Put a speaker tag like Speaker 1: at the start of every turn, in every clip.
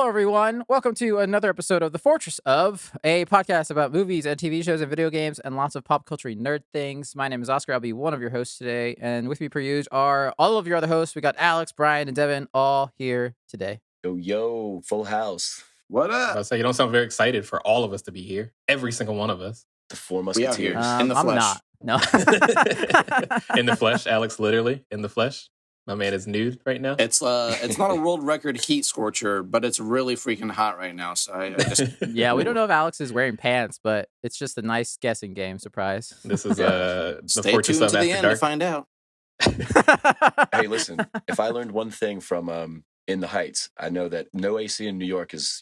Speaker 1: everyone. Welcome to another episode of the Fourtress of, a podcast about movies and TV shows and video games and lots of pop culture nerd things. My name is Oscar. I'll be one of your hosts today. And with me per usual are all of your other hosts. We got Alex, Brian, and Devin all here today.
Speaker 2: Yo, full house.
Speaker 3: What up?
Speaker 4: I was about to say, you don't sound very excited for all of us to be here. Every single one of us.
Speaker 2: The Four Musketeers.
Speaker 3: In the
Speaker 1: I'm
Speaker 3: flesh.
Speaker 1: not. No.
Speaker 4: In the flesh, Alex, literally in the flesh. My man is nude right now.
Speaker 3: It's not a world record heat scorcher, but it's really freaking hot right now. So I just
Speaker 1: Yeah, we don't know if Alex is wearing pants, but it's just a nice guessing game. Surprise.
Speaker 4: This is the
Speaker 3: stay
Speaker 4: Fortress
Speaker 3: tuned
Speaker 4: of
Speaker 3: to the
Speaker 4: After
Speaker 3: end
Speaker 4: Dark.
Speaker 3: to find out.
Speaker 2: Hey, listen, if I learned one thing from In the Heights, I know that no AC in New York is,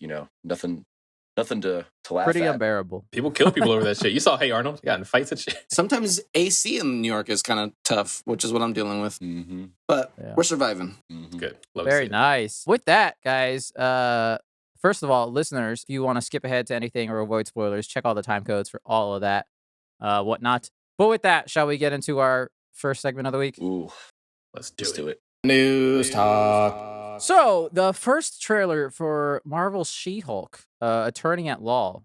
Speaker 2: nothing to laugh
Speaker 1: Pretty
Speaker 2: at.
Speaker 1: unbearable.
Speaker 4: People kill people over that shit. You saw Hey Arnold? Got in fights and shit.
Speaker 3: Sometimes AC in New York is kind of tough, which is what I'm dealing with.
Speaker 2: Mm-hmm.
Speaker 3: But
Speaker 1: Yeah.
Speaker 3: we're surviving.
Speaker 2: Mm-hmm.
Speaker 4: Good. Love to
Speaker 1: Very
Speaker 4: see it.
Speaker 1: nice. With that, guys, first of all, listeners, if you want to skip ahead to anything or avoid spoilers, check all the time codes for all of that, whatnot. But with that, shall we get into our first segment of the week?
Speaker 2: Ooh,
Speaker 4: Let's
Speaker 2: let's do it.
Speaker 3: News talk.
Speaker 1: So, the first trailer for Marvel's She-Hulk, Attorney at Law,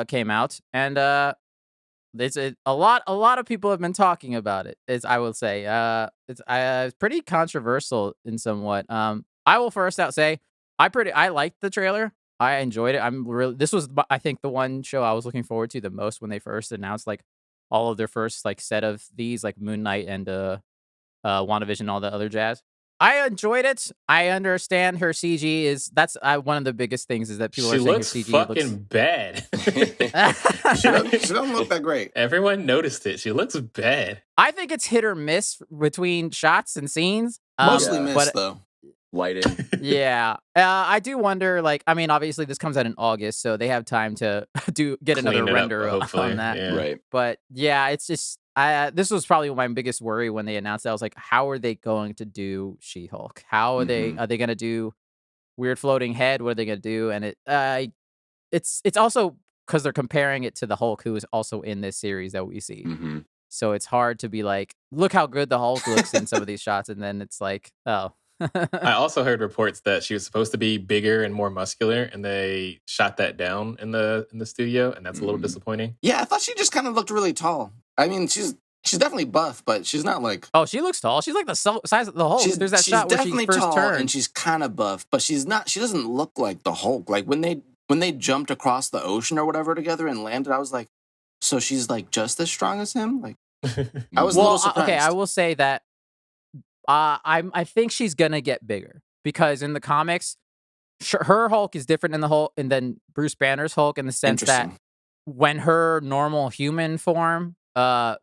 Speaker 1: came out, and it's a lot of people have been talking about it. I will say, it's pretty controversial in somewhat. I will first out say I liked the trailer. I enjoyed it. This was, I think, the one show I was looking forward to the most when they first announced like all of their first like set of these, like Moon Knight and WandaVision and all the other jazz. I enjoyed it. I understand her CG that's one of the biggest things is that people
Speaker 4: She
Speaker 1: are saying her
Speaker 4: looks
Speaker 1: CG
Speaker 4: fucking bad.
Speaker 3: She doesn't look that great.
Speaker 4: Everyone noticed it. She looks bad.
Speaker 1: I think it's hit or miss between shots and scenes.
Speaker 3: Mostly
Speaker 2: Yeah.
Speaker 3: missed, though.
Speaker 2: Lighting.
Speaker 1: Yeah. I do wonder, like, I mean, obviously this comes out in August, so they have time to get another
Speaker 4: Clean it up,
Speaker 1: render
Speaker 4: hopefully.
Speaker 1: on that.
Speaker 4: Yeah.
Speaker 2: Right.
Speaker 1: But yeah, it's just, this was probably my biggest worry when they announced that. I was like, how are they going to do She-Hulk? How are they going to do weird floating head? What are they going to do? And it's also because they're comparing it to the Hulk, who is also in this series that we see.
Speaker 2: Mm-hmm.
Speaker 1: So it's hard to be like, look how good the Hulk looks in some of these shots. And then it's like, oh.
Speaker 4: I also heard reports that she was supposed to be bigger and more muscular, and they shot that down in the studio, and that's a little disappointing.
Speaker 3: Yeah, I thought she just kind of looked really tall. I mean, she's definitely buff, but she's not like.
Speaker 1: Oh, she looks tall. She's like the size of the Hulk. There's that
Speaker 3: she's
Speaker 1: shot where she
Speaker 3: definitely
Speaker 1: first
Speaker 3: tall
Speaker 1: turned.
Speaker 3: and she's kind of buff, but she's not. She doesn't look like the Hulk. Like when they jumped across the ocean or whatever together and landed, I was like, so she's like just as strong as him. Like I was a little surprised.
Speaker 1: Okay, I will say that I think she's gonna get bigger because in the comics, her Hulk is different in the Hulk and then Bruce Banner's Hulk in the sense that
Speaker 3: Interesting.
Speaker 1: when her normal human form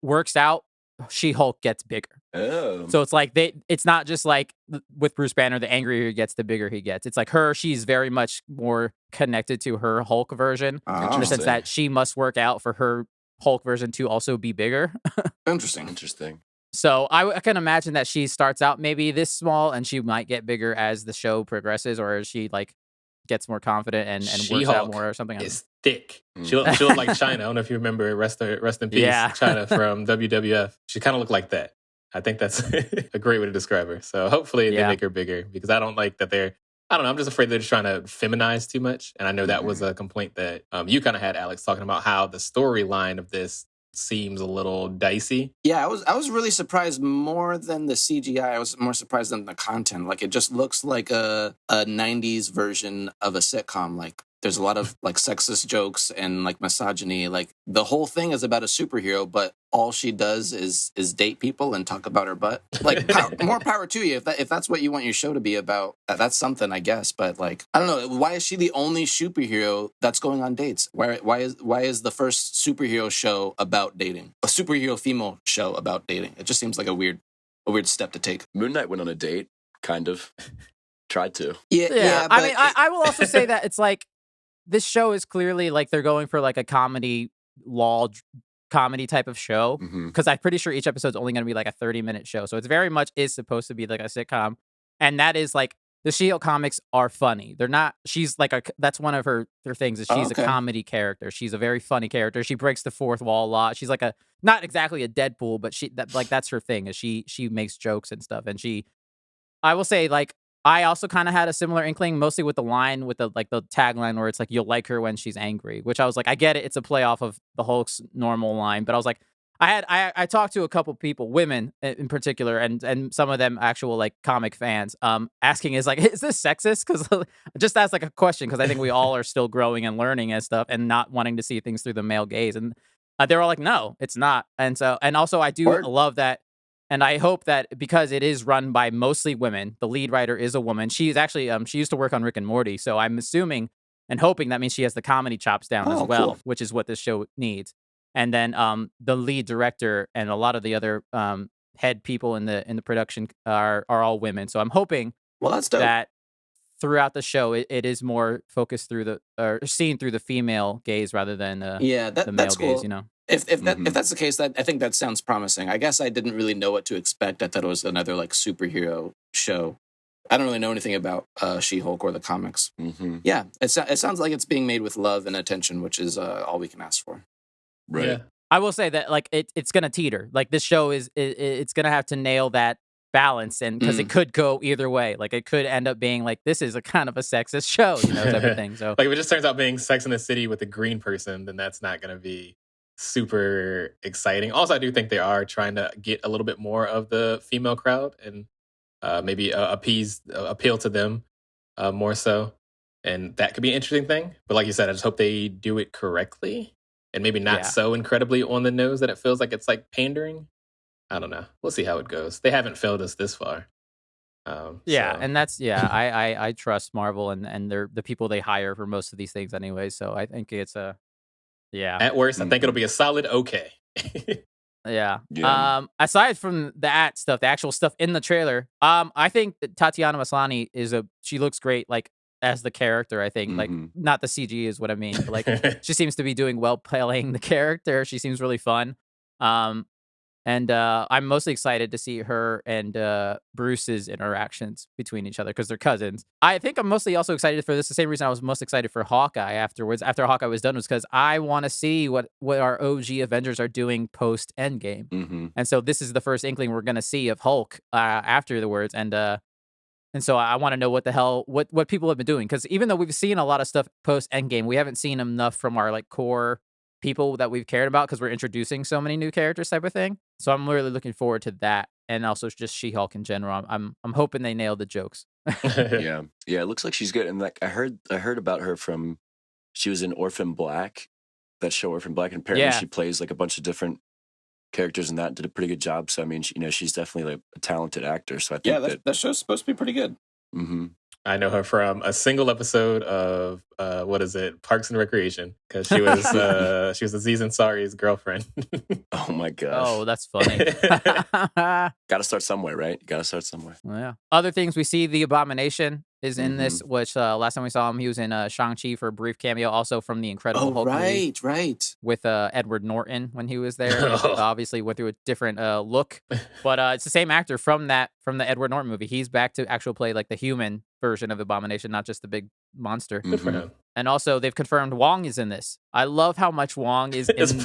Speaker 1: works out, She-Hulk gets bigger.
Speaker 2: Oh.
Speaker 1: So it's like it's not just like with Bruce Banner, the angrier he gets, the bigger he gets. It's like she's very much more connected to her Hulk version in the sense
Speaker 2: Interesting.
Speaker 1: that she must work out for her Hulk version to also be bigger.
Speaker 3: Interesting.
Speaker 1: So I can imagine that she starts out maybe this small and she might get bigger as the show progresses or as she like gets more confident and works out
Speaker 4: She-Hulk
Speaker 1: more or something.
Speaker 4: It's thick. She'll look like China. I don't know if you remember rest in peace,
Speaker 1: Yeah.
Speaker 4: China from WWF. She kind of looked like that. I think that's a great way to describe her. So hopefully they make her bigger because I don't like that I don't know. I'm just afraid they're just trying to feminize too much. And I know that was a complaint that you kind of had, Alex, talking about how the storyline of this seems a little dicey.
Speaker 3: Yeah, I was really surprised more than the CGI. I was more surprised than the content. Like it just looks like a 90s version of a sitcom. Like there's a lot of like sexist jokes and like misogyny. Like the whole thing is about a superhero, but all she does is date people and talk about her butt. Like more power to you if that's what you want your show to be about. That's something, I guess. But like I don't know, why is she the only superhero that's going on dates? Why is the first superhero show about dating? A superhero female show about dating? It just seems like a weird step to take.
Speaker 2: Moon Knight went on a date, kind of. Tried to.
Speaker 3: Yeah.
Speaker 1: I mean, I will also say that it's like this show is clearly like they're going for like a comedy type of show because I'm pretty sure each episode's only going to be like a 30-minute show. So it's very much is supposed to be like a sitcom. And that is like the She-Hulk comics are funny. They're not, she's like that's one of her things is she's a comedy character. She's a very funny character. She breaks the fourth wall a lot. She's like not exactly a Deadpool, but that's her thing is she makes jokes and stuff. And I will say like, I also kind of had a similar inkling, mostly with the line, with the tagline where it's like, you'll like her when she's angry, which I was like, I get it. It's a play off of the Hulk's normal line, but I was like, I talked to a couple people, women in particular, and some of them actual like comic fans, asking is like, is this sexist? Because just ask like a question, because I think we all are still growing and learning and stuff, and not wanting to see things through the male gaze, and they were all like, no, it's not. And so, and also, I do
Speaker 3: Word.
Speaker 1: love that. And I hope that because it is run by mostly women, the lead writer is a woman. She's actually she used to work on Rick and Morty, so I'm assuming and hoping that means she has the comedy chops down as
Speaker 3: Oh,
Speaker 1: well,
Speaker 3: cool.
Speaker 1: which is what this show needs. And then the lead director and a lot of the other head people in the production are all women. So I'm hoping
Speaker 3: Well, that's dope.
Speaker 1: that throughout the show it is more focused through or seen through the female gaze rather than the male
Speaker 3: that's
Speaker 1: gaze.
Speaker 3: cool.
Speaker 1: You know.
Speaker 3: If that's the case, that I think that sounds promising. I guess I didn't really know what to expect. I thought it was another like superhero show. I don't really know anything about She-Hulk or the comics.
Speaker 2: Mm-hmm.
Speaker 3: Yeah, it sounds like it's being made with love and attention, which is all we can ask for.
Speaker 2: Right.
Speaker 4: Yeah.
Speaker 1: I will say that like it's gonna teeter. Like this show it's gonna have to nail that balance, and because it could go either way. Like it could end up being like, this is a kind of a sexist show, type of thing. So
Speaker 4: like if it just turns out being Sex in the City with a green person, then that's not going to be super exciting. Also, I do think they are trying to get a little bit more of the female crowd and maybe appeal to them more so. And that could be an interesting thing. But like you said, I just hope they do it correctly and maybe not so incredibly on the nose that it feels like it's like pandering. I don't know. We'll see how it goes. They haven't failed us this far. So.
Speaker 1: And that's I trust Marvel and they're the people they hire for most of these things anyway. So I think it's
Speaker 4: At worst, I think it'll be a solid okay.
Speaker 1: Yeah.
Speaker 2: Yeah.
Speaker 1: Aside from the actual stuff in the trailer, I think that Tatiana Maslany she looks great, like as the character. I think like not the CG is what I mean, but like she seems to be doing well playing the character. She seems really fun. And I'm mostly excited to see her and Bruce's interactions between each other because they're cousins. I think I'm mostly also excited for this. The same reason I was most excited for Hawkeye afterwards, after Hawkeye was done, was because I want to see what our OG Avengers are doing post Endgame. And so this is the first inkling we're going to see of Hulk afterwards. And so I want to know what people have been doing, because even though we've seen a lot of stuff post Endgame, we haven't seen enough from our like core people that we've cared about because we're introducing so many new characters, type of thing. So I'm really looking forward to that, and also just She-Hulk in general. I'm hoping they nail the jokes.
Speaker 2: Yeah, it looks like she's good. And like I heard about her from, she was in Orphan Black, that show Orphan Black, and apparently she plays like a bunch of different characters in that. Did a pretty good job. So I mean, she's definitely like a talented actor. So I think
Speaker 3: that show's supposed to be pretty good.
Speaker 4: I know her from a single episode of Parks and Recreation, because she was Aziz Ansari's girlfriend.
Speaker 2: Oh my gosh!
Speaker 1: Oh, that's funny.
Speaker 2: Got to start somewhere, right? Got to start somewhere.
Speaker 1: Well, yeah. Other things we see, the Abomination is in this, which last time we saw him, he was in Shang-Chi for a brief cameo, also from the Incredible Hulk movie.
Speaker 3: Right.
Speaker 1: With Edward Norton when he was there. Obviously went through a different look, but it's the same actor from the Edward Norton movie. He's back to actually play like the human version of Abomination, not just the big monster.
Speaker 4: Good for him.
Speaker 1: And also, they've confirmed Wong is in this. I love how much Wong is in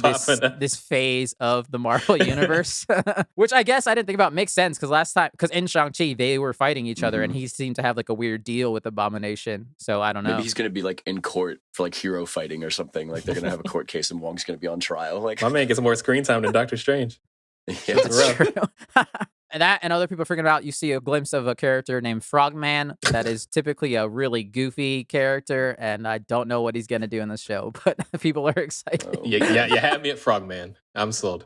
Speaker 1: this phase of the Marvel universe, which I guess I didn't think about. Makes sense because in Shang-Chi they were fighting each other, and he seemed to have like a weird deal with Abomination. So I don't know.
Speaker 2: Maybe he's gonna be like in court for like hero fighting or something. Like they're gonna have a court case, and Wong's gonna be on trial. Like
Speaker 4: my man gets more screen time than Doctor Strange.
Speaker 2: Yeah,
Speaker 1: that's true. And other people are freaking about, you see a glimpse of a character named Frogman that is typically a really goofy character, and I don't know what he's going to do in this show, but people are excited.
Speaker 4: You had me at Frogman. I'm sold.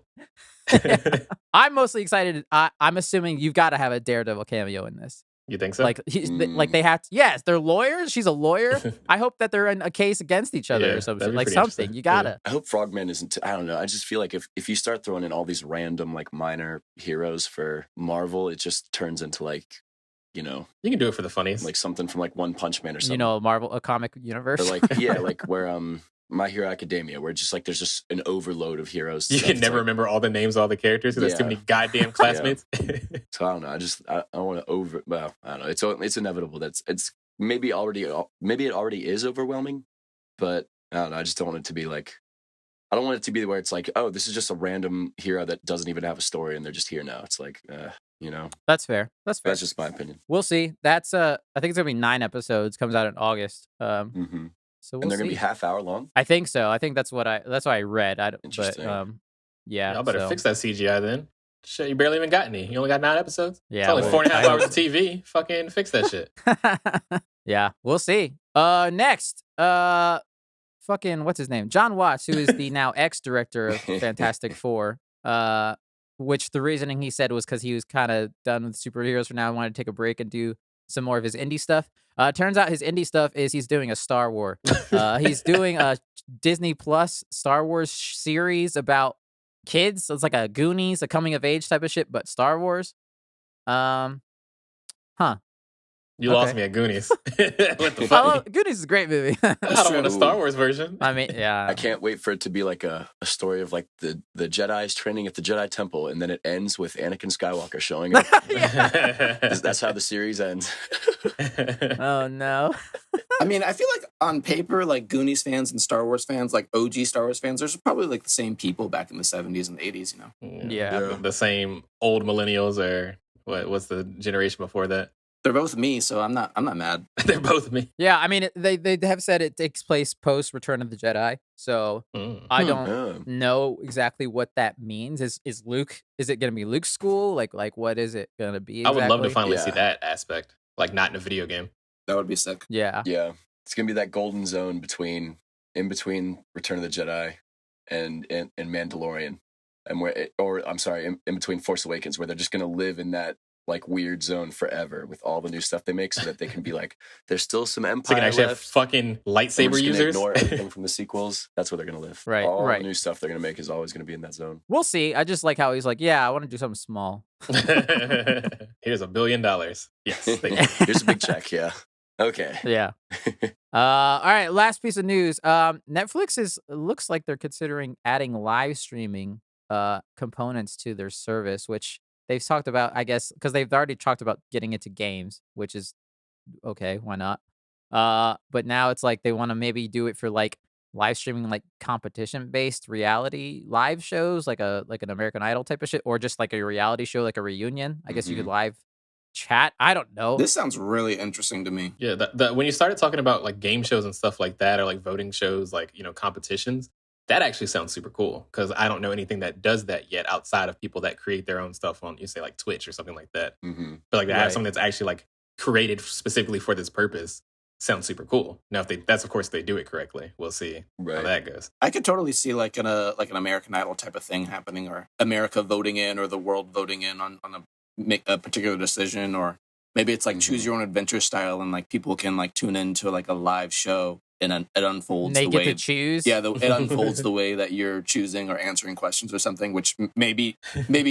Speaker 1: I'm mostly excited. I'm assuming you've got to have a Daredevil cameo in this.
Speaker 4: You think so?
Speaker 1: Like like they have to, yes, they're lawyers. She's a lawyer. I hope that they're in a case against each other or something. Like something. You gotta.
Speaker 2: I hope Frogman isn't. I don't know. I just feel like if you start throwing in all these random like minor heroes for Marvel, it just turns into like,
Speaker 4: you can do it for the funnies,
Speaker 2: like something from like One Punch Man or something.
Speaker 1: A comic universe.
Speaker 2: Or like like where My Hero Academia, where just like there's just an overload of heroes.
Speaker 4: You can never remember all the names of all the characters because there's too many goddamn classmates.
Speaker 2: So I don't know. I don't want to I don't know. It's inevitable. Maybe it already is overwhelming, but I don't know. I just don't want it to be like, I don't want it to be where it's like, oh, this is just a random hero that doesn't even have a story and they're just here now. It's like, You know,
Speaker 1: That's fair. That's fair.
Speaker 2: that's just my opinion.
Speaker 1: We'll see. That's I think it's gonna be 9 episodes. Comes out in August.
Speaker 2: Mm-hmm.
Speaker 1: So we'll
Speaker 2: And they're
Speaker 1: see.
Speaker 2: gonna be half-hour long.
Speaker 1: I think so. I think that's what I read.
Speaker 2: Interesting.
Speaker 1: But yeah.
Speaker 4: Y'all better fix that CGI then. Shit, you barely even got any. You only got 9 episodes.
Speaker 1: Yeah,
Speaker 4: it's only 4.5 hours of TV. Fucking fix that shit.
Speaker 1: Yeah, we'll see. Next, fucking what's his name? Jon Watts, who is the now ex-director of Fantastic Four. Which the reasoning he said was because he was kind of done with superheroes for now and wanted to take a break and do some more of his indie stuff. Turns out his indie stuff is he's doing a Star Wars. He's doing a Disney Plus Star Wars series about kids. So it's like a Goonies, a coming of age type of shit, but Star Wars.
Speaker 4: You lost me at Goonies. What the fuck?
Speaker 1: Goonies is a great movie.
Speaker 4: I don't want a Star Wars version.
Speaker 1: I mean, yeah.
Speaker 2: I can't wait for it to be like a story of like the Jedi's training at the Jedi Temple, and then it ends with Anakin Skywalker showing up. That's how the series ends.
Speaker 1: Oh no.
Speaker 3: I mean, I feel like on paper, like Goonies fans and Star Wars fans, like OG Star Wars fans, there's probably like the same people back in the 70s and the 80s, you know?
Speaker 1: Yeah.
Speaker 4: The same old millennials, or what's the generation before that?
Speaker 3: They're both me, so I'm not mad.
Speaker 4: They're both me.
Speaker 1: Yeah, I mean, they have said it takes place post Return of the Jedi, so I don't know exactly what that means. Is Luke? Is it going to be Luke's school? Like what is it going to be? Exactly?
Speaker 4: I would love to finally see that aspect, like not in a video game.
Speaker 3: That would be sick.
Speaker 1: Yeah,
Speaker 2: yeah. It's gonna be that golden zone in between Return of the Jedi and Mandalorian, and in between Force Awakens, where they're just gonna live in that like weird zone forever with all the new stuff they make, so that they can be like, there's still some Empire
Speaker 4: so they can actually
Speaker 2: left.
Speaker 4: Have fucking lightsaber users.
Speaker 2: Ignore everything from the sequels. That's where they're gonna live.
Speaker 1: Right.
Speaker 2: All the new stuff they're gonna make is always gonna be in that zone.
Speaker 1: We'll see. I just like how he's like, yeah, I want to do something small.
Speaker 4: Here's $1 billion. Yes.
Speaker 2: Here's a big check. Yeah. Okay.
Speaker 1: Yeah. All right. Last piece of news. Netflix looks like they're considering adding live streaming components to their service, which they've talked about, I guess, because they've already talked about getting into games, which is okay. Why not? But now it's like they want to maybe do it for like live streaming, like competition based reality live shows, like an American Idol type of shit, or just like a reality show, like a reunion. I guess you could live chat. I don't know.
Speaker 3: This sounds really interesting to me.
Speaker 4: Yeah, when you started talking about like game shows and stuff like that, or like voting shows, like, you know, competitions, that actually sounds super cool, because I don't know anything that does that yet outside of people that create their own stuff on, you say, like Twitch or something like that.
Speaker 2: Mm-hmm.
Speaker 4: But like have something that's actually like created specifically for this purpose sounds super cool. Now, if of course they do it correctly. We'll see how that goes.
Speaker 3: I could totally see like an American Idol type of thing happening, or America voting in, or the world voting in on make a particular decision, or maybe it's like choose your own adventure style, and like people can like tune into like a live show, and it unfolds.
Speaker 1: They
Speaker 3: the
Speaker 1: get
Speaker 3: way,
Speaker 1: to choose.
Speaker 3: Yeah, it unfolds the way that you're choosing or answering questions or something, which may be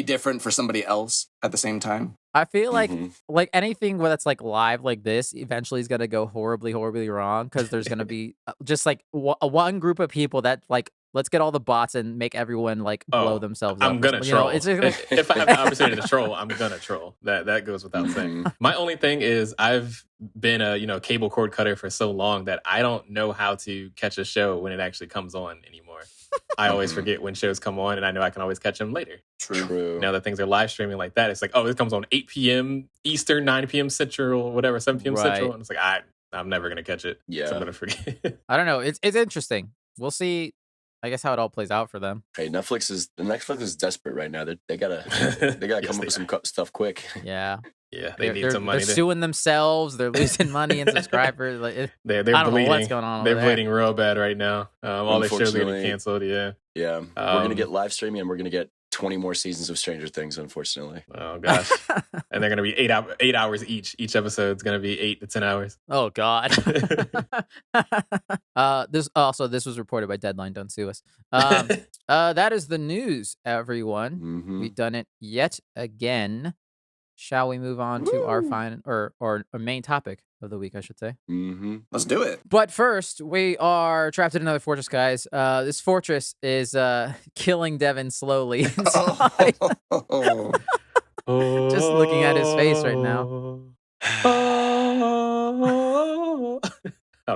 Speaker 3: different for somebody else at the same time.
Speaker 1: I feel like anything that's like live like this eventually is gonna go horribly, horribly wrong, because there's gonna be just like one group of people that like, let's get all the bots and make everyone like blow themselves up.
Speaker 4: I'm gonna troll.
Speaker 1: It's just gonna...
Speaker 4: if I have the opportunity to troll, I'm gonna troll. That goes without saying. My only thing is I've been a cable cord cutter for so long that I don't know how to catch a show when it actually comes on anymore. I always forget when shows come on, and I know I can always catch them later.
Speaker 2: True.
Speaker 4: Now that things are live streaming like that, it's like, oh, this comes on 8 p.m. Eastern, 9 p.m. Central, whatever, 7 p.m. Central. And it's like, I'm never going to catch it.
Speaker 2: Yeah.
Speaker 4: So I'm going to forget.
Speaker 1: I don't know. It's interesting. We'll see, I guess, how it all plays out for them.
Speaker 2: Hey, Netflix is desperate right now. They gotta come up with some stuff quick.
Speaker 1: Yeah.
Speaker 4: Yeah, they need some money.
Speaker 1: They're suing themselves. They're losing money and subscribers. Like,
Speaker 4: they're
Speaker 1: I don't
Speaker 4: bleeding.
Speaker 1: know what's going on.
Speaker 4: They're bleeding real bad right now. All their shows are getting canceled. Yeah.
Speaker 2: Yeah. We're gonna get live streaming, and we're gonna get 20 more seasons of Stranger Things, unfortunately.
Speaker 4: Oh gosh. And they're gonna be 8 hours each. Each episode's gonna be 8 to 10 hours.
Speaker 1: Oh God. This was reported by Deadline. Don't sue us. That is the news, everyone. We've done it yet again. Shall we move on to our our main topic of the week, I should say?
Speaker 3: Let's do it.
Speaker 1: But first, we are trapped in another fortress, guys. This fortress is killing Devin slowly. Just looking at his face right now.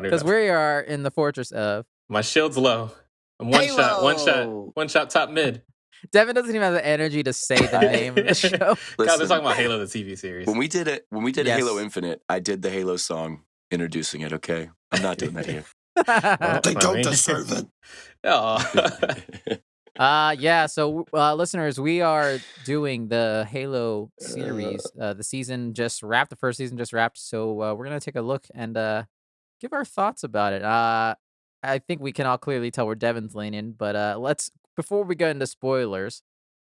Speaker 1: Because we are in the fortress of...
Speaker 4: My shield's low. I'm one shot top mid.
Speaker 1: Devin doesn't even have the energy to say the name of the show.
Speaker 4: God, they're
Speaker 2: Listen,
Speaker 4: talking about Halo, the TV series.
Speaker 2: when we did
Speaker 1: Yes.
Speaker 2: Halo Infinite, I did the Halo song introducing it. Okay, I'm not doing that here.
Speaker 4: Well,
Speaker 3: They
Speaker 4: I
Speaker 3: don't
Speaker 4: mean-
Speaker 3: deserve it.
Speaker 4: Oh.
Speaker 1: Yeah, so listeners, we are doing the Halo series. The season just wrapped. The first season just wrapped. So we're going to take a look and give our thoughts about it. I think we can all clearly tell where Devin's leaning, but before we go into spoilers,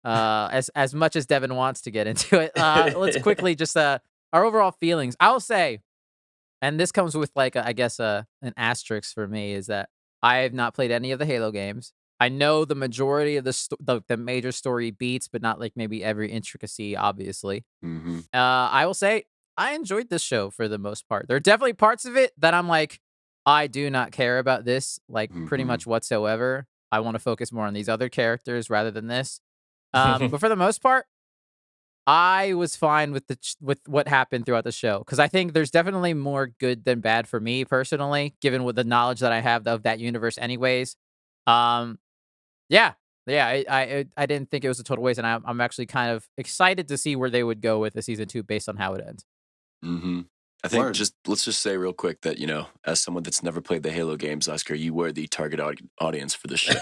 Speaker 1: as much as Devin wants to get into it, let's quickly just our overall feelings. I'll say, and this comes with like I guess an asterisk for me, is that I have not played any of the Halo games. I know the majority of the major story beats, but not like maybe every intricacy, obviously.
Speaker 2: Mm-hmm.
Speaker 1: I will say I enjoyed this show for the most part. There are definitely parts of it that I'm like, I do not care about this, like pretty much whatsoever. I want to focus more on these other characters rather than this. But for the most part, I was fine with with what happened throughout the show, because I think there's definitely more good than bad for me personally, given with the knowledge that I have of that universe, anyways. Yeah, I didn't think it was a total waste, and I'm actually kind of excited to see where they would go with the season 2 based on how it ends.
Speaker 2: Mm-hmm. I think
Speaker 3: Word.
Speaker 2: let's just say real quick that, as someone that's never played the Halo games, Oscar, you were the target audience for this show.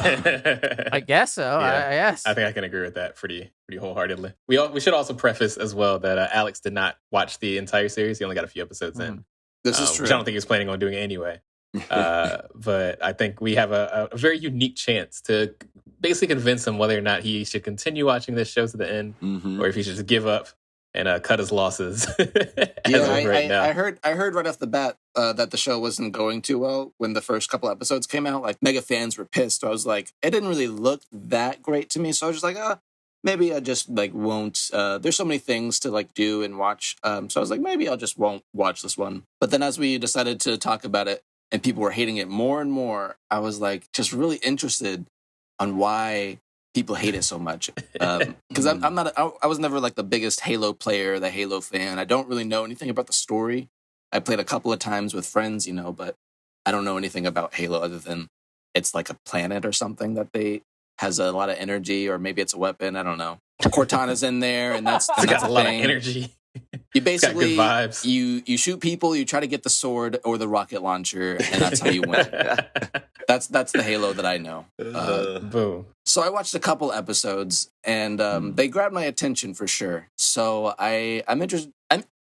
Speaker 1: I guess so.
Speaker 4: Yeah.
Speaker 1: Yes.
Speaker 4: I think I can agree with that pretty wholeheartedly. We should also preface as well that Alex did not watch the entire series. He only got a few episodes in.
Speaker 3: This is true.
Speaker 4: Which I don't think he was planning on doing it anyway. But I think we have a very unique chance to basically convince him whether or not he should continue watching this show to the end, or if he should just give up and cut his losses.
Speaker 3: I heard right off the bat that the show wasn't going too well when the first couple episodes came out. Like, mega fans were pissed. So I was like, it didn't really look that great to me. So I was just like, maybe I just like won't. There's so many things to like do and watch. So I was like, maybe I'll just won't watch this one. But then as we decided to talk about it and people were hating it more and more, I was like just really interested on why people hate it so much. Because I was never like the biggest Halo player, the Halo fan. I don't really know anything about the story. I played a couple of times with friends, but I don't know anything about Halo other than it's like a planet or something that has a lot of energy, or maybe it's a weapon. I don't know. Cortana's in there, and that's
Speaker 4: got a lot of
Speaker 3: thing.
Speaker 4: energy.
Speaker 3: You basically
Speaker 4: got good vibes.
Speaker 3: You shoot people, you try to get the sword or the rocket launcher, and that's how you win. That's the Halo that I know.
Speaker 4: Boom.
Speaker 3: So I watched a couple episodes, and they grabbed my attention for sure. So I'm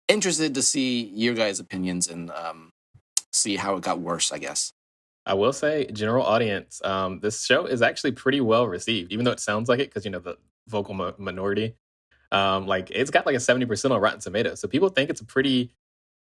Speaker 3: interested to see your guys' opinions and see how it got worse, I guess.
Speaker 4: I will say, general audience, this show is actually pretty well received, even though it sounds like it, because the vocal minority. Like, it's got like a 70% on Rotten Tomatoes, so people think it's a pretty,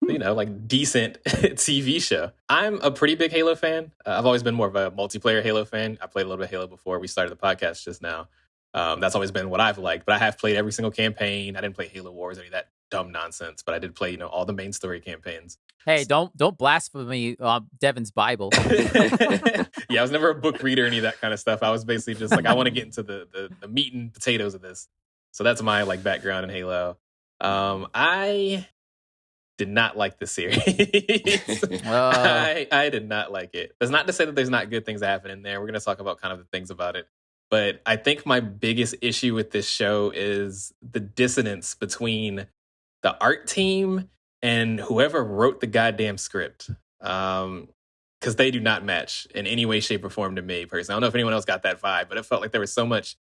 Speaker 4: like decent TV show. I'm a pretty big Halo fan. I've always been more of a multiplayer Halo fan. I played a little bit of Halo before we started the podcast just now. That's always been what I've liked, but I have played every single campaign. I didn't play Halo Wars or any of that dumb nonsense, but I did play, all the main story campaigns.
Speaker 1: Hey, don't blaspheme Devin's Bible.
Speaker 4: Yeah, I was never a book reader or any of that kind of stuff. I was basically just like, I want to get into the meat and potatoes of this. So that's my like background in Halo. I did not like the series. I did not like it. That's not to say that there's not good things that happen in there. We're going to talk about kind of the things about it. But I think my biggest issue with this show is the dissonance between the art team and whoever wrote the goddamn script. Because they do not match in any way, shape, or form to me personally. I don't know if anyone else got that vibe, but it felt like there was so much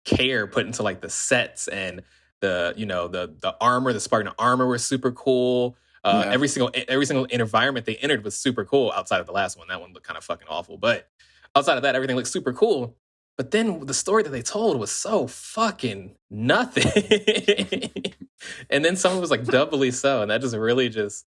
Speaker 4: care put into like the sets and the armor. The Spartan armor was super cool. Every single environment they entered was super cool outside of the last one. That one looked kind of fucking awful. But outside of that, everything looked super cool. But then the story that they told was so fucking nothing. And then some was like doubly so. And that just really just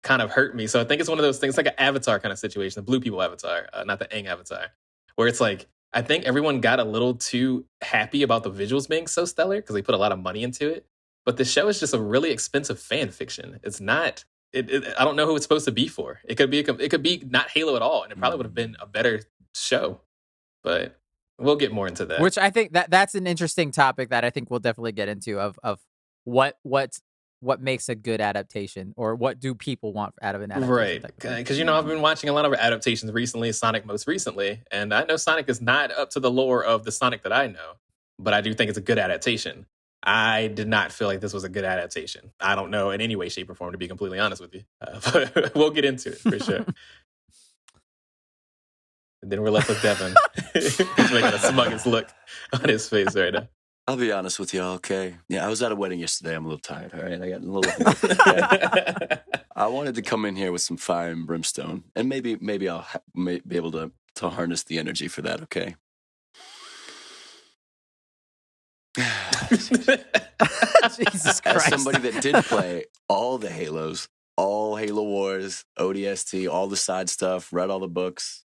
Speaker 4: kind of hurt me. So I think it's one of those things, like an Avatar kind of situation, the Blue People Avatar, not the Aang Avatar, where it's like, I think everyone got a little too happy about the visuals being so stellar because they put a lot of money into it. But the show is just a really expensive fan fiction. It's not. I don't know who it's supposed to be for. It could be not Halo at all, and it probably would have been a better show. But we'll get more into that.
Speaker 1: Which I think that's an interesting topic that I think we'll definitely get into of what makes a good adaptation, or what do people want out of an adaptation.
Speaker 4: Right. Because, I've been watching a lot of adaptations recently, Sonic most recently, and I know Sonic is not up to the lore of the Sonic that I know. but I do think it's a good adaptation. I did not feel like this was a good adaptation. I don't know in any way, shape, or form, to be completely honest with you. But we'll get into it for sure. And then we're left with Devin. He's making the smuggest look on his face right now.
Speaker 2: I'll be honest with y'all, okay? Yeah, I was at a wedding yesterday. I'm a little tired, all right? I got a little... Okay? I wanted to come in here with some fire and brimstone, and maybe I'll be able to harness the energy for that, okay?
Speaker 1: Jesus Christ.
Speaker 2: As somebody that did play all the Halos, all Halo Wars, ODST, all the side stuff, read all the books,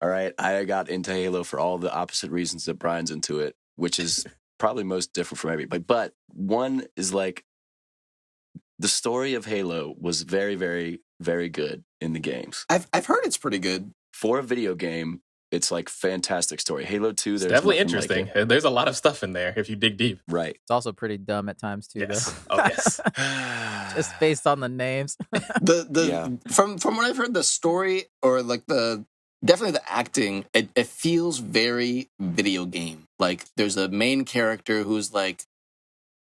Speaker 2: all right? I got into Halo for all the opposite reasons that Brian's into it, which is probably most different from everybody. But one is like, the story of Halo was very, very, very good in the games.
Speaker 3: I've heard it's pretty good.
Speaker 2: For a video game, it's like fantastic story. Halo 2, there's
Speaker 4: definitely interesting. Like there's a lot of stuff in there if you dig deep.
Speaker 2: Right.
Speaker 1: It's also pretty dumb at times too,
Speaker 4: yes.
Speaker 1: though.
Speaker 4: Oh yes.
Speaker 1: Just based on the names.
Speaker 3: From what I've heard, the story or like definitely the acting, it feels very video game. Like there's a main character who's like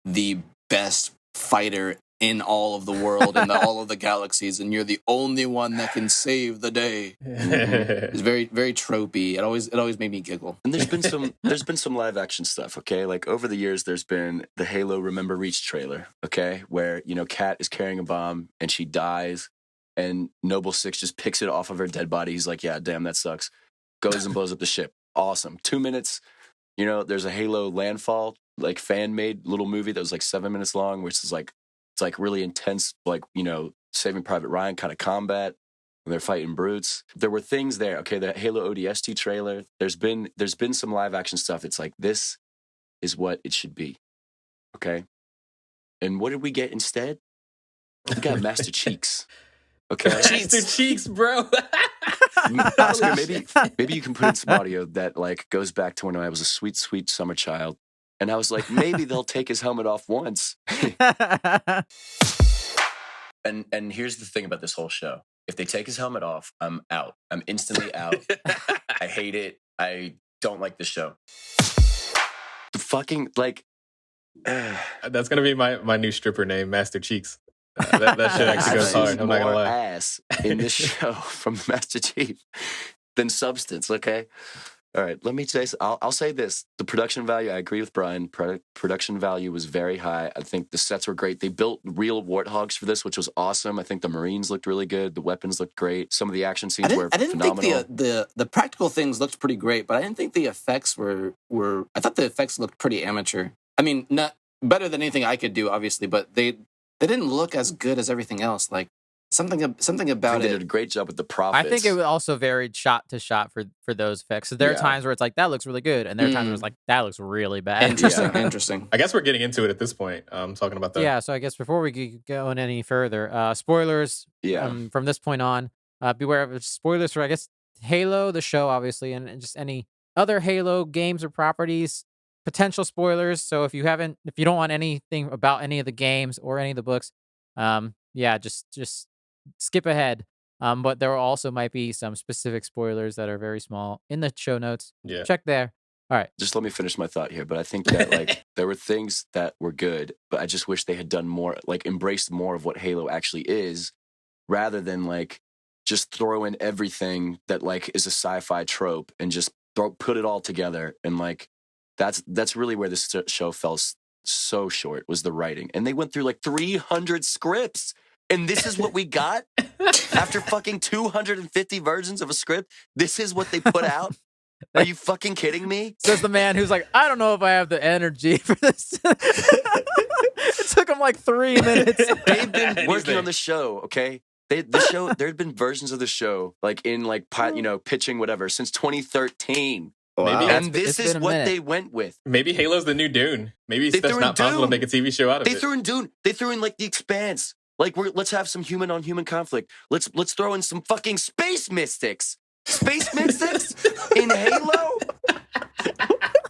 Speaker 3: the best fighter in all of the world and all of the galaxies, and you're the only one that can save the day. It's very, very tropey. It always made me giggle.
Speaker 2: And there's been some live action stuff, okay? Like over the years, there's been the Halo Remember Reach trailer, okay? Where, Kat is carrying a bomb and she dies, and Noble Six just picks it off of her dead body. He's like, yeah, damn, that sucks. Goes and blows up the ship. Awesome. 2 minutes. There's a Halo Landfall, like fan-made little movie that was like 7 minutes long, which is like, it's like really intense, like, Saving Private Ryan kind of combat when they're fighting brutes. There were things there. Okay, the Halo ODST trailer. There's been some live action stuff. It's like, this is what it should be. Okay. And what did we get instead? We got Master Cheeks. Okay.
Speaker 4: Master Cheeks, bro.
Speaker 2: Oscar, maybe you can put in some audio that like goes back to when I was a sweet, sweet summer child. And I was like, maybe they'll take his helmet off once. And here's the thing about this whole show. If they take his helmet off, I'm out. I'm instantly out. I hate it. I don't like the show. The fucking, like...
Speaker 4: That's going to be my new stripper name, Master Cheeks. That shit actually goes hard. I'm not going to lie.
Speaker 2: Ass in this show from Master Chief than substance, okay? All right, let me say, I'll say this. The production value, I agree with Brian. Production value was very high. I think the sets were great. They built real warthogs for this, which was awesome. I think the Marines looked really good. The weapons looked great. Some of the action scenes were phenomenal.
Speaker 3: I didn't think the practical things looked pretty great, but I didn't think the effects were I thought the effects looked pretty amateur. I mean, not better than anything I could do, obviously, but they didn't look as good as everything else. Like, something about
Speaker 2: they did a great job with the profits.
Speaker 1: I think it also varied shot to shot for those effects. So there are times where it's like, that looks really good. And there are times where it's like, that looks really bad.
Speaker 3: Interesting.
Speaker 4: I guess we're getting into it at this point. Talking about that.
Speaker 1: Yeah, so I guess before we get going any further, spoilers from this point on. Beware of spoilers for, I guess, Halo, the show, obviously, and just any other Halo games or properties. Potential spoilers. So if you don't want anything about any of the games or any of the books, just skip ahead. But there also might be some specific spoilers that are very small in the show notes.
Speaker 4: Yeah.
Speaker 1: Check there. All right.
Speaker 2: Just let me finish my thought here. But I think that like there were things that were good, but I just wish they had done more, like embraced more of what Halo actually is, rather than like just throw in everything that like is a sci-fi trope and just put it all together. And like that's really where this show fell so short, was the writing. And they went through like 300 scripts. And this is what we got after fucking 250 versions of a script. This is what they put out. Are you fucking kidding me?
Speaker 1: Says the man who's like, I don't know if I have the energy for this. It took him like 3 minutes.
Speaker 2: They've been working on the show, okay? There had been versions of the show, like in like pitching whatever, since 2013.
Speaker 4: Wow.
Speaker 2: And this is what they went with.
Speaker 4: Maybe Halo's the new Dune. Maybe that's not possible to make a TV show out of it.
Speaker 2: They threw in Dune. They threw in like The Expanse. Like let's have some human on human conflict. Let's throw in some fucking space mystics. Space mystics in Halo?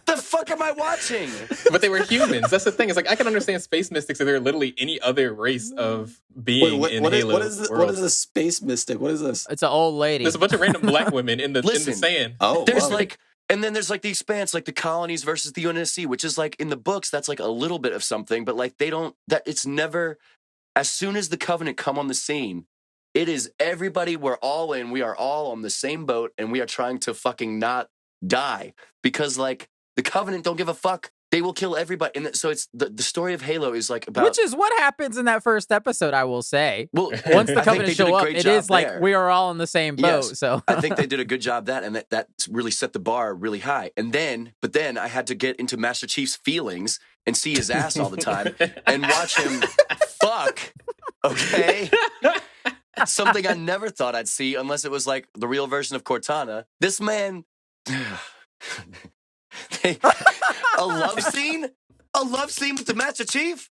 Speaker 2: The fuck am I watching?
Speaker 4: But they were humans. That's the thing. It's like I can understand space mystics if they're literally any other race of being in Halo.
Speaker 3: What is a space mystic? What is this?
Speaker 1: It's an old lady.
Speaker 4: There's a bunch of random black women in the sand.
Speaker 2: There's like And then there's like the Expanse, like the colonies versus the UNSC, which is like in the books, that's like a little bit of something, but like it's never, as soon as the Covenant come on the scene, it is everybody, we're all in, we are all on the same boat, and we are trying to fucking not die. Because like the Covenant don't give a fuck. They will kill everybody. And so it's the story of Halo is like about...
Speaker 1: Which is what happens in that first episode, I will say.
Speaker 2: Well,
Speaker 1: once the Covenant show up, it is like we are all in the same boat.
Speaker 2: Yes.
Speaker 1: So
Speaker 2: I think they did a good job that really set the bar really high. But then I had to get into Master Chief's feelings and see his ass all the time and watch him fuck. Okay? Something I never thought I'd see unless it was like the real version of Cortana. This man... A love scene with the Master Chief?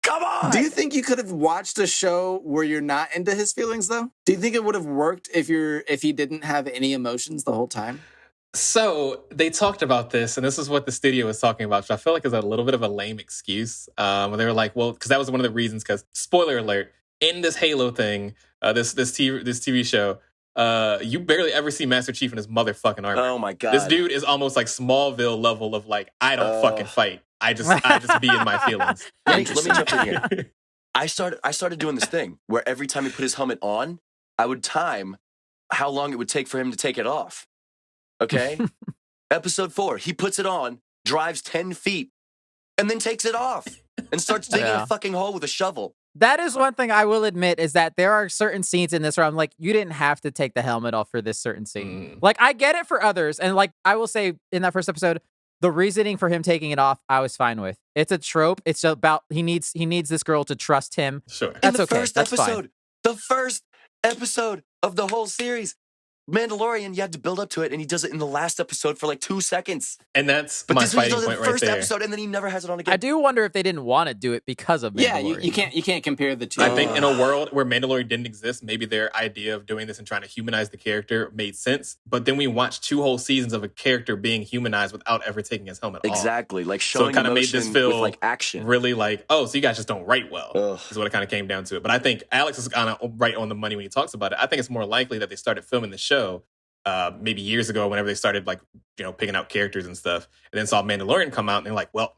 Speaker 2: Come on!
Speaker 3: Do you think you could have watched a show where you're not into his feelings, though? Do you think it would have worked if he didn't have any emotions the whole time?
Speaker 4: So they talked about this, and this is what the studio was talking about, which I feel like is a little bit of a lame excuse. They were like, well, because that was one of the reasons, because, spoiler alert, in this Halo thing, this TV show, you barely ever see Master Chief in his motherfucking armor.
Speaker 2: Oh my God.
Speaker 4: This dude is almost like Smallville level of like, I don't fucking fight. I just be in my feelings.
Speaker 2: Let me jump in here. I started doing this thing where every time he put his helmet on, I would time how long it would take for him to take it off. Okay? Episode 4, he puts it on, drives 10 feet, and then takes it off and starts digging a fucking hole with a shovel.
Speaker 1: That is one thing I will admit, is that there are certain scenes in this where I'm like, you didn't have to take the helmet off for this certain scene. Like, I get it for others. And like, I will say in that first episode, the reasoning for him taking it off, I was fine with. It's a trope. It's about, he needs this girl to trust him.
Speaker 4: Sure.
Speaker 1: That's okay.
Speaker 2: That's fine. The first episode of the whole series, Mandalorian, you had to build up to it, and he does it in the last episode for like 2 seconds.
Speaker 4: And that's
Speaker 2: but
Speaker 4: my
Speaker 2: this
Speaker 4: fighting
Speaker 2: was
Speaker 4: point
Speaker 2: the
Speaker 4: right
Speaker 2: first
Speaker 4: there.
Speaker 2: episode, and then he never has it on again.
Speaker 1: I do wonder if they didn't want to do it because of Mandalorian.
Speaker 3: Yeah, you can't compare the two.
Speaker 4: I think in a world where Mandalorian didn't exist, maybe their idea of doing this and trying to humanize the character made sense. But then we watched 2 whole seasons of a character being humanized without ever taking his helmet off.
Speaker 2: Exactly, like showing
Speaker 4: so it made this feel
Speaker 2: with like action.
Speaker 4: Really like, oh, so you guys just don't write well.
Speaker 2: Ugh.
Speaker 4: Is what it kind of came down to it. But I think Alex is kind of right on the money when he talks about it. I think it's more likely that they started filming the show maybe years ago, whenever they started like, picking out characters and stuff, and then saw Mandalorian come out, and they're like, well,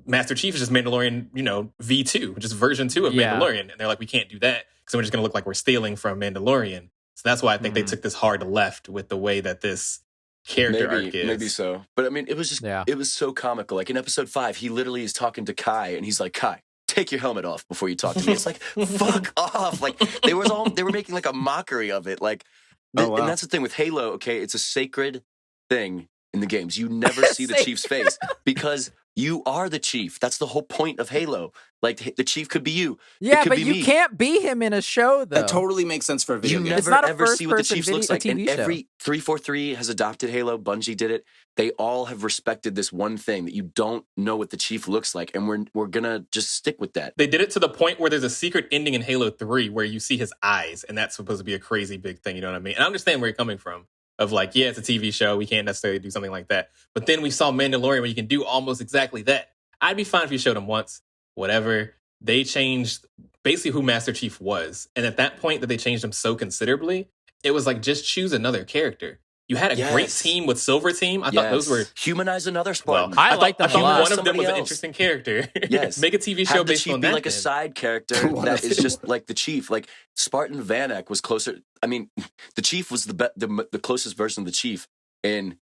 Speaker 4: Master Chief is just Mandalorian, V2, just version 2 of Mandalorian. And they're like, we can't do that because we're just going to look like we're stealing from Mandalorian. So that's why I think they took this hard left with the way that this character arc is.
Speaker 2: Maybe so. But I mean, it was just, it was so comical. Like in episode 5, he literally is talking to Kai, and he's like, Kai, take your helmet off before you talk to me. It's like, fuck off. Like they were making like a mockery of it. Like, and that's the thing with Halo, okay? It's a sacred thing in the games. You never see the Chief's face because you are the Chief. That's the whole point of Halo. Like, the Chief could be you.
Speaker 1: Yeah, but you can't be him in a show, though.
Speaker 3: That totally makes sense for a video game.
Speaker 2: You never ever see what the Chief looks like. And every 343 has adopted Halo. Bungie did it. They all have respected this one thing, that you don't know what the Chief looks like, and we're gonna just stick with that.
Speaker 4: They did it to the point where there's a secret ending in Halo 3 where you see his eyes, and that's supposed to be a crazy big thing, you know what I mean? And I understand where you're coming from, of like, yeah, it's a TV show, we can't necessarily do something like that. But then we saw Mandalorian where you can do almost exactly that. I'd be fine if you showed him once, whatever. They changed basically who Master Chief was. And at that point that they changed him so considerably, it was like, just choose another character. You had a great team with Silver Team. I thought those were...
Speaker 2: Humanize another Spartan.
Speaker 1: Well, I thought
Speaker 4: one of them was an interesting character.
Speaker 2: Yes.
Speaker 4: Make a TV show based on that.
Speaker 2: Be like a side character that is just like the Chief. Like Spartan Vanek was closer. I mean, the Chief was the closest version of the Chief in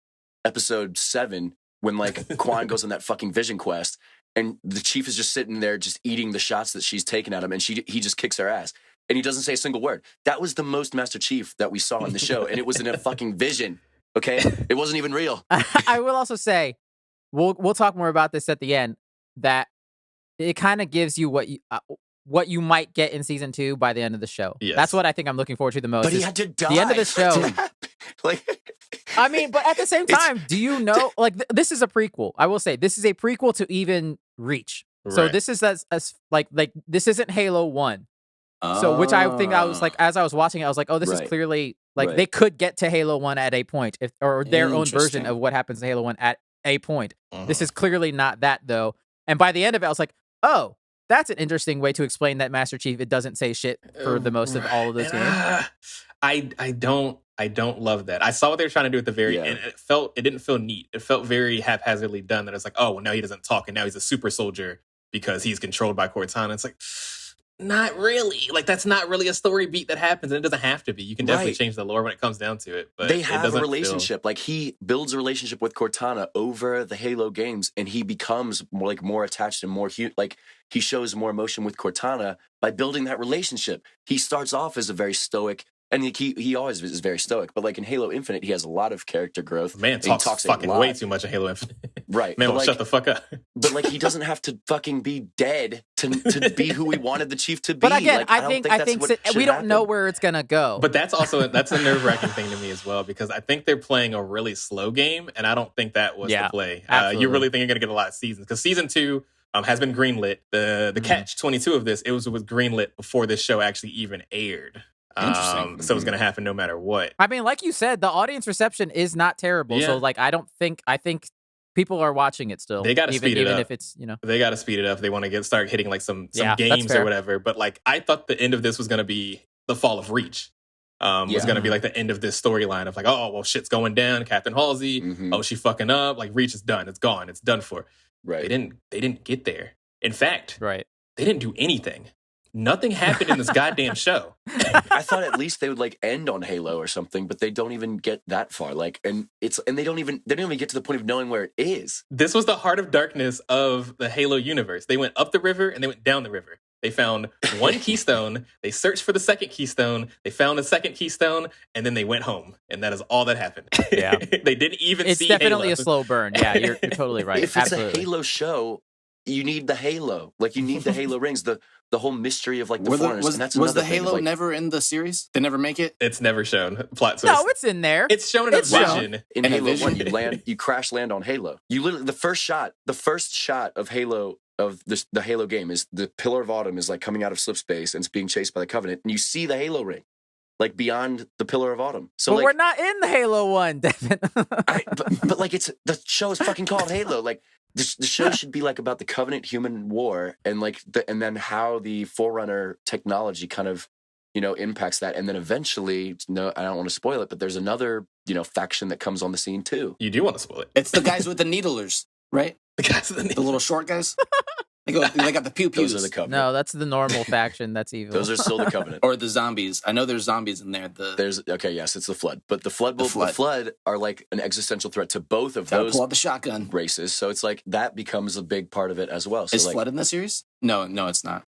Speaker 2: episode 7 when like Quan goes on that fucking vision quest, and the Chief is just sitting there just eating the shots that she's taking at him, and he just kicks her ass. And he doesn't say a single word. That was the most Master Chief that we saw in the show, and it was in a fucking vision. Okay, it wasn't even real.
Speaker 1: I will also say, we'll talk more about this at the end, that it kind of gives you what you might get in season 2 by the end of the show.
Speaker 4: Yes.
Speaker 1: That's what I think I'm looking forward to the most.
Speaker 2: But he had to die.
Speaker 1: The end of the show. I mean, but at the same time, do you know? Like, this is a prequel. I will say this is a prequel to even Reach. So this is as like this isn't Halo 1. So, which I think I was like, as I was watching it, I was like, oh, this is clearly like they could get to Halo 1 at a point, or their own version of what happens to Halo 1 at a point. This is clearly not that, though. And by the end of it, I was like, oh, that's an interesting way to explain that Master Chief. It doesn't say shit for the most of all of those games.
Speaker 4: I don't love that. I saw what they were trying to do at the very end. It didn't feel neat. It felt very haphazardly done. That it's like, oh, well, now he doesn't talk, and now he's a super soldier because he's controlled by Cortana. It's like, not really. Like, that's not really a story beat that happens, and it doesn't have to be. You can definitely change the lore when it comes down to it. But
Speaker 2: they have a relationship.
Speaker 4: Feel...
Speaker 2: Like, he builds a relationship with Cortana over the Halo games, and he becomes more attached and more like he shows more emotion with Cortana by building that relationship. He starts off as a very stoic. And he always is very stoic, but like in Halo Infinite, he has a lot of character growth.
Speaker 4: Man talks fucking way too much in Halo Infinite.
Speaker 2: Right.
Speaker 4: Man, shut the fuck up.
Speaker 2: But like, he doesn't have to fucking be dead to be who we wanted the chief to be.
Speaker 1: But again,
Speaker 2: like,
Speaker 1: I think we don't know where it's gonna go.
Speaker 4: But that's a nerve-wracking thing to me as well, because I think they're playing a really slow game, and I don't think that was the play. You really think you're gonna get a lot of seasons, because season 2 has been greenlit. The catch 22 of this, it was greenlit before this show actually even aired.
Speaker 3: Interesting.
Speaker 4: So it's going to happen no matter what.
Speaker 1: I mean, like you said, the audience reception is not terrible.
Speaker 4: Yeah.
Speaker 1: So, like, I think people are watching it still.
Speaker 4: They got to speed it up.
Speaker 1: Even if it's,
Speaker 4: They got to speed it up. They want to start hitting like some games or whatever. But like, I thought the end of this was going to be the fall of Reach. Was going to be like the end of this storyline of like, oh, well, shit's going down. Captain Halsey. Oh, she fucking up. Like, Reach is done. It's gone. It's done for.
Speaker 2: Right.
Speaker 4: They didn't get there. In fact,
Speaker 1: they
Speaker 4: didn't do anything. Nothing happened in this goddamn show.
Speaker 2: I thought at least they would like end on Halo or something, but they don't even get that far. Like, and they don't even get to the point of knowing where it is.
Speaker 4: This was the heart of darkness of the Halo universe. They went up the river and they went down the river. They found one keystone. They searched for the second keystone. They found the second keystone, and then they went home. And that is all that happened.
Speaker 1: Yeah,
Speaker 4: they didn't even
Speaker 1: it's
Speaker 4: see.
Speaker 1: It's definitely
Speaker 4: Halo.
Speaker 1: a slow burn. Yeah, you're totally right.
Speaker 2: If
Speaker 1: Absolutely.
Speaker 2: it's a Halo show, you need the Halo. Like, you need the Halo rings. The whole mystery of like the Foreigners.
Speaker 3: Was the Halo never in the series? They never make it?
Speaker 4: It's never shown. Plot twist.
Speaker 1: No, it's in there.
Speaker 4: It's shown in a vision.
Speaker 2: In Halo 1, you crash land on Halo. You literally, the first shot of Halo, of the Halo game, is the Pillar of Autumn is like coming out of slip space and it's being chased by the Covenant, and you see the Halo ring like beyond the Pillar of Autumn. So
Speaker 1: but
Speaker 2: like,
Speaker 1: we're not in the Halo one, Devin.
Speaker 2: but like, it's the show is fucking called Halo. Like, the show should be like about the Covenant human war, and like and then how the Forerunner technology kind of impacts that, and then eventually, no, I don't want to spoil it, but there's another faction that comes on the scene too.
Speaker 4: You do want to spoil it?
Speaker 3: It's the guys with the needlers, right?
Speaker 4: The guys with
Speaker 3: the little short guys. They got the pew pews.
Speaker 2: Those are the Covenant.
Speaker 1: No, that's the normal faction. That's evil.
Speaker 2: Those are still the Covenant.
Speaker 3: Or the zombies. I know there's zombies in there.
Speaker 2: Yes, it's the Flood. But the Flood are like an existential threat to both of those
Speaker 3: pull out the shotgun
Speaker 2: races. So it's like that becomes a big part of it as well. So
Speaker 3: is Flood in the series? No, it's not.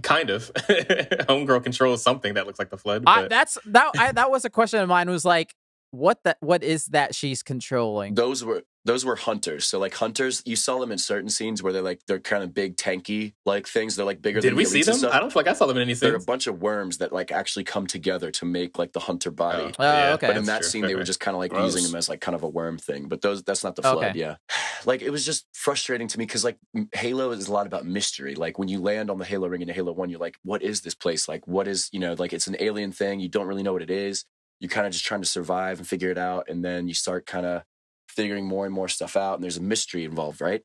Speaker 4: Kind of. Homegirl controls something that looks like the Flood.
Speaker 1: But... that was a question of mine. Was like, what is that she's controlling?
Speaker 2: Those were hunters. So like hunters, you saw them in certain scenes where they're kind of big, tanky like things. They're like bigger.
Speaker 4: Did we see them? I don't feel like I saw them in any scenes.
Speaker 2: They're a bunch of worms that like actually come together to make like the hunter body.
Speaker 1: Oh, okay.
Speaker 2: But in that scene, they were just kind of like using them as like kind of a worm thing. But that's not the Flood.
Speaker 1: Okay.
Speaker 2: Yeah. Like, it was just frustrating to me because like Halo is a lot about mystery. Like, when you land on the Halo ring in Halo 1, you're like, what is this place? Like, what is, like, it's an alien thing. You don't really know what it is. You're kind of just trying to survive and figure it out. And then you start kind of figuring more and more stuff out, and there's a mystery involved, right?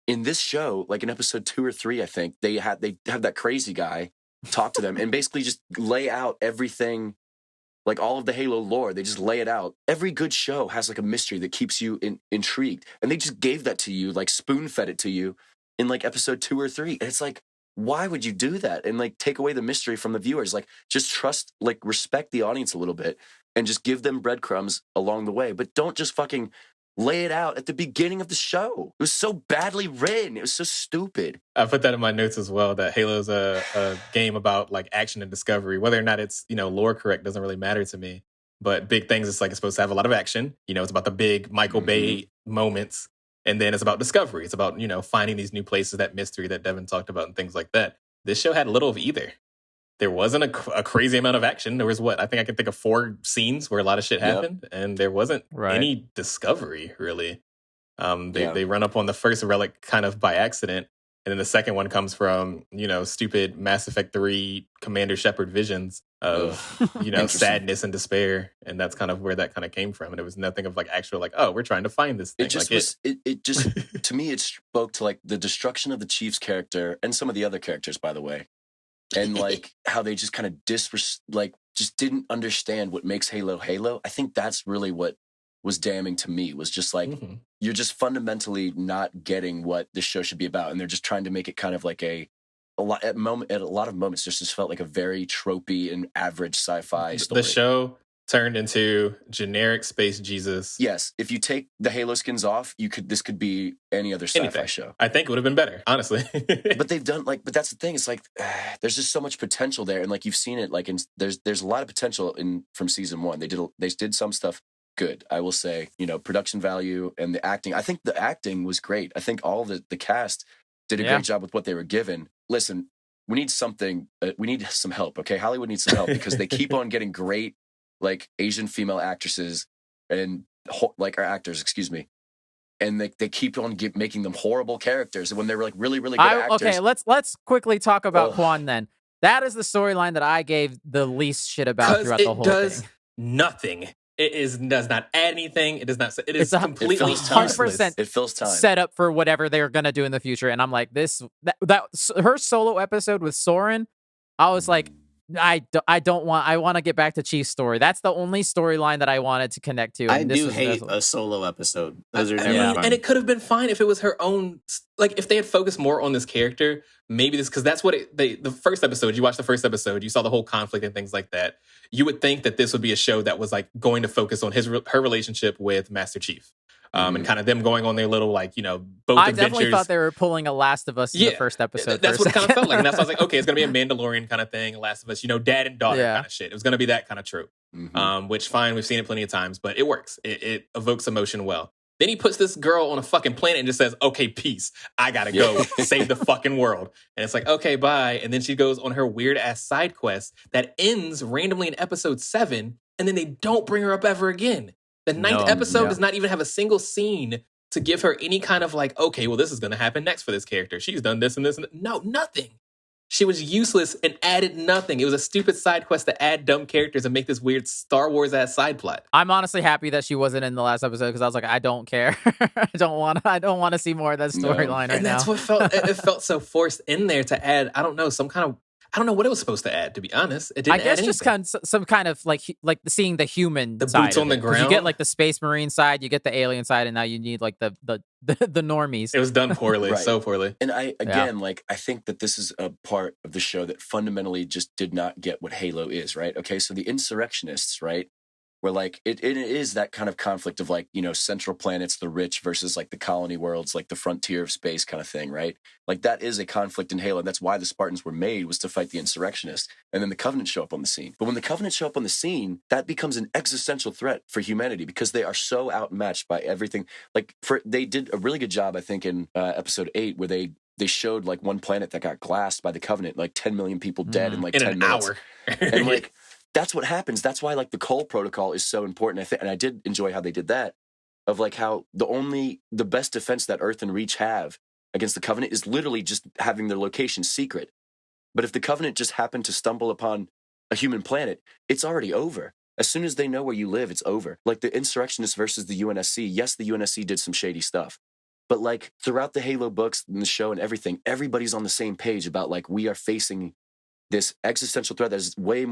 Speaker 2: In this show, like in episode 2 or 3, I think they have that crazy guy talk to them and basically just lay out everything, like all of the Halo lore. They just lay it out. Every good show has like a mystery that keeps you intrigued, and they just gave that to you, like spoon fed it to you in like episode 2 or 3. And it's like, why would you do that and like take away the mystery from the viewers? Like, just respect the audience a little bit and just give them breadcrumbs along the way, but don't just fucking lay it out at the beginning of the show. It was so badly written. It was so stupid.
Speaker 4: I put that in my notes as well, that Halo's a game about like action and discovery. Whether or not it's, lore correct doesn't really matter to me. But big things, it's like it's supposed to have a lot of action. It's about the big Michael Bay moments. And then it's about discovery. It's about, finding these new places, that mystery that Devin talked about and things like that. This show had little of either. There wasn't a crazy amount of action. There was I think I can think of 4 scenes where a lot of shit happened, and there wasn't any discovery, really. They run up on the first relic kind of by accident, and then the second one comes from, stupid Mass Effect 3 Commander Shepard visions of, sadness and despair, and that's kind of where that kind of came from. And it was nothing of like actual like, oh, we're trying to find this thing.
Speaker 2: It just to me, it spoke to like the destruction of the Chief's character and some of the other characters, by the way. And like how they just kind of just didn't understand what makes Halo Halo. I think that's really what was damning to me, was just like, you're just fundamentally not getting what this show should be about. And they're just trying to make it kind of like a lot at a lot of moments just felt like a very tropey and average sci-fi story.
Speaker 4: The show turned into generic space Jesus.
Speaker 2: Yes, if you take the Halo skins off, this could be any other sci-fi show.
Speaker 4: I think it would have been better, honestly.
Speaker 2: But they've done but that's the thing. It's like there's just so much potential there, and like you've seen it. Like there's a lot of potential from season 1. They did some stuff good, I will say. Production value and the acting. I think the acting was great. I think all the cast did a great job with what they were given. Listen, we need something. We need some help. Okay, Hollywood needs some help because they keep on getting great like Asian female actresses and like our actors, excuse me. And they keep on making them horrible characters when they're like really, really good actors.
Speaker 1: Okay, let's quickly talk about Kwan then. That is the storyline that I gave the least shit about throughout the whole thing.
Speaker 4: It does nothing. It does not add anything. It does not. It is completely
Speaker 1: 100%.
Speaker 2: It fills time.
Speaker 1: Set up for whatever they're gonna do in the future. And I'm like, her solo episode with Soren, I was like, I want to get back to Chief's story. That's the only storyline that I wanted to connect to.
Speaker 3: I do hate a solo episode. Those are never fun.
Speaker 4: And it could have been fine if it was her own. Like if they had focused more on this character, maybe because that's what the first episode. You watched the first episode, you saw the whole conflict and things like that. You would think that this would be a show that was like going to focus on her relationship with Master Chief. And kind of them going on their little, like, boat adventures.
Speaker 1: I definitely thought they were pulling a Last of Us in the first episode.
Speaker 4: That's what it kind of felt like. And that's why I was like, okay, it's going to be a Mandalorian kind of thing, Last of Us, dad and daughter kind of shit. It was going to be that kind of trope. Which, fine, we've seen it plenty of times, but it works. It evokes emotion well. Then he puts this girl on a fucking planet and just says, okay, peace. I got to go save the fucking world. And it's like, okay, bye. And then she goes on her weird-ass side quest that ends randomly in episode 7, and then they don't bring her up ever again. The 9th episode does not even have a single scene to give her any kind of like, okay, well, this is going to happen next for this character. She's done this and this and that. No, nothing. She was useless and added nothing. It was a stupid side quest to add dumb characters and make this weird Star Wars-ass side plot.
Speaker 1: I'm honestly happy that she wasn't in the last episode because I was like, I don't care. I don't want to see more of that storyline right now.
Speaker 4: And that's what it felt so forced in there to add, I don't know, some kind of, I don't know what it was supposed to add, to be honest. It didn't
Speaker 1: I guess
Speaker 4: add
Speaker 1: just
Speaker 4: anything.
Speaker 1: some kind of like seeing the human
Speaker 4: the
Speaker 1: side
Speaker 4: boots on the ground.
Speaker 1: You get like the Space Marine side, you get the alien side, and now you need like the normies.
Speaker 4: It was done poorly, so poorly.
Speaker 2: And I think that this is a part of the show that fundamentally just did not get what Halo is, right? Okay, so the insurrectionists, right? Where like it is that kind of conflict of like, central planets, the rich versus like the colony worlds, like the frontier of space kind of thing, right? Like that is a conflict in Halo. And that's why the Spartans were made, was to fight the insurrectionists. And then the Covenant show up on the scene. But when the Covenant show up on the scene, that becomes an existential threat for humanity because they are so outmatched by everything. Like they did a really good job, I think, in episode 8 where they showed like one planet that got glassed by the Covenant, like 10 million people dead in like 10 minutes.
Speaker 4: Hour.
Speaker 2: And like, that's what happens. That's why like the Cole Protocol is so important. And I did enjoy how they did that, of like how the best defense that Earth and Reach have against the Covenant is literally just having their location secret. But if the Covenant just happened to stumble upon a human planet, it's already over. As soon as they know where you live, it's over. Like the insurrectionists versus the UNSC. Yes, the UNSC did some shady stuff. But like throughout the Halo books and the show and everything, everybody's on the same page about like we are facing this existential threat that is way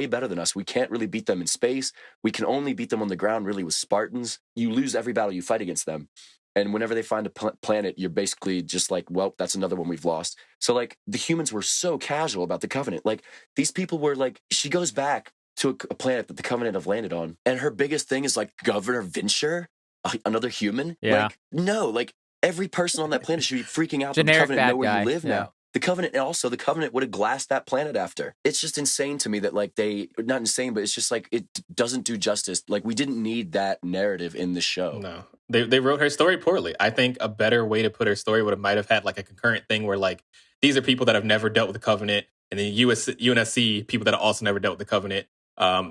Speaker 2: better than us. We can't really beat them in space. We can only beat them on the ground really with Spartans. You lose every battle you fight against them. And whenever they find a planet, you're basically just like, well, that's another one we've lost. So like the humans were so casual about the Covenant. Like these people were like, she goes back to a planet that the Covenant have landed on. And her biggest thing is like Governor Vinsher, another human.
Speaker 1: Yeah.
Speaker 2: Like, no, like every person on that planet should be freaking out that the
Speaker 1: Generic
Speaker 2: Covenant know where
Speaker 1: bad
Speaker 2: you
Speaker 1: guy.
Speaker 2: live now. The Covenant would have glassed that planet after. It's just insane to me that like not insane, but it's just like it doesn't do justice. Like we didn't need that narrative in the show.
Speaker 4: No, they wrote her story poorly. I think a better way to put her story might have had like a concurrent thing where like these are people that have never dealt with the Covenant, and then UNSC people that have also never dealt with the Covenant.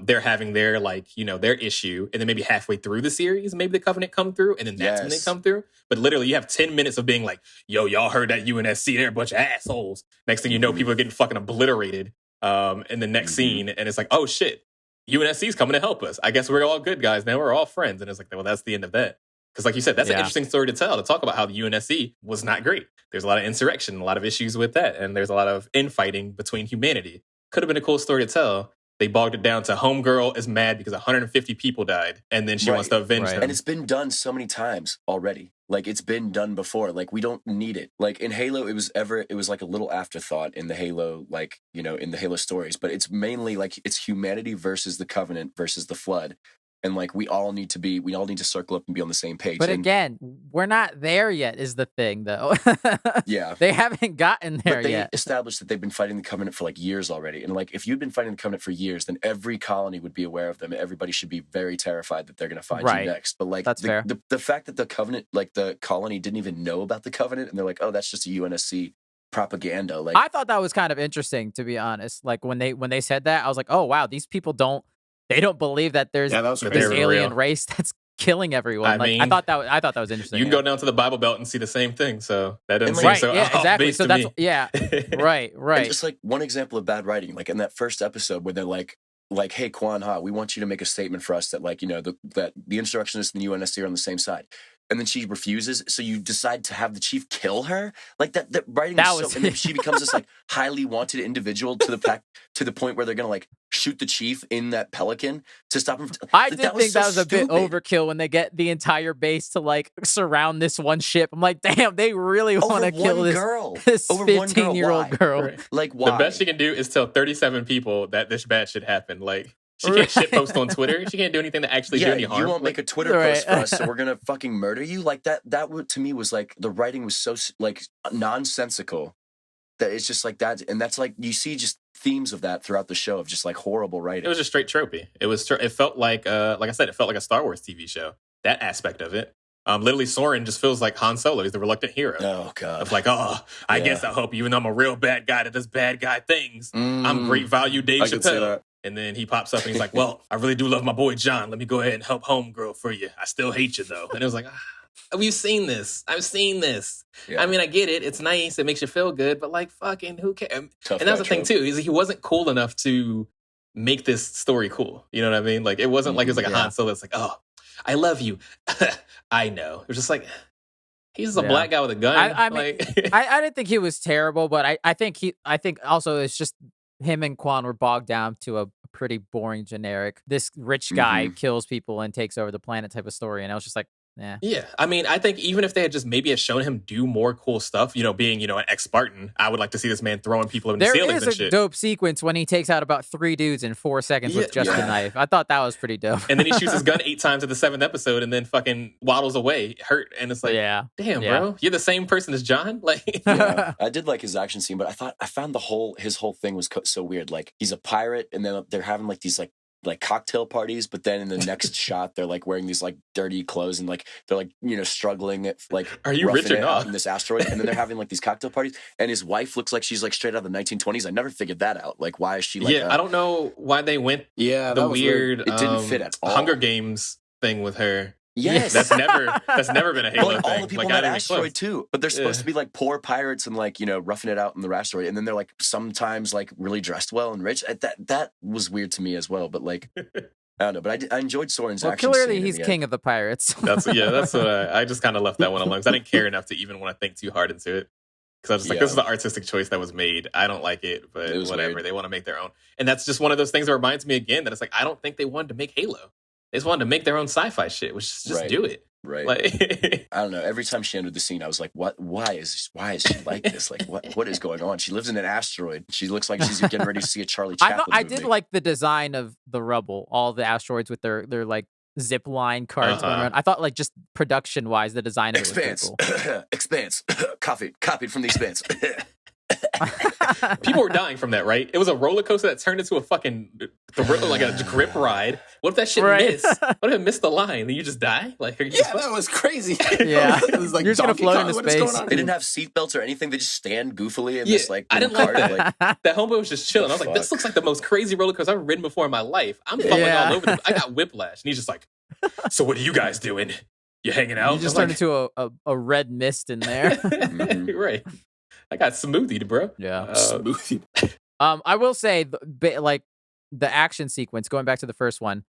Speaker 4: They're having their like their issue, and then maybe halfway through the series, maybe the Covenant come through, and then that's when they come through. But literally, you have 10 minutes of being like, "Yo, y'all heard that UNSC? They're a bunch of assholes." Next thing you know, people are getting fucking obliterated. In the next scene, and it's like, "Oh shit, UNSC's coming to help us. I guess we're all good guys now. We're all friends." And it's like, well, that's the end of that. Because like you said, that's an interesting story to tell. To talk about how the UNSC was not great. There's a lot of insurrection, a lot of issues with that, and there's a lot of infighting between humanity. Could have been a cool story to tell. they bogged it down to homegirl is mad because 150 people died, and then she wants to avenge them.
Speaker 2: And it's been done so many times already. Like, it's been done before. Like, we don't need it. Like, in Halo, it was like a little afterthought in the Halo, like, in the Halo stories. But it's mainly like it's humanity versus the Covenant versus the Flood. And like we all need to circle up and be on the same page.
Speaker 1: But again, we're not there yet is the thing, though.
Speaker 2: Yeah.
Speaker 1: They haven't gotten there yet.
Speaker 2: They established that they've been fighting the Covenant for like years already. And like if you've been fighting the Covenant for years, then every colony would be aware of them. Everybody should be very terrified that they're going to find you next. But like
Speaker 1: that's fair.
Speaker 2: The fact that the Covenant, like the colony didn't even know about the Covenant, and they're like, oh, that's just a UNSC propaganda. Like,
Speaker 1: I thought that was kind of interesting, to be honest. Like when they said that, I was like, oh wow, these people don't believe that there's this alien race that's killing everyone. I thought that was interesting.
Speaker 4: You can go down to the Bible Belt and see the same thing. So that doesn't seem
Speaker 1: right,
Speaker 4: so
Speaker 1: yeah,
Speaker 4: off
Speaker 1: exactly.
Speaker 4: base
Speaker 1: So
Speaker 4: to
Speaker 1: that's
Speaker 4: me.
Speaker 1: yeah, right.
Speaker 2: And just like one example of bad writing, like in that first episode where they're like, hey, Kwan Ha, we want you to make a statement for us that like, that the insurrectionists and the UNSC are on the same side. And then she refuses, so you decide to have the chief kill her. Like that writing was and then she becomes this like highly wanted individual to the point where they're gonna like shoot the chief in that Pelican to stop him.
Speaker 1: I did think that was a bit overkill when they get the entire base to like surround this one ship. I'm like, damn, they really want to kill this 15-year-old girl.
Speaker 2: Right. Like, why?
Speaker 4: The best she can do is tell 37 people that this bad should happen. Like, she can't shitpost on Twitter. She can't do anything to actually do any harm.
Speaker 2: You won't make a Twitter post for us, so we're gonna fucking murder you. Like that to me was like the writing was so like nonsensical that it's just like that, and that's like you see just themes of that throughout the show of just like horrible writing.
Speaker 4: It was just straight tropey. It felt like I said, it felt like a Star Wars TV show. That aspect of it. Literally, Soren just feels like Han Solo. He's the reluctant hero.
Speaker 2: Oh, God.
Speaker 4: Of like, I guess I hope, even though I'm a real bad guy that does bad guy things, I'm great value Dave Chappelle. And then he pops up and he's like, well, I really do love my boy John. Let me go ahead and help homegirl for you. I still hate you, though. And it was like, we've seen this. I've seen this. Yeah. I mean, I get it. It's nice. It makes you feel good. But like, fucking, who cares? And that's the thing, too. Is he wasn't cool enough to make this story cool. You know what I mean? Like, it wasn't like it was like a Han Solo. It's like, oh, I love you. I know. It was just like, he's a black guy with a gun.
Speaker 1: I mean, I didn't think he was terrible, but I think also it's just him and Quan were bogged down to a pretty boring generic. This rich guy kills people and takes over the planet type of story, and I was just like,
Speaker 4: yeah. I mean, I think even if they had just maybe shown him do more cool stuff, being, an ex-Spartan, I would like to see this man throwing people in the ceilings and shit.
Speaker 1: There is a dope sequence when he takes out about 3 dudes in 4 seconds with just a knife. I thought that was pretty dope.
Speaker 4: And then he shoots his gun 8 times at the 7th episode and then fucking waddles away, hurt. And it's like, damn, bro, you're the same person as John? Like,
Speaker 2: I did like his action scene, but I found his whole thing was so weird. Like, he's a pirate, and then they're having like these like cocktail parties, but then in the next shot they're like wearing these like dirty clothes and like they're like struggling at like
Speaker 4: are you rich or not
Speaker 2: in this asteroid, and then they're having like these cocktail parties, and his wife looks like she's like straight out of the 1920s. I never figured that out. Like, why is she like
Speaker 4: I don't know why they went the weird
Speaker 2: it didn't fit at all.
Speaker 4: Hunger Games thing with her.
Speaker 2: Yes,
Speaker 4: that's never been a Halo thing.
Speaker 2: All the people on that asteroid too, but they're supposed to be like poor pirates and like roughing it out in the asteroid, and then they're like sometimes like really dressed well and rich. That was weird to me as well. But like, I don't know. But I enjoyed Soren's action.
Speaker 1: Clearly he's king of the pirates.
Speaker 4: That's what I just kind of left that one alone because I didn't care enough to even want to think too hard into it. Because I was just like, this is the artistic choice that was made. I don't like it, but whatever. Weird. They want to make their own, and that's just one of those things that reminds me again that it's like I don't think they wanted to make Halo. They just wanted to make their own sci-fi shit, which is just do it.
Speaker 2: Right.
Speaker 4: Like,
Speaker 2: I don't know. Every time she entered the scene, I was like, "What? Why is she like this? Like, what is going on?" She lives in an asteroid. She looks like she's getting ready to see a Charlie Chaplin movie.
Speaker 1: I did like the design of the rubble, all the asteroids with their like zip line cards going around. I thought like just production wise, the design of
Speaker 2: Expanse.
Speaker 1: it was cool.
Speaker 2: Expanse. Copied from the Expanse.
Speaker 4: People were dying from that, right? It was a roller coaster that turned into a fucking like a grip ride. What if that shit missed? What if it missed the line? Then you just die? Like,
Speaker 3: that was crazy.
Speaker 1: Yeah,
Speaker 3: it was like
Speaker 1: you're just gonna float into space.
Speaker 2: They didn't have seatbelts or anything. They just stand goofily in this like.
Speaker 4: I didn't like that. That homeboy was just chilling. I was like, this looks like the most crazy roller coaster I've ever ridden before in my life. I'm fumbling all over. I got whiplash, and he's just like, "So what are you guys doing? You hanging out?"
Speaker 1: You just turned into a red mist in there.
Speaker 4: Right. I got smoothied, bro.
Speaker 1: Yeah.
Speaker 3: Smoothie.
Speaker 1: I will say, like the action sequence, going back to the first one,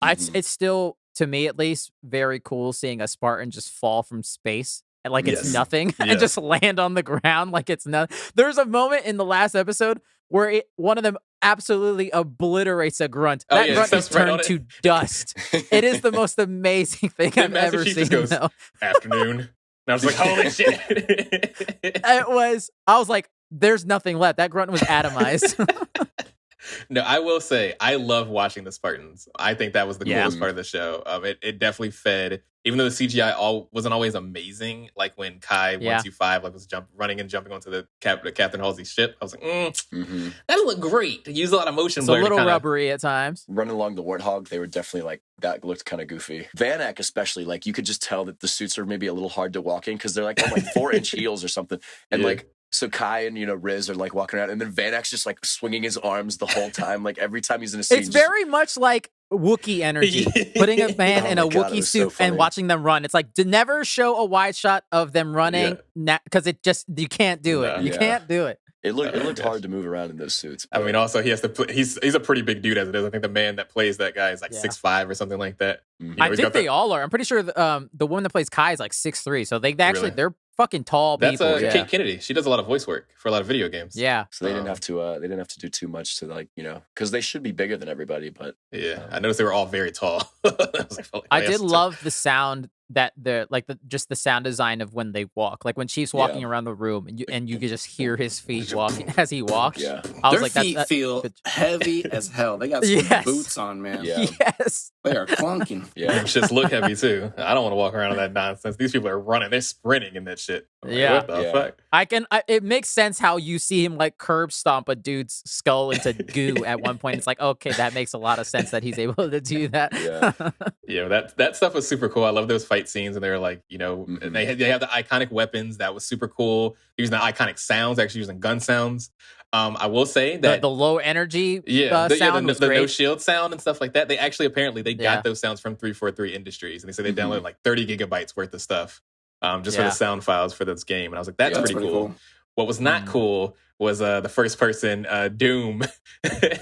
Speaker 1: it's still, to me at least, very cool seeing a Spartan just fall from space and like it's nothing and just land on the ground like it's nothing. There's a moment in the last episode where one of them absolutely obliterates a grunt.
Speaker 4: Oh,
Speaker 1: That
Speaker 4: yeah,
Speaker 1: grunt is
Speaker 4: steps right
Speaker 1: turned
Speaker 4: on it.
Speaker 1: to dust. It is the most amazing thing I've
Speaker 4: Master
Speaker 1: ever
Speaker 4: Chief
Speaker 1: seen.
Speaker 4: just goes,
Speaker 1: Though.
Speaker 4: afternoon. And I was like, holy shit.
Speaker 1: I was like, there's nothing left. That grunt was atomized.
Speaker 4: No, I will say, I love watching the Spartans. I think that was the
Speaker 1: Yeah.
Speaker 4: coolest part of the show. It definitely fed, even though the CGI wasn't always amazing, like when Kai 125 was running and jumping onto the Captain Halsey's ship. I was like, that doesn't look great. They use a lot of motion blur.
Speaker 1: It's a little rubbery at times.
Speaker 2: Running along the Warthog, they were definitely like, that looked kind of goofy. Van Eyck especially, like you could just tell that the suits are maybe a little hard to walk in because they're like on like 4-inch heels or something. And like, so Kai and, Riz are like walking around and then Van Eyck's just like swinging his arms the whole time. Like every time he's in a scene.
Speaker 1: It's very much like Wookiee energy. Putting a man in a Wookiee suit and watching them run. It's like to never show a wide shot of them running because you can't do it. You can't do it.
Speaker 2: It looked hard to move around in those suits.
Speaker 4: But. I mean, also he has to play. He's a pretty big dude as it is. I think the man that plays that guy is like 6'5" or something like that.
Speaker 1: I think they all are. I'm pretty sure the woman that plays Kai is like 6'3", so they actually they're fucking tall people.
Speaker 4: That's Kate Kennedy. She does a lot of voice work for a lot of video games.
Speaker 1: Yeah.
Speaker 2: So they didn't have to do too much to like because they should be bigger than everybody. But
Speaker 4: I noticed they were all very tall.
Speaker 1: I did love the sound that just the sound design of when they walk, like when Chief's walking around the room and you could just hear his feet walking as he walks.
Speaker 3: Yeah,
Speaker 1: I was
Speaker 3: their
Speaker 1: like,
Speaker 3: feet feel heavy as hell. They got some boots on, man.
Speaker 2: Yeah.
Speaker 1: Yes,
Speaker 3: they are clunking.
Speaker 2: Yeah,
Speaker 4: just look heavy too. I don't want to walk around in that nonsense. These people are running, they're sprinting in that shit. What the fuck?
Speaker 1: It makes sense how you see him like curb stomp a dude's skull into goo at one point. It's like, okay, that makes a lot of sense that he's able to do that.
Speaker 4: That stuff was super cool. I love those fight scenes, and they were like, they have the iconic weapons. That was super cool. Using the iconic sounds, actually using gun sounds. I will say that
Speaker 1: the low energy sound was
Speaker 4: the
Speaker 1: great.
Speaker 4: no shield sound and stuff like that. They actually apparently got those sounds from 343 Industries, and they said they downloaded like 30 gigabytes worth of stuff just for the sound files for this game. And I was like, that's pretty cool. What was not cool was the first person Doom.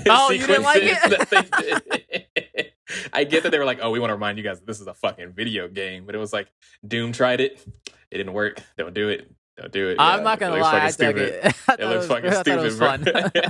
Speaker 1: Oh, you didn't like
Speaker 4: it? I get that they were like, oh, we want to remind you guys that this is a fucking video game, but it was like Doom tried it didn't work. Don't do it.
Speaker 1: I'm not gonna lie, I dug it.
Speaker 4: It looks fucking stupid.
Speaker 1: It was fun.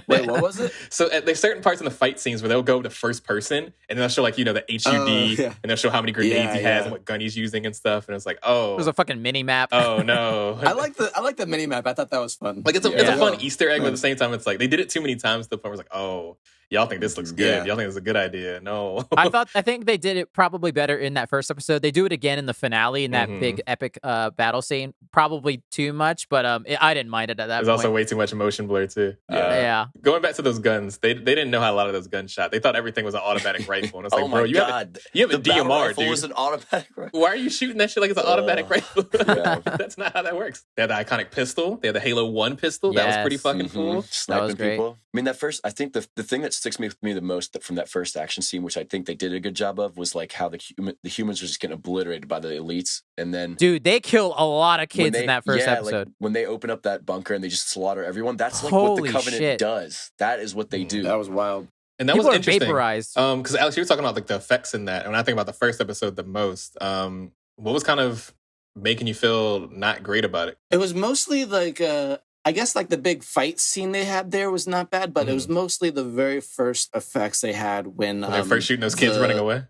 Speaker 3: Wait, what was it?
Speaker 4: So there's certain parts in the fight scenes where they'll go to first person and then they'll show like the HUD and they'll show how many grenades he has and what gun he's using and stuff. And it's like, oh,
Speaker 1: there's a fucking mini map.
Speaker 4: Oh no,
Speaker 3: I like the mini map. I thought that was fun.
Speaker 4: Like it's a fun Easter egg, but at the same time, it's like they did it too many times to the point where it's like, oh, y'all think this looks good. Y'all think this is a good idea. No.
Speaker 1: I think they did it probably better in that first episode. They do it again in the finale in that big epic battle scene. Probably too much, but I didn't mind it at that point.
Speaker 4: There's also way too much motion blur too.
Speaker 1: Yeah.
Speaker 4: Going back to those guns, they didn't know how a lot of those guns shot. They thought everything was an automatic rifle. And it's like, bro, you have a DMR, dude.
Speaker 2: Was an automatic rifle.
Speaker 4: Why are you shooting that shit like it's an automatic rifle? That's not how that works. They had the iconic pistol. They had the Halo 1 pistol. That was pretty fucking cool.
Speaker 2: Sniping
Speaker 1: that was great.
Speaker 2: people. I mean, I think the thing that sticks with me the most from that first action scene, which I think they did a good job of, was like how the humans are just getting obliterated by the elites. And then,
Speaker 1: dude, they kill a lot of kids in that first episode.
Speaker 2: Like when they open up that bunker and they just slaughter everyone, that's like
Speaker 1: Holy
Speaker 2: what the Covenant
Speaker 1: shit.
Speaker 2: does. That is what they do.
Speaker 3: That was wild.
Speaker 4: And that
Speaker 1: People
Speaker 4: was
Speaker 1: are
Speaker 4: interesting.
Speaker 1: vaporized.
Speaker 4: Because Alex, you were talking about like the effects in that. And when I think about the first episode the most, what was kind of making you feel not great about it?
Speaker 3: It was mostly like I guess like the big fight scene they had there was not bad, but it was mostly the very first effects they had when
Speaker 4: they were first shooting those kids running away.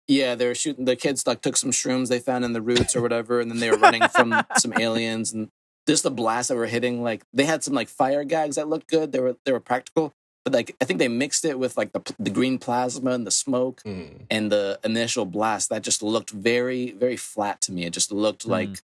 Speaker 3: Yeah, they were shooting the kids. Like took some shrooms they found in the roots or whatever, and then they were running from some aliens and just the blasts that were hitting. Like they had some like fire gags that looked good. They were practical, but like I think they mixed it with like the green plasma and the smoke and the initial blast that just looked very very flat to me. It just looked like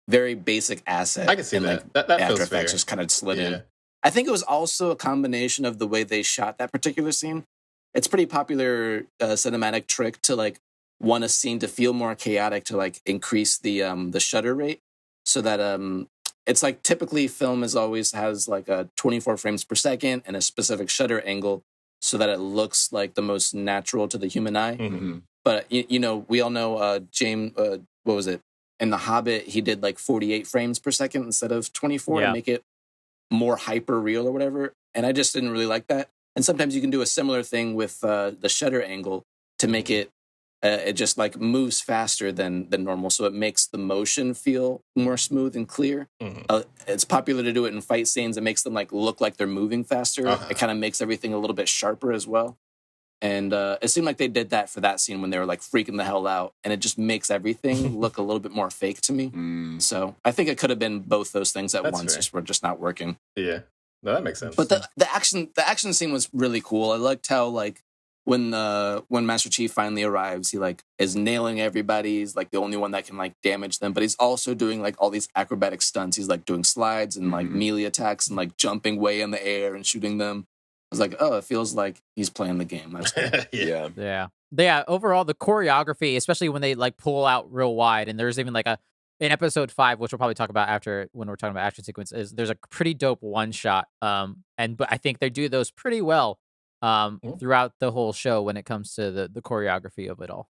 Speaker 3: very basic asset.
Speaker 4: I can see that.
Speaker 3: Like,
Speaker 4: that
Speaker 3: After
Speaker 4: feels
Speaker 3: Effects
Speaker 4: fair.
Speaker 3: just kind of slid in. I think it was also a combination of the way they shot that particular scene. It's pretty popular cinematic trick to like want a scene to feel more chaotic to like increase the shutter rate, so that it's like typically film always has like a 24 frames per second and a specific shutter angle, so that it looks like the most natural to the human eye. But we all know James. What was it? In The Hobbit, he did like 48 frames per second instead of 24 to make it more hyper real or whatever. And I just didn't really like that. And sometimes you can do a similar thing with the shutter angle to make it it just like moves faster than normal, so it makes the motion feel more smooth and clear. It's popular to do it in fight scenes. It makes them like look like they're moving faster. It kind of makes everything a little bit sharper as well. And it seemed like they did that for that scene when they were like freaking the hell out, and it just makes everything look a little bit more fake to me. So I think it could have been both those things at once, just were just not working.
Speaker 4: Yeah, no, that makes sense.
Speaker 3: But the action scene was really cool. I liked how like when Master Chief finally arrives, he like is nailing everybody. He's like the only one that can like damage them, but he's also doing like all these acrobatic stunts. He's like doing slides and like melee attacks and like jumping way in the air and shooting them. I was like, oh, it feels like he's playing the game. That's cool.
Speaker 1: Yeah. Overall, the choreography, especially when they like pull out real wide, and there's even like in episode 5, which we'll probably talk about after when we're talking about action sequences, there's a pretty dope one shot. But I think they do those pretty well throughout the whole show when it comes to the choreography of it all.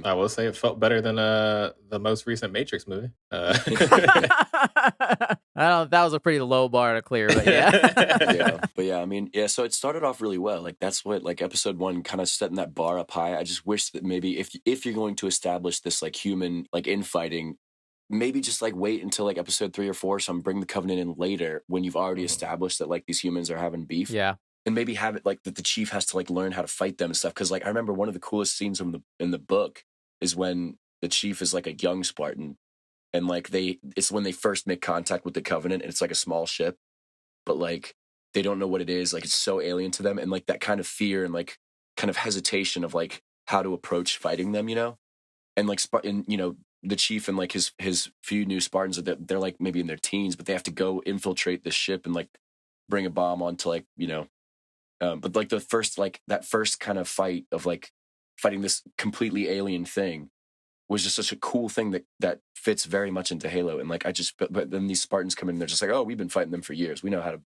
Speaker 4: I will say it felt better than the most recent Matrix movie.
Speaker 1: I don't. That was a pretty low bar to clear, but yeah.
Speaker 2: But yeah, I mean, yeah. So it started off really well. Like that's what like episode 1 kind of setting that bar up high. I just wish that maybe if you're going to establish this like human like infighting, maybe just like wait until like episode 3 or 4, or something. Bring the Covenant in later when you've already established that like these humans are having beef.
Speaker 1: Yeah.
Speaker 2: And maybe have it like that the chief has to like learn how to fight them and stuff. Because like I remember one of the coolest scenes in the book is when the chief is like a young Spartan, and like it's when they first make contact with the Covenant, and it's like a small ship, but like they don't know what it is. Like it's so alien to them, and like that kind of fear and like kind of hesitation of like how to approach fighting them, you know, and like the chief and like his few new Spartans they're like maybe in their teens, but they have to go infiltrate the ship and like bring a bomb onto like but like the first like that first kind of fight of like fighting this completely alien thing was just such a cool thing that fits very much into Halo. And like but then these Spartans come in and they're just like, oh, we've been fighting them for years. We know how to,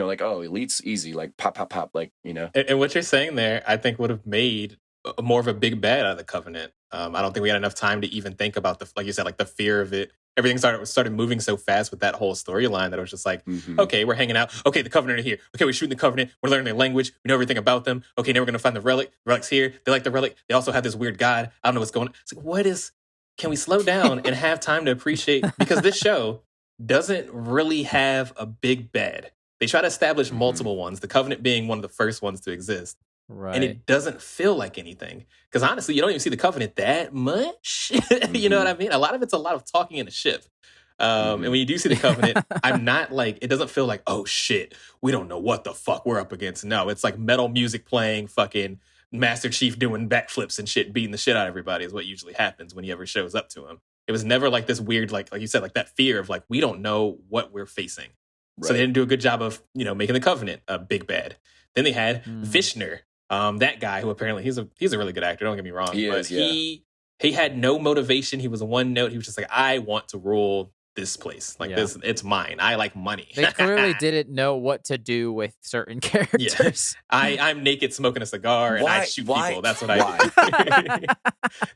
Speaker 2: like, oh, Elite's easy, like pop, pop, pop, like,
Speaker 4: And what you're saying there, I think would have made more of a big bad out of the Covenant. I don't think we had enough time to even think about like you said, like the fear of it. Everything started moving so fast with that whole storyline that it was just like, okay, we're hanging out. Okay, the Covenant are here. Okay, we're shooting the Covenant. We're learning their language. We know everything about them. Okay, now we're going to find the relic. The relic's here. They like the relic. They also have this weird god. I don't know what's going on. It's like, can we slow down and have time to appreciate? Because this show doesn't really have a big bad. They try to establish multiple ones, the Covenant being one of the first ones to exist.
Speaker 1: Right.
Speaker 4: And it doesn't feel like anything. Because honestly, you don't even see the Covenant that much. You know what I mean? A lot of it's a lot of talking in a ship. And when you do see the Covenant, I'm not like, it doesn't feel like, oh shit, we don't know what the fuck we're up against. No, it's like metal music playing, fucking Master Chief doing backflips and shit, beating the shit out of everybody is what usually happens when he ever shows up to him. It was never like this weird, like you said, like that fear of like, we don't know what we're facing. Right. So they didn't do a good job of, making the Covenant a big bad. Then they had Vishnu. That guy who apparently he's a really good actor. Don't get me wrong, he had no motivation. He was a one note. He was just like, I want to rule this place. Like this, it's mine. I like money.
Speaker 1: They clearly didn't know what to do with certain characters.
Speaker 4: I'm naked smoking a cigar and I shoot people. That's what I do.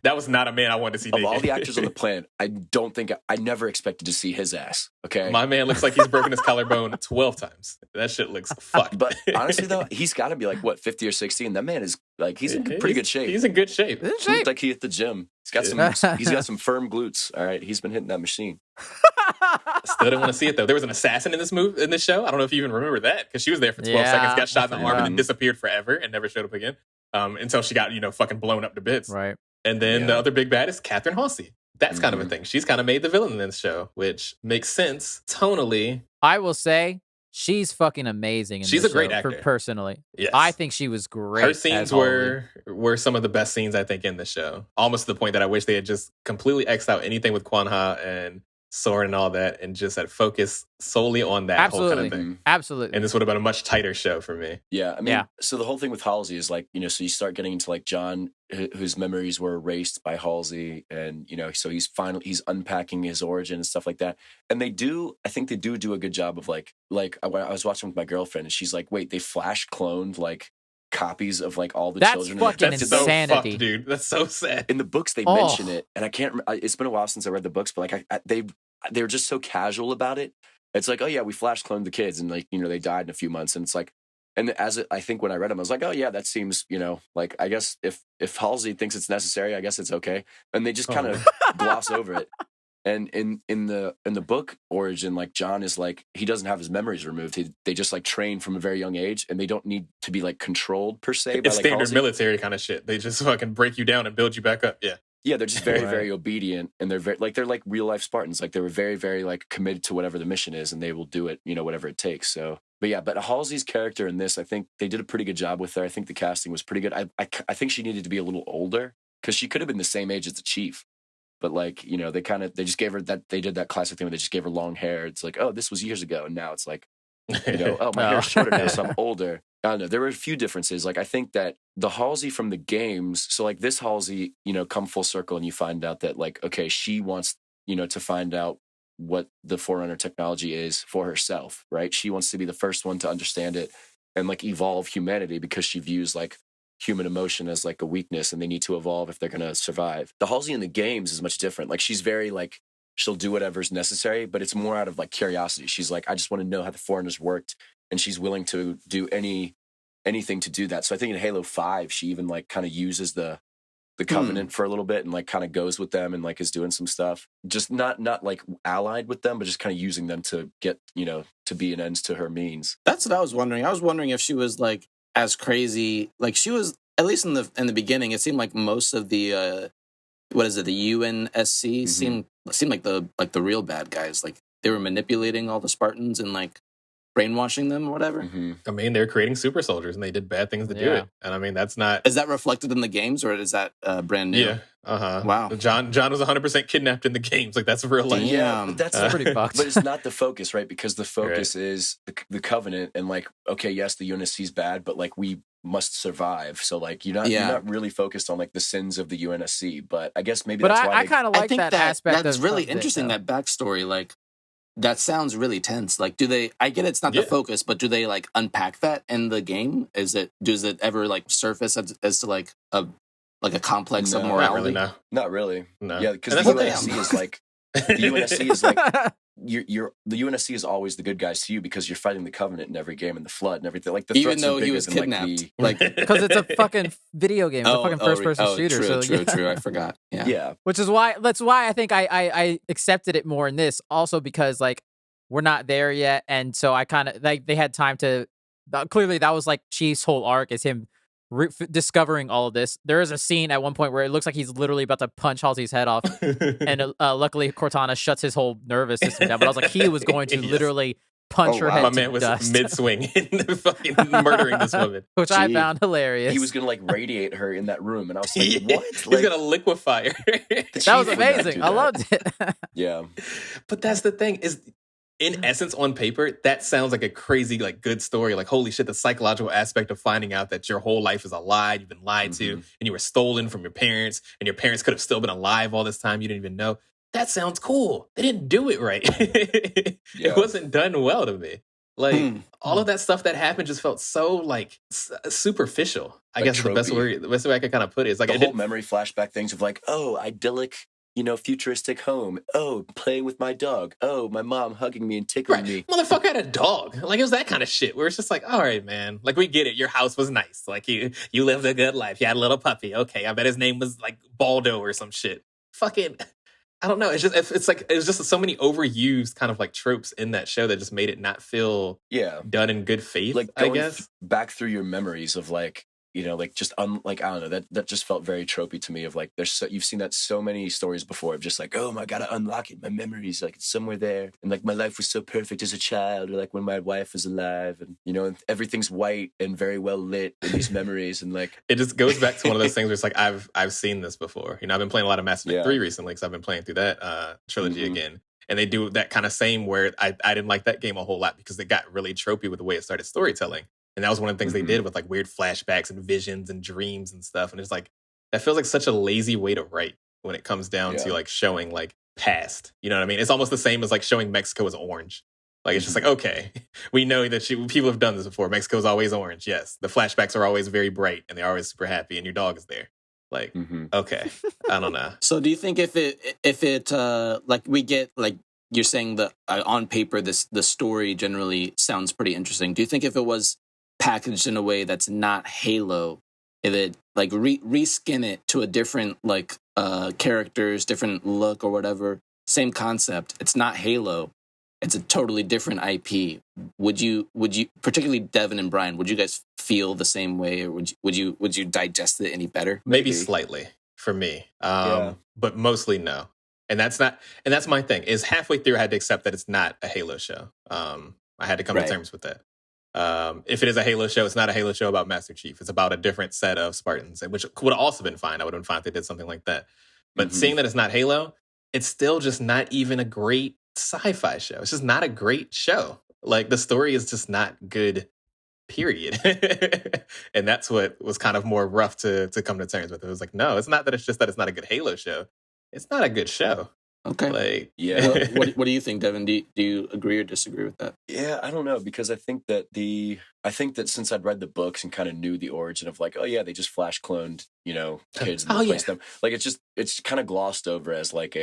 Speaker 4: That was not a man I wanted to see naked.
Speaker 2: Of all the actors on the planet, I never expected to see his ass. Okay,
Speaker 4: my man looks like he's broken his collarbone 12 times. That shit looks fucked.
Speaker 2: But honestly, though, he's got to be like 50 or 60, and that man is like he's in pretty good shape.
Speaker 4: He's in good shape.
Speaker 2: Looked like he hit the gym. He's got some firm glutes. All right, he's been hitting that machine.
Speaker 4: Still didn't want to see it though. There was an assassin in this show. I don't know if you even remember that because she was there for 12 seconds, got shot in the arm, and then disappeared forever and never showed up again until she got fucking blown up to bits.
Speaker 1: Right.
Speaker 4: And then the other big bad is Catherine Halsey. That's kind of a thing. She's kind of made the villain in this show, which makes sense tonally.
Speaker 1: I will say she's fucking amazing.
Speaker 4: She's a great actor.
Speaker 1: Personally,
Speaker 4: yes.
Speaker 1: I think she was great.
Speaker 4: Her scenes were some of the best scenes I think in the show. Almost to the point that I wish they had just completely X'd out anything with Kwanha and Soren and all that, and just had focused solely on that whole kind of thing.
Speaker 1: Absolutely.
Speaker 4: And this would have been a much tighter show for me.
Speaker 2: Yeah, I mean, so the whole thing with Halsey is like, so you start getting into like John, whose memories were erased by Halsey, and so he's unpacking his origin and stuff like that. And I think they do a good job of like I was watching with my girlfriend, and she's like, wait, they flash cloned like copies of like all the children.
Speaker 1: That's fucking insanity,
Speaker 4: so fucked, dude. That's so sad.
Speaker 2: In the books, they mention it, and I can't. It's been a while since I read the books, but like they were just so casual about it. It's like, oh yeah, we flash cloned the kids, and like they died in a few months, and it's like, And I think when I read them, I was like, oh yeah, that seems, like, I guess if Halsey thinks it's necessary, I guess it's okay. And they just kind of gloss over it. And in the book origin, like Jon is like, he doesn't have his memories removed. They just like train from a very young age, and they don't need to be like controlled per se.
Speaker 4: It's
Speaker 2: by, like,
Speaker 4: standard
Speaker 2: Halsey.
Speaker 4: military kind of shit. They just fucking break you down and build you back up. Yeah.
Speaker 2: Yeah, they're just very, very obedient, and they're like real life Spartans. Like they were very, very like committed to whatever the mission is, and they will do it, whatever it takes. So, but Halsey's character in this, I think they did a pretty good job with her. I think the casting was pretty good. I think she needed to be a little older because she could have been the same age as the chief, but like they just gave her that. They did that classic thing where they just gave her long hair. It's like, oh, this was years ago, and now it's like, oh, my hair's shorter now, so I'm older. I don't know. There were a few differences. Like I think that the Halsey from the games, so like this Halsey, come full circle and you find out that like, okay, she wants, to find out what the Forerunner technology is for herself, right? She wants to be the first one to understand it and like evolve humanity because she views like human emotion as like a weakness and they need to evolve if they're going to survive. The Halsey in the games is much different. Like she's very like, she'll do whatever's necessary, but it's more out of like curiosity. She's like, I just want to know how the Foreigners worked. And she's willing to do anything to do that. So I think in Halo 5, she even like kind of uses the Covenant for a little bit and like kind of goes with them and like is doing some stuff. Just not like allied with them, but just kind of using them to get, to be an ends to her means.
Speaker 3: That's what I was wondering. I was wondering if she was like as crazy, like she was, at least in the beginning, it seemed like most of the the UNSC seemed like the real bad guys. Like they were manipulating all the Spartans and like brainwashing them or whatever.
Speaker 4: I mean, they're creating super soldiers and they did bad things to do it. And I mean, that's not...
Speaker 3: Is that reflected in the games or is that brand new?
Speaker 4: Yeah.
Speaker 3: Wow.
Speaker 4: Jon was 100% kidnapped in the games. Like that's real life.
Speaker 2: Yeah, but that's
Speaker 1: pretty fucked.
Speaker 2: But it's not the focus, right? Because the focus is the Covenant and like, okay, yes, the UNSC's bad, but like we must survive. So like you're not really focused on like the sins of the UNSC. But I guess maybe that's why
Speaker 1: I kind of like that aspect.
Speaker 3: That's really interesting. That backstory, like. That sounds really tense. Like, do they? I get it's not the focus, but do they like unpack that in the game? Does it ever like surface as to like a complex of morality?
Speaker 2: Not really.
Speaker 4: No.
Speaker 2: Yeah, because the UNSC is like the UNSC is always the good guys to you because you're fighting the Covenant in every game and the Flood and everything. Like the
Speaker 3: even though he was kidnapped,
Speaker 1: like because it's a fucking video game, it's a fucking first-person shooter.
Speaker 3: True. I forgot. Yeah.
Speaker 1: Which is why I think I accepted it more in this. Also because like we're not there yet, and so I kind of like they had time to. Clearly, that was like Chief's whole arc is him discovering all of this. There is a scene at one point where it looks like he's literally about to punch Halsey's head off, and luckily Cortana shuts his whole nervous system down. But I was like, he was going to literally punch her head to dust. My man was
Speaker 4: mid-swing and fucking murdering this woman,
Speaker 1: which I found hilarious.
Speaker 2: He was gonna like radiate her in that room, and I was like, what?
Speaker 4: He's gonna liquefy her.
Speaker 1: That was amazing. I loved it.
Speaker 2: Yeah,
Speaker 4: but that's the thing is. In essence, on paper, that sounds like a crazy, like, good story. Like, holy shit, the psychological aspect of finding out that your whole life is a lie, you've been lied to, and you were stolen from your parents, and your parents could have still been alive all this time, you didn't even know. That sounds cool. They didn't do it right. It wasn't done well to me. Like, all of that stuff that happened just felt so, like, superficial. I guess the best way I could kind of put it is, like,
Speaker 2: the whole memory flashback things of, like, oh, idyllic... futuristic home. Oh, playing with my dog. Oh, my mom hugging me and tickling me.
Speaker 4: Motherfucker had a dog. Like, it was that kind of shit where it's just like, all right, man. Like, we get it. Your house was nice. Like, you lived a good life. You had a little puppy. Okay, I bet his name was, like, Baldo or some shit. Fucking, I don't know. It's just so many overused kind of, like, tropes in that show that just made it not feel done in good faith,
Speaker 2: like,
Speaker 4: I guess.
Speaker 2: Back through your memories of, like, like just like I don't know, that just felt very tropey to me of like you've seen that so many stories before of just like, oh, I gotta unlock it, my memories, like it's somewhere there, and like my life was so perfect as a child, or like when my wife was alive, and and everything's white and very well lit in these memories, and like
Speaker 4: it just goes back to one of those things where it's like I've seen this before. I've been playing a lot of Mass Effect 3 recently because I've been playing through that trilogy again. And they do that kind of same where I didn't like that game a whole lot because it got really tropey with the way it started storytelling. And that was one of the things they did with like weird flashbacks and visions and dreams and stuff. And it's like, that feels like such a lazy way to write when it comes down to like showing like past. You know what I mean? It's almost the same as like showing Mexico as orange. Like, it's just like, okay, we know that people have done this before. Mexico's always orange. Yes. The flashbacks are always very bright and they're always super happy and your dog is there. Like, okay, I don't know.
Speaker 3: So do you think if it like we get like, you're saying that on paper, the story generally sounds pretty interesting. Do you think if it was packaged in a way that's not Halo, if it like reskin it to a different like characters, different look or whatever, same concept, it's not Halo, it's a totally different IP. Would you particularly Devin and Brian, would you guys feel the same way, or would you digest it any better?
Speaker 4: Maybe slightly for me. But mostly no. And that's my thing, is halfway through I had to accept that it's not a Halo show. I had to come to terms with that. If it is a Halo show, it's not a Halo show about Master Chief. It's about a different set of Spartans, which would have also been fine. I would have been fine if they did something like that. But seeing that it's not Halo, it's still just not even a great sci-fi show. It's just not a great show. Like, the story is just not good, period. And that's what was kind of more rough to come to terms with. It was like, no, it's not that it's just that it's not a good Halo show. It's not a good show.
Speaker 3: Okay.
Speaker 2: Like, yeah.
Speaker 3: What do you think, Devin? Do you agree or disagree with that?
Speaker 2: Yeah, I don't know, because I think that since I'd read the books and kind of knew the origin of like, oh yeah, they just flash cloned, kids and replaced them. Like, it's kind of glossed over as like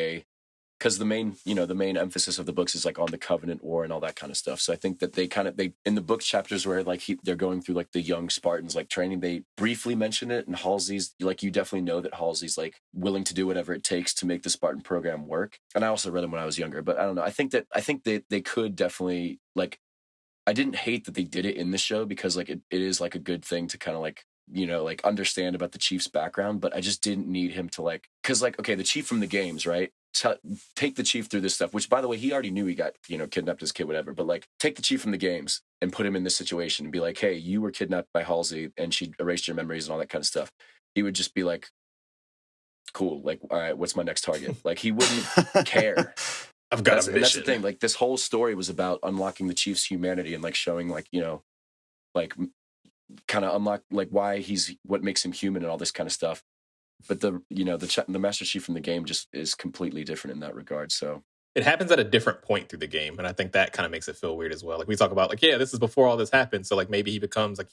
Speaker 2: because the main emphasis of the books is like on the Covenant War and all that kind of stuff. So I think that they in the book chapters where like they're going through like the young Spartans like training, they briefly mention it, and Halsey's like, you definitely know that Halsey's like willing to do whatever it takes to make the Spartan program work. And I also read them when I was younger, but I don't know. I think they could definitely, like, I didn't hate that they did it in the show, because like it is like a good thing to kind of like, like understand about the Chief's background, but I just didn't need him to like, because like, okay, the Chief from the games, right? Take the Chief through this stuff, which by the way, he already knew he got, kidnapped as a kid, whatever, but like, take the Chief from the games and put him in this situation and be like, hey, you were kidnapped by Halsey and she erased your memories and all that kind of stuff. He would just be like, cool, like, all right, what's my next target? Like, he wouldn't care.
Speaker 4: I've got a mission.
Speaker 2: And that's the thing, like, this whole story was about unlocking the Chief's humanity and like showing like, like kind of unlock like why what makes him human and all this kind of stuff. But the Master Chief from the game just is completely different in that regard. So
Speaker 4: it happens at a different point through the game, and I think that kind of makes it feel weird as well. Like, we talk about like, yeah, this is before all this happened, so like maybe he becomes like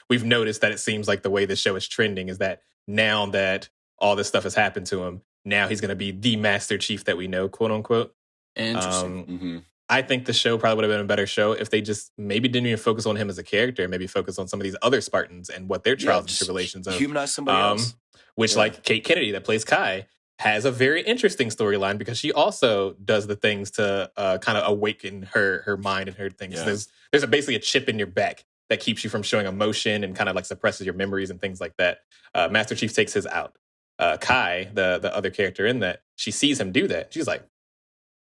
Speaker 4: we've noticed that it seems like the way the show is trending is that now that all this stuff has happened to him, now he's going to be the Master Chief that we know, quote unquote.
Speaker 3: Interesting.
Speaker 4: I think the show probably would have been a better show if they just maybe didn't even focus on him as a character, maybe focus on some of these other Spartans and what their trials and tribulations of.
Speaker 2: Humanize somebody else.
Speaker 4: Which, like Kate Kennedy, that plays Kai, has a very interesting storyline, because she also does the things to kind of awaken her mind and her things. Yeah. There's basically a chip in your back that keeps you from showing emotion and kind of like suppresses your memories and things like that. Master Chief takes his out. Kai, the other character in that, she sees him do that. She's like,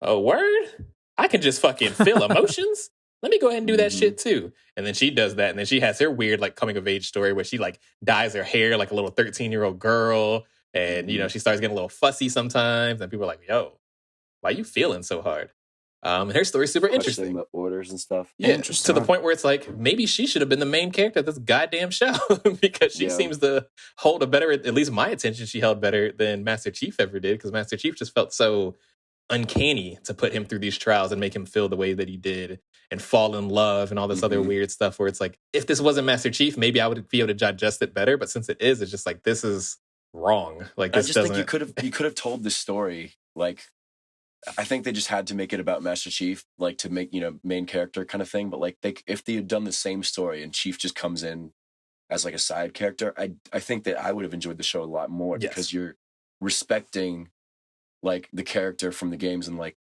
Speaker 4: oh, word? I can just fucking feel emotions? Let me go ahead and do that shit too. And then she does that. And then she has her weird like coming of age story where she like dyes her hair like a little 13-year-old girl. And, she starts getting a little fussy sometimes. And people are like, yo, why are you feeling so hard? And her story's super interesting.
Speaker 2: The orders and stuff.
Speaker 4: Yeah, to the point where it's like, maybe she should have been the main character of this goddamn show, because she seems to hold a better, at least my attention, she held better than Master Chief ever did. Because Master Chief just felt so uncanny to put him through these trials and make him feel the way that he did and fall in love and all this other weird stuff, where it's like, if this wasn't Master Chief, maybe I would be able to digest it better. But since it is, it's just like, this is wrong. Like, this doesn't.
Speaker 2: I just think you could have told this story. Like, I think they just had to make it about Master Chief, like to make, main character kind of thing. But like, if they had done the same story and Chief just comes in as like a side character, I think that I would have enjoyed the show a lot more, because you're respecting like the character from the games, and like,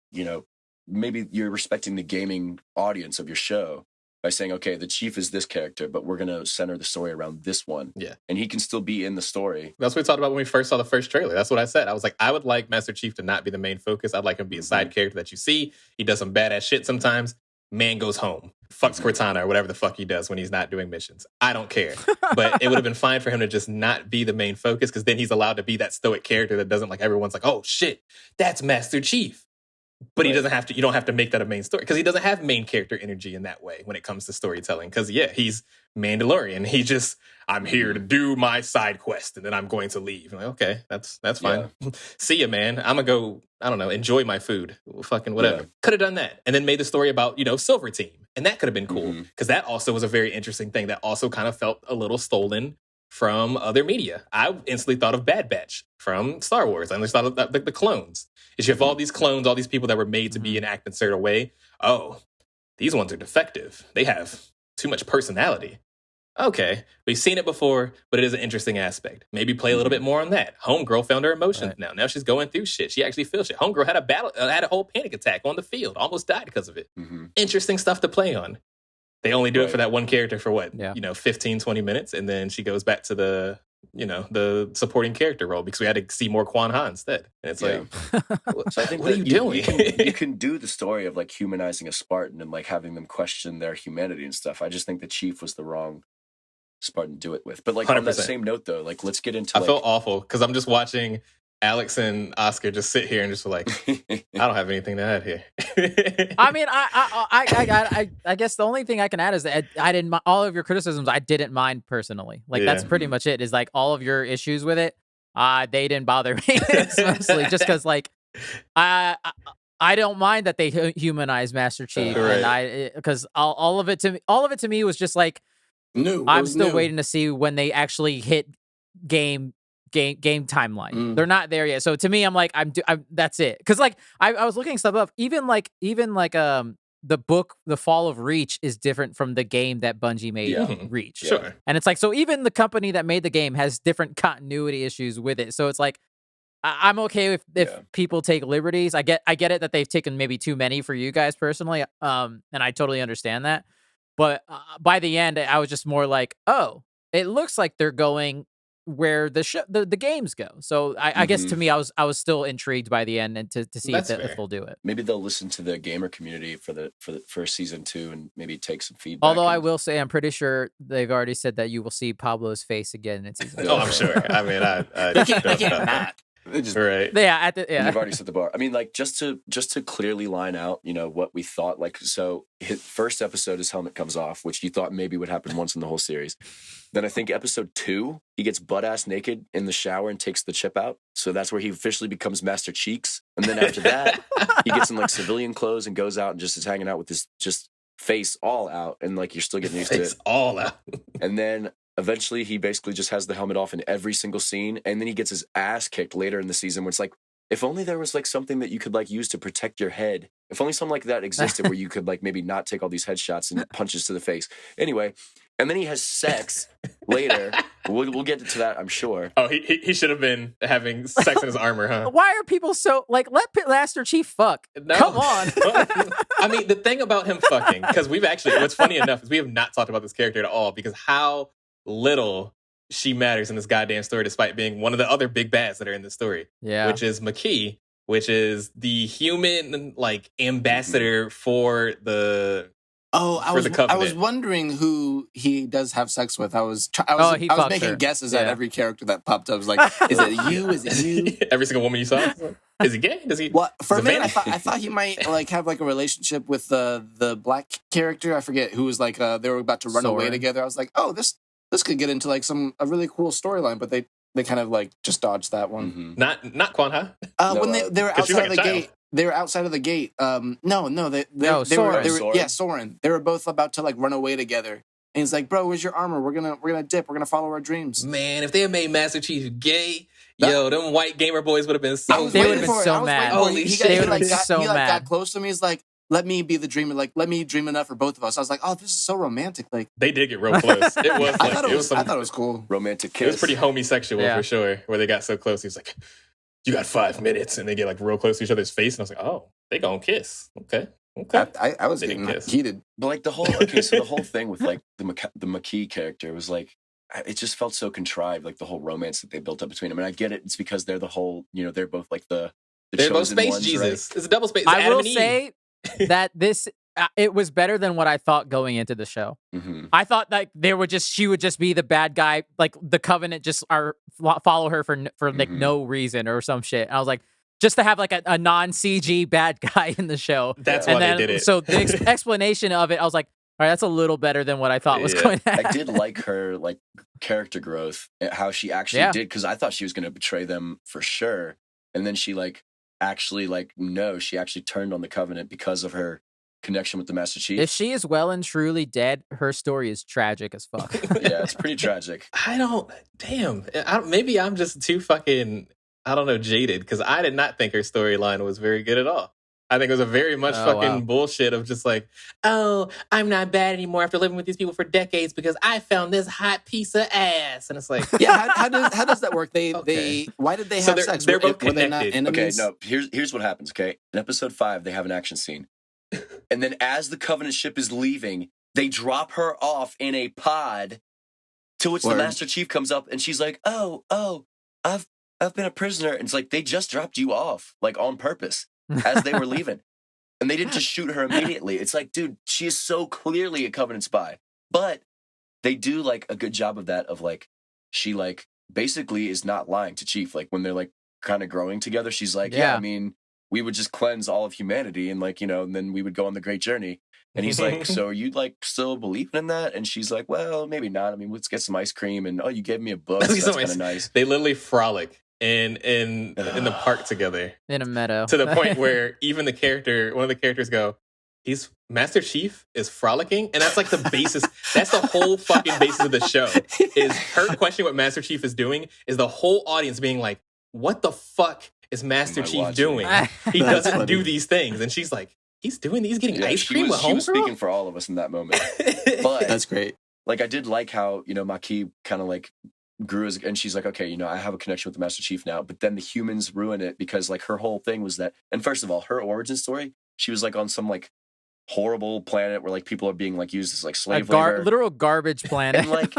Speaker 2: maybe you're respecting the gaming audience of your show by saying, okay, the Chief is this character, but we're going to center the story around this one.
Speaker 4: Yeah.
Speaker 2: And he can still be in the story.
Speaker 4: That's what we talked about when we first saw the first trailer. That's what I said. I was like, I would like Master Chief to not be the main focus. I'd like him to be a side character that you see. He does some badass shit sometimes. Man goes home, fucks Cortana or whatever the fuck he does when he's not doing missions. I don't care. But it would have been fine for him to just not be the main focus, because then he's allowed to be that stoic character that doesn't, like, everyone's like, oh shit, that's Master Chief. But he doesn't have to, you don't have to make that a main story, because he doesn't have main character energy in that way when it comes to storytelling. Because he's Mandalorian. He just, I'm here to do my side quest and then I'm going to leave. I'm like, okay, that's fine. Yeah. See ya, man. I'm gonna go, I don't know, enjoy my food. Fucking whatever. Yeah. Could have done that. And then made the story about, Silver Team. And that could have been cool. Because that also was a very interesting thing that also kind of felt a little stolen from other media. I instantly thought of Bad Batch from Star Wars. I just thought of the clones. Is you have all these clones, all these people that were made to be and act in a certain way. Oh, these ones are defective. They have too much personality. okay, we've seen it before, but it is an interesting aspect. Maybe play a little bit more on that. Homegirl found her emotions now. Now she's going through shit. She actually feels shit. Homegirl had a whole panic attack on the field, almost died because of it. Interesting stuff to play on. They only do it for that one character for 15, 20 minutes, and then she goes back to the supporting character role because we had to see more Quan Ha instead. And it's like,
Speaker 2: so I think
Speaker 4: what are you doing?
Speaker 2: You can do the story of like humanizing a Spartan and like having them question their humanity and stuff. I just think the Chief was the wrong Spartan to do it with. But like 100%. On that same note though, like let's get into
Speaker 4: I feel awful because I'm just watching Alex and Oscar just sit here and just like, I don't have anything to add here.
Speaker 1: I mean, I guess the only thing I can add is that I didn't all of your criticisms I didn't mind personally. Like that's pretty much it. Is like all of your issues with it, they didn't bother me. Mostly just because like I don't mind that they humanize Master Chief, and because all of it to me was just like I'm still waiting to see when they actually hit game timeline. They're not there yet. So to me, I'm like, I'm that's it. Cause like I was looking stuff up. Even like the book, The Fall of Reach is different from the game that Bungie made Reach.
Speaker 4: Sure.
Speaker 1: And it's like, so even the company that made the game has different continuity issues with it. So it's like, I'm okay if people take liberties. I get it that they've taken maybe too many for you guys personally. And I totally understand that. But by the end, I was just more like, oh, it looks like they're going where the games go. So I guess to me, I was still intrigued by the end and to see if they'll do it.
Speaker 2: Maybe they'll listen to the gamer community for season 2 and maybe take some feedback.
Speaker 1: Although I will say, I'm pretty sure they've already said that you will see Pablo's face again in season 2.
Speaker 4: Oh, I'm sure. I mean,
Speaker 3: they can't not.
Speaker 4: Right.
Speaker 1: Yeah,
Speaker 2: They've already set the bar. I mean, like just to clearly line out, what we thought. Like, so his first episode, his helmet comes off, which you thought maybe would happen once in the whole series. Then I think episode 2, he gets butt ass naked in the shower and takes the chip out. So that's where he officially becomes Master Cheeks. And then after that, he gets in like civilian clothes and goes out and just is hanging out with his just face all out, and like you're still getting used to it.
Speaker 4: All out.
Speaker 2: And then eventually, he basically just has the helmet off in every single scene, and then he gets his ass kicked later in the season, where it's like, if only there was like something that you could like use to protect your head. If only something like that existed where you could like maybe not take all these headshots and punches to the face. Anyway, and then he has sex later. We'll get to that, I'm sure.
Speaker 4: Oh, he should have been having sex in his armor, huh?
Speaker 1: Why are people so like let Master Chief fuck? No. Come on.
Speaker 4: I mean, the thing about him fucking, because what's funny enough is we have not talked about this character at all, because how little she matters in this goddamn story, despite being one of the other big bads that are in the story.
Speaker 1: Yeah.
Speaker 4: Which is Makee, which is the human like ambassador for the
Speaker 3: I was wondering who he does have sex with. I was making guesses at every character that popped up. I was like, is it you? Is it you?
Speaker 4: Every single woman you saw? Is he gay? Does he?
Speaker 3: Well, for a minute, I thought he might like have like a relationship with the black character. I forget who was like they were about to run away together. I was like, oh, this could get into like a really cool storyline, but they kind of like just dodged that one.
Speaker 4: Not Quan Ha.
Speaker 3: When they were outside of the gate. They were outside of the gate.
Speaker 1: Soren.
Speaker 3: Soren. They were both about to like run away together. And he's like, "Bro, where's your armor? We're gonna dip. We're gonna follow our dreams."
Speaker 4: Man, if they had made Master Chief gay, them white gamer boys would have been so.
Speaker 1: They would have been so mad.
Speaker 4: Holy shit!
Speaker 3: They would have been so mad. He got close to me. He's like, "Let me be the dreamer. Like, let me dream enough for both of us." I was like, "Oh, this is so romantic." Like,
Speaker 4: they did get real close. It was.
Speaker 3: I thought it was cool.
Speaker 2: Romantic kiss.
Speaker 4: It was pretty homosexual for sure. Where they got so close, he was like, "You got 5 minutes," and they get like real close to each other's face, and I was like, "Oh, they gonna kiss." Okay.
Speaker 3: I was getting heated.
Speaker 2: But like the whole thing with like the Makee character was like, it just felt so contrived. Like the whole romance that they built up between them. And I get it. It's because they're the whole, they're both like they're both space ones,
Speaker 4: Jesus.
Speaker 2: Right?
Speaker 4: It's a double space.
Speaker 1: I will say that this. It was better than what I thought going into the show.
Speaker 2: Mm-hmm.
Speaker 1: I thought that she would just be the bad guy, like the Covenant just follow her for like no reason or some shit. And I was like, just to have like a non-CG bad guy in the show.
Speaker 4: That's why they did it.
Speaker 1: So the explanation of it, I was like, all right, that's a little better than what I thought was going to happen.
Speaker 2: I did like her like character growth, how she actually did, because I thought she was going to betray them for sure, and then she like actually like no, she actually turned on the Covenant because of her connection with the Master Chief.
Speaker 1: If she is well and truly dead, her story is tragic as fuck.
Speaker 2: Yeah, it's pretty tragic.
Speaker 4: Maybe I'm just too fucking, jaded, because I did not think her storyline was very good at all. I think it was a very much fucking bullshit of just like, oh, I'm not bad anymore after living with these people for decades because I found this hot piece of ass. And it's like,
Speaker 3: yeah, how does that work? Why did they have sex?
Speaker 4: They're both
Speaker 3: Were they
Speaker 4: connected.
Speaker 3: not enemies?
Speaker 2: Okay, no. Here's what happens. Okay, in episode 5, they have an action scene, and then as the Covenant ship is leaving, they drop her off in a pod. To which the Master Chief comes up and she's like, "Oh, I've been a prisoner." And it's like they just dropped you off, like on purpose, as they were leaving, and they didn't just shoot her immediately. It's like, dude, she is so clearly a Covenant spy. But they do like a good job of that. Of like, she like basically is not lying to Chief. Like when they're like kind of growing together, she's like, "Yeah, I mean, we would just cleanse all of humanity, and like and then we would go on the great journey." And he's like, "So are you like still believing in that?" And she's like, "Well, maybe not. I mean, let's get some ice cream." And you gave me a book. So that's kind of nice.
Speaker 4: They literally frolic in the park together
Speaker 1: in a meadow
Speaker 4: to the point where even one of the characters go, Master Chief is frolicking, and that's like the basis. That's the whole fucking basis of the show. Is her questioning what Master Chief is doing? Is the whole audience being like, "What the fuck is Master Chief doing? He doesn't do these things." And she's like, "He's doing these, getting ice cream with homegirl?"
Speaker 2: She was speaking for all of us in that moment. But
Speaker 3: that's great.
Speaker 2: Like I did like how Maki kind of like grew and she's like, "Okay, I have a connection with the Master Chief now." But then the humans ruin it because like her whole thing was that. And first of all, her origin story, she was like on some like horrible planet where like people are being like used as like slave labor,
Speaker 1: literal garbage planet,
Speaker 2: and like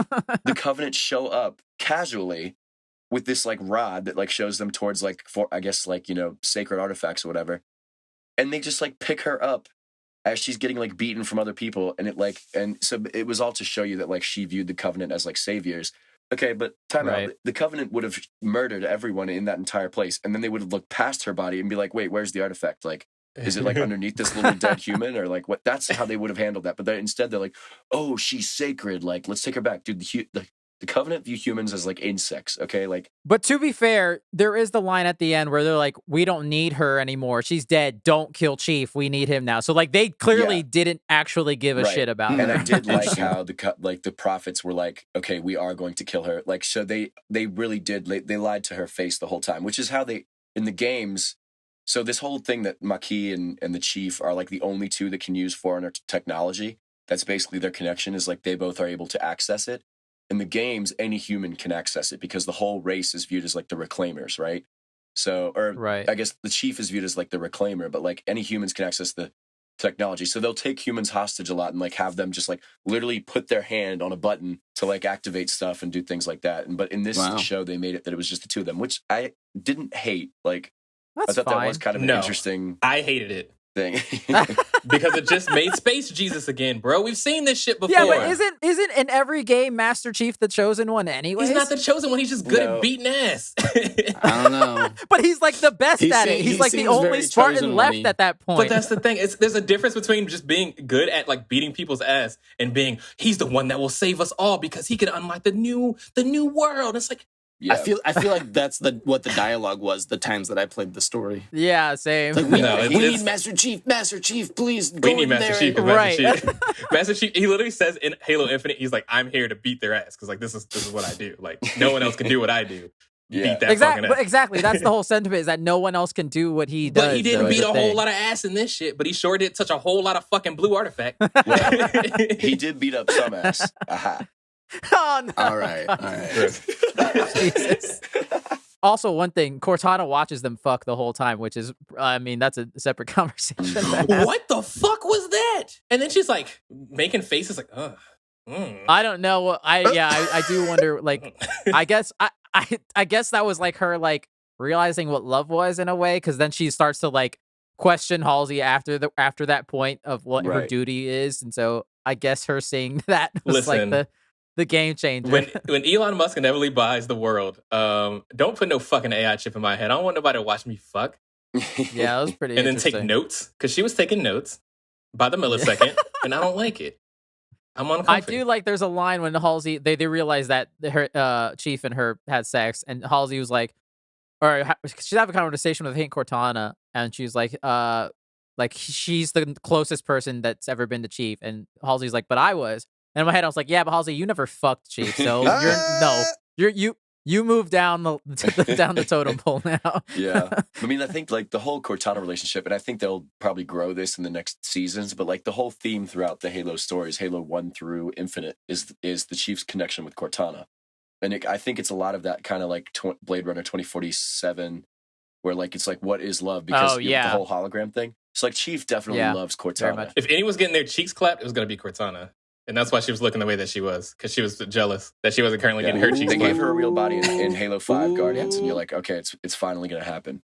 Speaker 2: the Covenant show up casually with this like rod that like shows them towards like I guess like sacred artifacts or whatever, and they just like pick her up as she's getting like beaten from other people, and so it was all to show you that like she viewed the Covenant as like saviors. Okay, but time out. The Covenant would have murdered everyone in that entire place, and then they would have looked past her body and be like, "Wait, where's the artifact? Like, is it like underneath this little dead human, or like what?" That's how they would have handled that. But instead, they're like, "Oh, she's sacred. Like, let's take her back, dude." The Covenant view humans as like insects, okay? Like,
Speaker 1: but to be fair, there is the line at the end where they're like, "We don't need her anymore. She's dead. Don't kill Chief. We need him now." So like they clearly didn't actually give a shit about her.
Speaker 2: And I did like how the prophets were like, "Okay, we are going to kill her." Like, so they really did. They lied to her face the whole time, which is how they in the games. So this whole thing that Maki and the Chief are like the only two that can use foreigner technology. That's basically their connection. Is like they both are able to access it. In the games, any human can access it because the whole race is viewed as like the reclaimers, right? So, I guess the Chief is viewed as like the reclaimer, but like any humans can access the technology. So they'll take humans hostage a lot and like have them just like literally put their hand on a button to like activate stuff and do things like that. But in this show, they made it that it was just the two of them, which I didn't hate. Like, I thought that was kind of an interesting.
Speaker 4: I hated it.
Speaker 2: Thing.
Speaker 4: Because it just made Space Jesus again, bro. We've seen this shit before.
Speaker 1: Yeah, but isn't in every game Master Chief the chosen one anyway?
Speaker 4: He's not the chosen one. He's just good at beating ass.
Speaker 3: I don't know.
Speaker 1: But he's like the best at it. He's like the only Spartan left at that point.
Speaker 4: But that's the thing. There's a difference between just being good at like beating people's ass and being he's the one that will save us all because he can unlock the new world. It's like.
Speaker 3: Yeah. I feel like that's what the dialogue was the times that I played the story.
Speaker 1: Yeah, same.
Speaker 3: Like, we need Master Chief, please go
Speaker 4: we need
Speaker 3: in
Speaker 4: Master
Speaker 3: there.
Speaker 4: Chief, Master Chief. Master Chief, he literally says in Halo Infinite, he's like, "I'm here to beat their ass because like this is what I do. Like no one else can do what I do. Beat that fucking ass."
Speaker 1: Exactly. That's the whole sentiment is that no one else can do what he does.
Speaker 4: But he didn't beat a whole lot of ass in this shit. But he sure did touch a whole lot of fucking blue artifact.
Speaker 2: He did beat up some ass. Aha.
Speaker 1: Oh, no.
Speaker 3: All right.
Speaker 1: Jesus. Also, one thing, Cortana watches them fuck the whole time, which is, I mean, that's a separate conversation.
Speaker 4: What the fuck was that? And then she's like making faces like, ugh.
Speaker 1: I don't know. I do wonder. Like, I guess that was like her like realizing what love was in a way, because then she starts to like question Halsey after that point of what her duty is, and so I guess her seeing that was like the game changer.
Speaker 4: When Elon Musk inevitably buys the world, don't put no fucking AI chip in my head. I don't want nobody to watch me fuck.
Speaker 1: Yeah, that was pretty.
Speaker 4: And then take notes, because she was taking notes by the millisecond, and I don't like it. I'm uncomfortable.
Speaker 1: I do like there's a line when Halsey they realize that her Chief and her had sex, and Halsey was like, or she's having a conversation with Cortana, and she's like she's the closest person that's ever been to Chief, and Halsey's like, but I was. And in my head, I was like, yeah, but Halsey, you never fucked Chief, so You move down down the totem pole now.
Speaker 2: Yeah. I mean, I think like the whole Cortana relationship, and I think they'll probably grow this in the next seasons, but like the whole theme throughout the Halo stories, Halo 1 through Infinite, is the Chief's connection with Cortana. And I think it's a lot of that kind of like Blade Runner 2047, where like it's like, what is love? Because the whole hologram thing. So like Chief definitely loves Cortana.
Speaker 4: If anyone's getting their cheeks clapped, it was going to be Cortana. And that's why she was looking the way that she was, because she was jealous that she wasn't currently getting her cheeks clapped.
Speaker 2: They gave her a real body in Halo 5 Guardians, and you're like, okay, it's finally going to happen.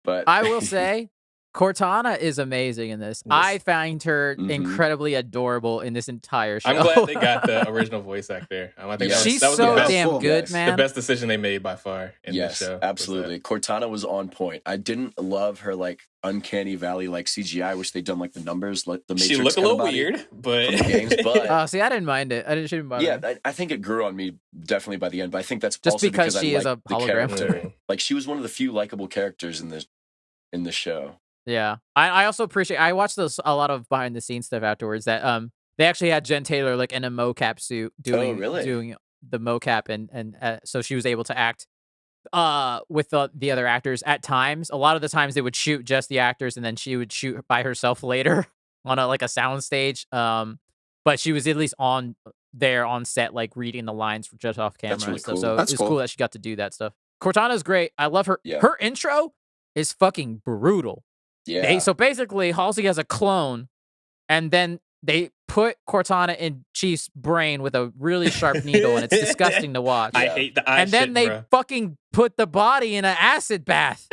Speaker 2: But
Speaker 1: I will say, Cortana is amazing in this. Yes. I find her incredibly adorable in this entire show.
Speaker 4: I'm glad they got the original voice actor. I think
Speaker 1: she's
Speaker 4: that was
Speaker 1: so
Speaker 4: the best,
Speaker 1: damn good, man.
Speaker 4: The best decision they made by far in this show.
Speaker 2: Absolutely. Cortana was on point. I didn't love her like uncanny valley like CGI. I wish they'd done like the numbers, like the Matrix.
Speaker 4: She looked a little weird, but
Speaker 2: from the games. But
Speaker 1: see, I didn't mind it. I didn't mind it.
Speaker 2: Yeah, I think it grew on me definitely by the end. But I think that's
Speaker 1: just
Speaker 2: also
Speaker 1: because she is a
Speaker 2: the
Speaker 1: hologram.
Speaker 2: Character. Like she was one of the few likable characters in the show.
Speaker 1: Yeah, I also appreciate. I watched a lot of behind the scenes stuff afterwards. That they actually had Jen Taylor like in a mocap suit doing the mocap, and so she was able to act with the other actors at times. A lot of the times they would shoot just the actors, and then she would shoot by herself later on a sound stage. But she was at least on set, like reading the lines just off camera.
Speaker 2: That's really
Speaker 1: and stuff.
Speaker 2: Cool.
Speaker 1: So
Speaker 2: That's
Speaker 1: it's
Speaker 2: cool
Speaker 1: that she got to do that stuff. Cortana's great. I love her.
Speaker 2: Yeah.
Speaker 1: Her intro is fucking brutal.
Speaker 2: Yeah.
Speaker 1: So basically, Halsey has a clone, and then they put Cortana in Chief's brain with a really sharp needle, and it's disgusting to watch.
Speaker 4: I hate the eye
Speaker 1: And then they fucking put the body in an acid bath.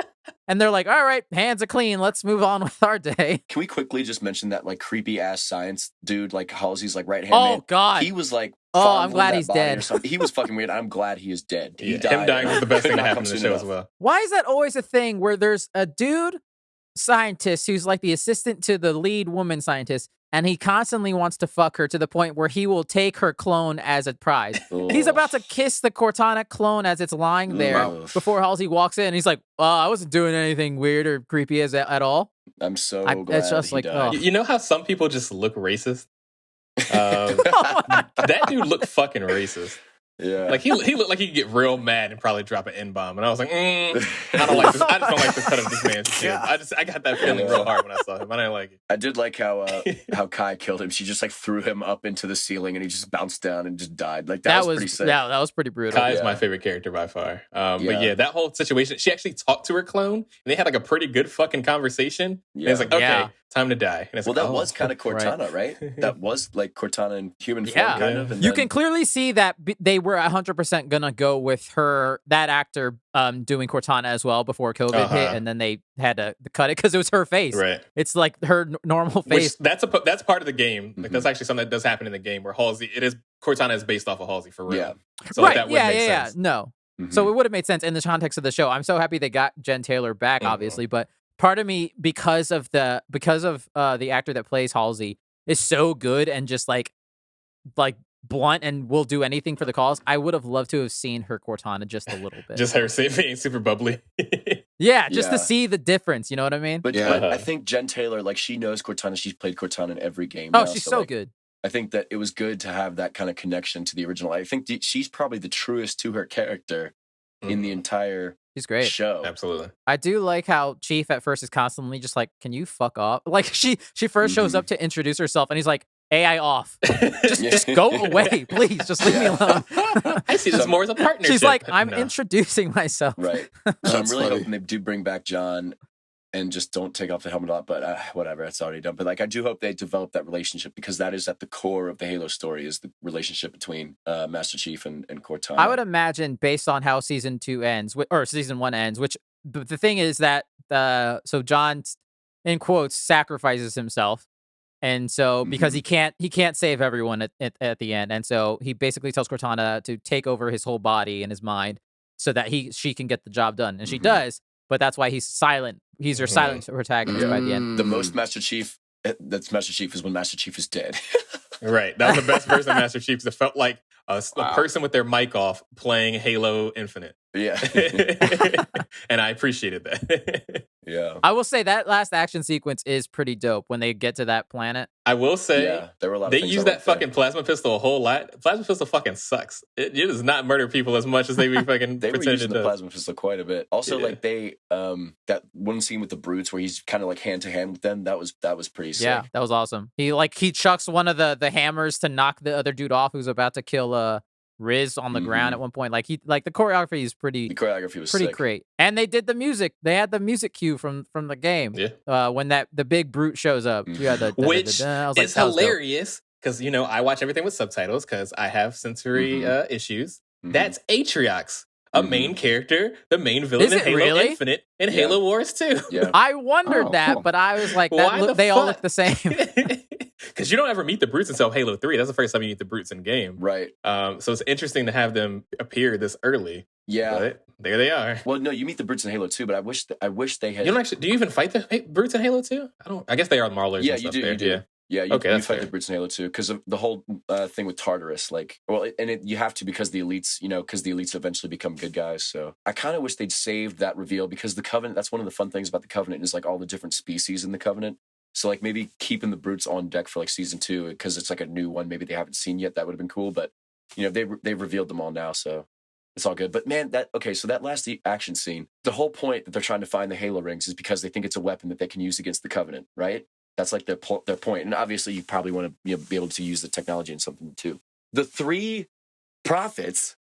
Speaker 1: And they're like, all right, hands are clean. Let's move on with our day.
Speaker 2: Can we quickly just mention that like creepy ass science dude, like Halsey's like right hand man?
Speaker 1: Oh, God.
Speaker 2: He was like,
Speaker 1: I'm glad he's dead.
Speaker 2: He was fucking weird. I'm glad he is dead. He died.
Speaker 4: Him dying was the best thing to happen in the show as well.
Speaker 1: Why is that always a thing where there's a dude scientist who's like the assistant to the lead woman scientist, and he constantly wants to fuck her to the point where he will take her clone as a prize. He's about to kiss the Cortana clone as it's lying there before Halsey walks in. And he's like, I wasn't doing anything weird or creepy at all.
Speaker 2: I'm so glad
Speaker 1: it's just
Speaker 2: he
Speaker 1: like,
Speaker 2: died.
Speaker 4: You know how some people just look racist? That dude looked fucking racist.
Speaker 2: Yeah,
Speaker 4: like he looked like he could get real mad and probably drop an N-bomb, and I was like, I don't like this. I just don't like the cut of this man's kid. I got that feeling real hard when I saw him. I didn't like it.
Speaker 2: I did like how Kai killed him. She just like threw him up into the ceiling, and he just bounced down and just died. Like that was pretty sick.
Speaker 1: Yeah, that was pretty brutal.
Speaker 4: Kai is my favorite character by far. But yeah, that whole situation. She actually talked to her clone, and they had like a pretty good fucking conversation. Yeah. And it's like, okay, time to die. And it's
Speaker 2: that was kind of Cortana, right? That was like Cortana in human form, kind of. And
Speaker 1: you can clearly see that they were 100% gonna go with that actor doing Cortana as well before COVID hit, and then they had to cut it because it was her face.
Speaker 4: Right.
Speaker 1: It's like her normal face.
Speaker 4: Which, that's part of the game. Like that's actually something that does happen in the game where Cortana is based off of Halsey for real.
Speaker 2: Yeah.
Speaker 4: So
Speaker 1: right.
Speaker 4: That would make sense.
Speaker 1: No. So it would have made sense in the context of the show. I'm so happy they got Jen Taylor back, obviously, but part of me, because of the actor that plays Halsey is so good and just like blunt and will do anything for the cause, I would have loved to have seen her Cortana just a little bit.
Speaker 4: Just her being super bubbly.
Speaker 1: To see the difference. You know what I mean?
Speaker 2: But I think Jen Taylor, like she knows Cortana. She's played Cortana in every game.
Speaker 1: Oh, she's so good.
Speaker 2: I think that it was good to have that kind of connection to the original. I think she's probably the truest to her character in the entire
Speaker 1: She's great.
Speaker 2: show.
Speaker 4: Absolutely.
Speaker 1: I do like how Chief at first is constantly just like, can you fuck off? Like she first shows up to introduce herself and he's like, AI off. Just go away, please. Just leave me alone.
Speaker 4: I see this more as a partnership.
Speaker 1: She's like, I'm introducing myself.
Speaker 2: Right. So I'm really hoping they do bring back John and just don't take off the helmet a lot, but whatever, it's already done. But like, I do hope they develop that relationship because that is at the core of the Halo story is the relationship between Master Chief and Cortana.
Speaker 1: I would imagine based on how season 2 ends, or season 1 ends, which the thing is that, so John, in quotes, sacrifices himself. And so because he can't save everyone at the end. And so he basically tells Cortana to take over his whole body and his mind so that she can get the job done. And she does, but that's why he's silent. He's her silent protagonist by the end.
Speaker 2: The most Master Chief that's Master Chief is when Master Chief is dead.
Speaker 4: Right. That was the best version of Master Chief. It felt like a person with their mic off playing Halo Infinite.
Speaker 2: Yeah.
Speaker 4: And I appreciated that.
Speaker 2: Yeah.
Speaker 1: I will say that last action sequence is pretty dope when they get to that planet.
Speaker 4: I will say,
Speaker 2: there were a lot of
Speaker 4: they
Speaker 2: things
Speaker 4: use
Speaker 2: I
Speaker 4: that
Speaker 2: liked there.
Speaker 4: fucking plasma pistol a whole lot. Plasma pistol fucking sucks. It does not murder people as much as they be fucking
Speaker 2: They were
Speaker 4: pretending
Speaker 2: using
Speaker 4: it
Speaker 2: the
Speaker 4: does.
Speaker 2: plasma pistol quite a bit. Also,
Speaker 4: Yeah.
Speaker 2: like they that one scene with the brutes where he's kind of like hand to hand with them. That was pretty sick.
Speaker 1: Yeah, that was awesome. He chucks one of the hammers to knock the other dude off who's about to kill Riz on the ground at one point. Like the choreography is
Speaker 2: The choreography was
Speaker 1: pretty
Speaker 2: sick.
Speaker 1: great. And they did the music. They had the music cue from the game.
Speaker 4: Yeah.
Speaker 1: When the big brute shows up. You had the
Speaker 4: Which
Speaker 1: I was like,
Speaker 4: is
Speaker 1: that was dope.
Speaker 4: hilarious because I watch everything with subtitles because I have sensory issues. That's Atriox, a main character, the main villain
Speaker 1: Is
Speaker 4: in
Speaker 1: it
Speaker 4: Halo
Speaker 1: really?
Speaker 4: Infinite and Halo Wars 2.
Speaker 2: Yeah.
Speaker 1: I wondered that,
Speaker 3: cool.
Speaker 1: but I was like,
Speaker 4: Why the
Speaker 1: they all
Speaker 4: fuck?
Speaker 1: look the same.
Speaker 4: Because you don't ever meet the brutes until Halo 3. That's the first time you meet the brutes in game.
Speaker 2: Right.
Speaker 4: So it's interesting to have them appear this early.
Speaker 2: Yeah.
Speaker 4: But there they are.
Speaker 2: Well, no, you meet the brutes in Halo 2, but I wish they had.
Speaker 4: You don't actually. Do you even fight the brutes in Halo 2? I guess they are Maulers.
Speaker 2: Yeah,
Speaker 4: and
Speaker 2: you
Speaker 4: stuff
Speaker 2: do.
Speaker 4: there.
Speaker 2: You do. Yeah, you,
Speaker 4: Okay,
Speaker 2: you
Speaker 4: that's
Speaker 2: fight
Speaker 4: fair.
Speaker 2: the brutes in Halo 2 because of the whole thing with Tartarus. Like, you have to because the elites, because the elites eventually become good guys. So I kind of wish they'd saved that reveal because the Covenant. That's one of the fun things about the Covenant is like all the different species in the Covenant. So like maybe keeping the brutes on deck for like season 2 because it's like a new one. Maybe they haven't seen yet. That would have been cool. But they've revealed them all now, so it's all good. But man, so that last action scene, the whole point that they're trying to find the Halo rings is because they think it's a weapon that they can use against the Covenant, right? That's like their point. And obviously, you probably want to be able to use the technology in something too. The 3 prophets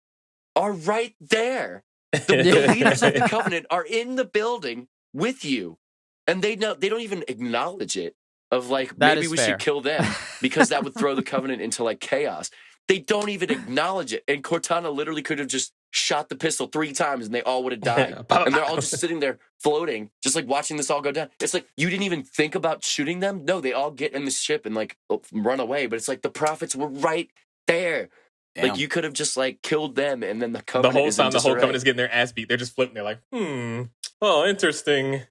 Speaker 2: are right there. The leaders of the Covenant are in the building with you, and they don't even acknowledge it. Of like maybe we should kill them because that would throw the Covenant into like chaos. They don't even acknowledge it, and Cortana literally could have just shot the pistol 3 times, and they all would have died. And they're all just sitting there floating, just like watching this all go down. It's like you didn't even think about shooting them. No, they all get in the ship and like run away. But it's like the prophets were right there. Damn. Like you could have just like killed them, and then the Covenant.
Speaker 4: The whole time, the whole Covenant is getting their ass beat. They're just floating. They're like, oh, interesting.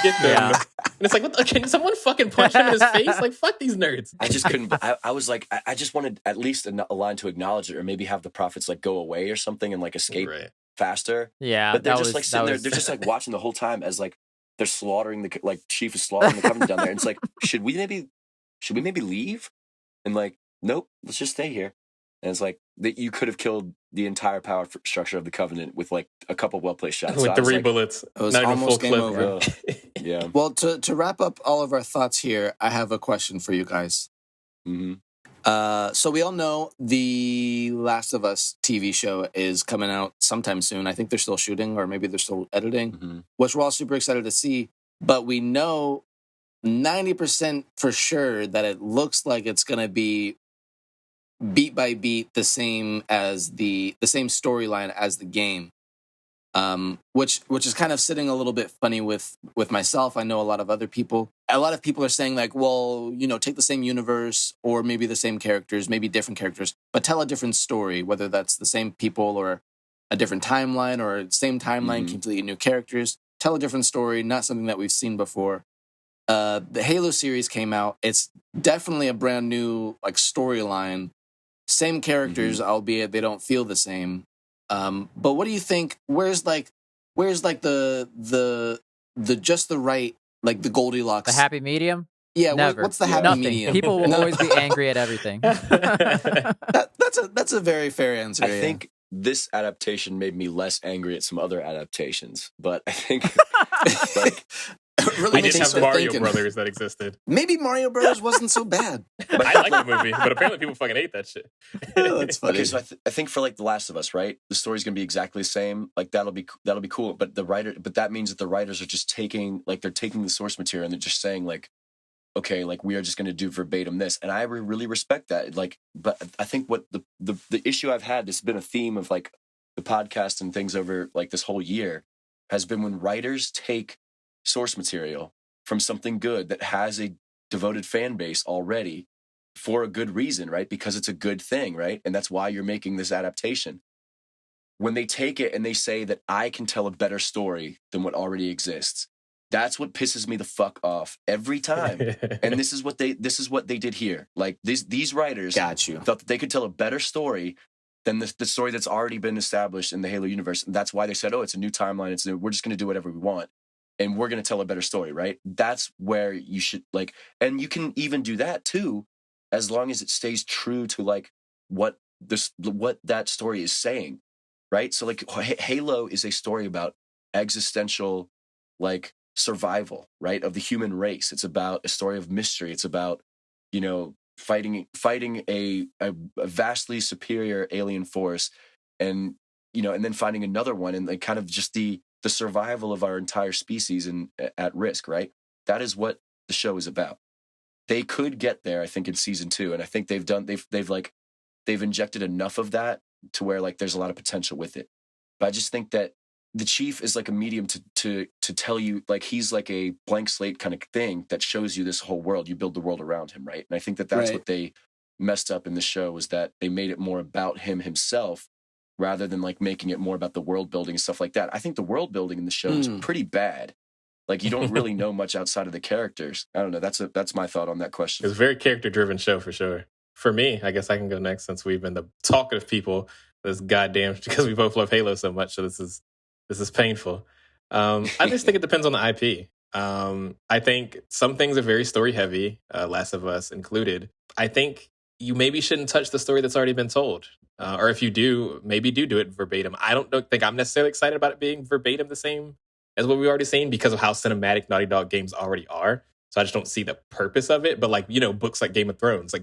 Speaker 4: Get them. And it's like, can someone fucking punch him in his face? Like, fuck these nerds.
Speaker 2: I just couldn't. I was like, I just wanted at least a line to acknowledge it, or maybe have the prophets like go away or something and like escape faster.
Speaker 1: Yeah,
Speaker 2: but they're just like sitting there. They're just like watching the whole time as like they're slaughtering Chief is slaughtering the Covenant down there. And it's like, should we maybe leave? And like, nope, let's just stay here. And it's like that you could have killed the entire power structure of the Covenant with like a couple well-placed shots.
Speaker 4: With 3 bullets.
Speaker 3: It was almost game over.
Speaker 2: Yeah.
Speaker 3: Well, to wrap up all of our thoughts here, I have a question for you guys.
Speaker 2: Mm-hmm.
Speaker 3: So we all know the Last of Us TV show is coming out sometime soon. I think they're still shooting, or maybe they're still editing, which we're all super excited to see. But we know 90% for sure that it looks like it's going to be beat by beat the same as the same storyline as the game, which is kind of sitting a little bit funny with myself. I know a lot of people are saying like, well, take the same universe or maybe the same characters, maybe different characters, but tell a different story, whether that's the same people or a different timeline or same timeline, completely new characters. Tell a different story, not something that we've seen before. The Halo series came out. It's definitely a brand new like storyline. Same characters, albeit they don't feel the same. But what do you think? Where's the just the right, like the Goldilocks,
Speaker 1: the happy medium?
Speaker 3: Yeah,
Speaker 1: never.
Speaker 3: What's the happy medium?
Speaker 1: People will always be angry at everything.
Speaker 3: That's a very fair answer.
Speaker 2: I think this adaptation made me less angry at some other adaptations, but I think like.
Speaker 3: Really
Speaker 4: I did have Mario Brothers that existed.
Speaker 3: Maybe Mario Brothers wasn't so bad.
Speaker 4: But I like the movie, but apparently people fucking hate that shit.
Speaker 3: Oh, that's funny.
Speaker 2: Okay, so I think for like The Last of Us, right? The story's gonna be exactly the same. Like that'll be cool. But that means that the writers are just taking the source material and they're just saying like, okay, like we are just gonna do verbatim this, and I really respect that. Like, but I think what the issue I've had, this has been a theme of like the podcast and things over like this whole year, has been when writers take source material from something good that has a devoted fan base already for a good reason, right? Because it's a good thing, right? And that's why you're making this adaptation. When they take it and they say that I can tell a better story than what already exists, that's what pisses me the fuck off every time. And this is what they did here. Like these writers
Speaker 3: thought
Speaker 2: that they could tell a better story than the story that's already been established in the Halo universe. And that's why they said, oh, it's a new timeline. We're just going to do whatever we want. And we're going to tell a better story, right? That's where you should like, and you can even do that too, as long as it stays true to like what that story is saying, right? So like Halo is a story about existential like survival, right, of the human race. It's about a story of mystery. It's about, you know, fighting a vastly superior alien force, and you know, and then finding another one, and like kind of just the survival of our entire species and at risk, right? That is what the show is about. They could get there, I think, in season 2, and I think they've injected enough of that to where like there's a lot of potential with it. But I just think that the Chief is like a medium to tell you, like he's like a blank slate kind of thing that shows you this whole world. You build the world around him, right? And I think that that's what they messed up in the show, was that they made it more about him himself rather than like making it more about the world building and stuff like that. I think the world building in the show is pretty bad. Like you don't really know much outside of the characters. I don't know. That's my thought on that question.
Speaker 4: It's a very character driven show for sure. For me, I guess I can go next since we've been the talkative people. This goddamn, because we both love Halo so much. So this is painful. I just think it depends on the IP. I think some things are very story heavy, Last of Us included. I think you maybe shouldn't touch the story that's already been told. Or if you do, maybe do it verbatim. I don't think I'm necessarily excited about it being verbatim the same as what we've already seen because of how cinematic Naughty Dog games already are. So I just don't see the purpose of it. But like, you know, books like Game of Thrones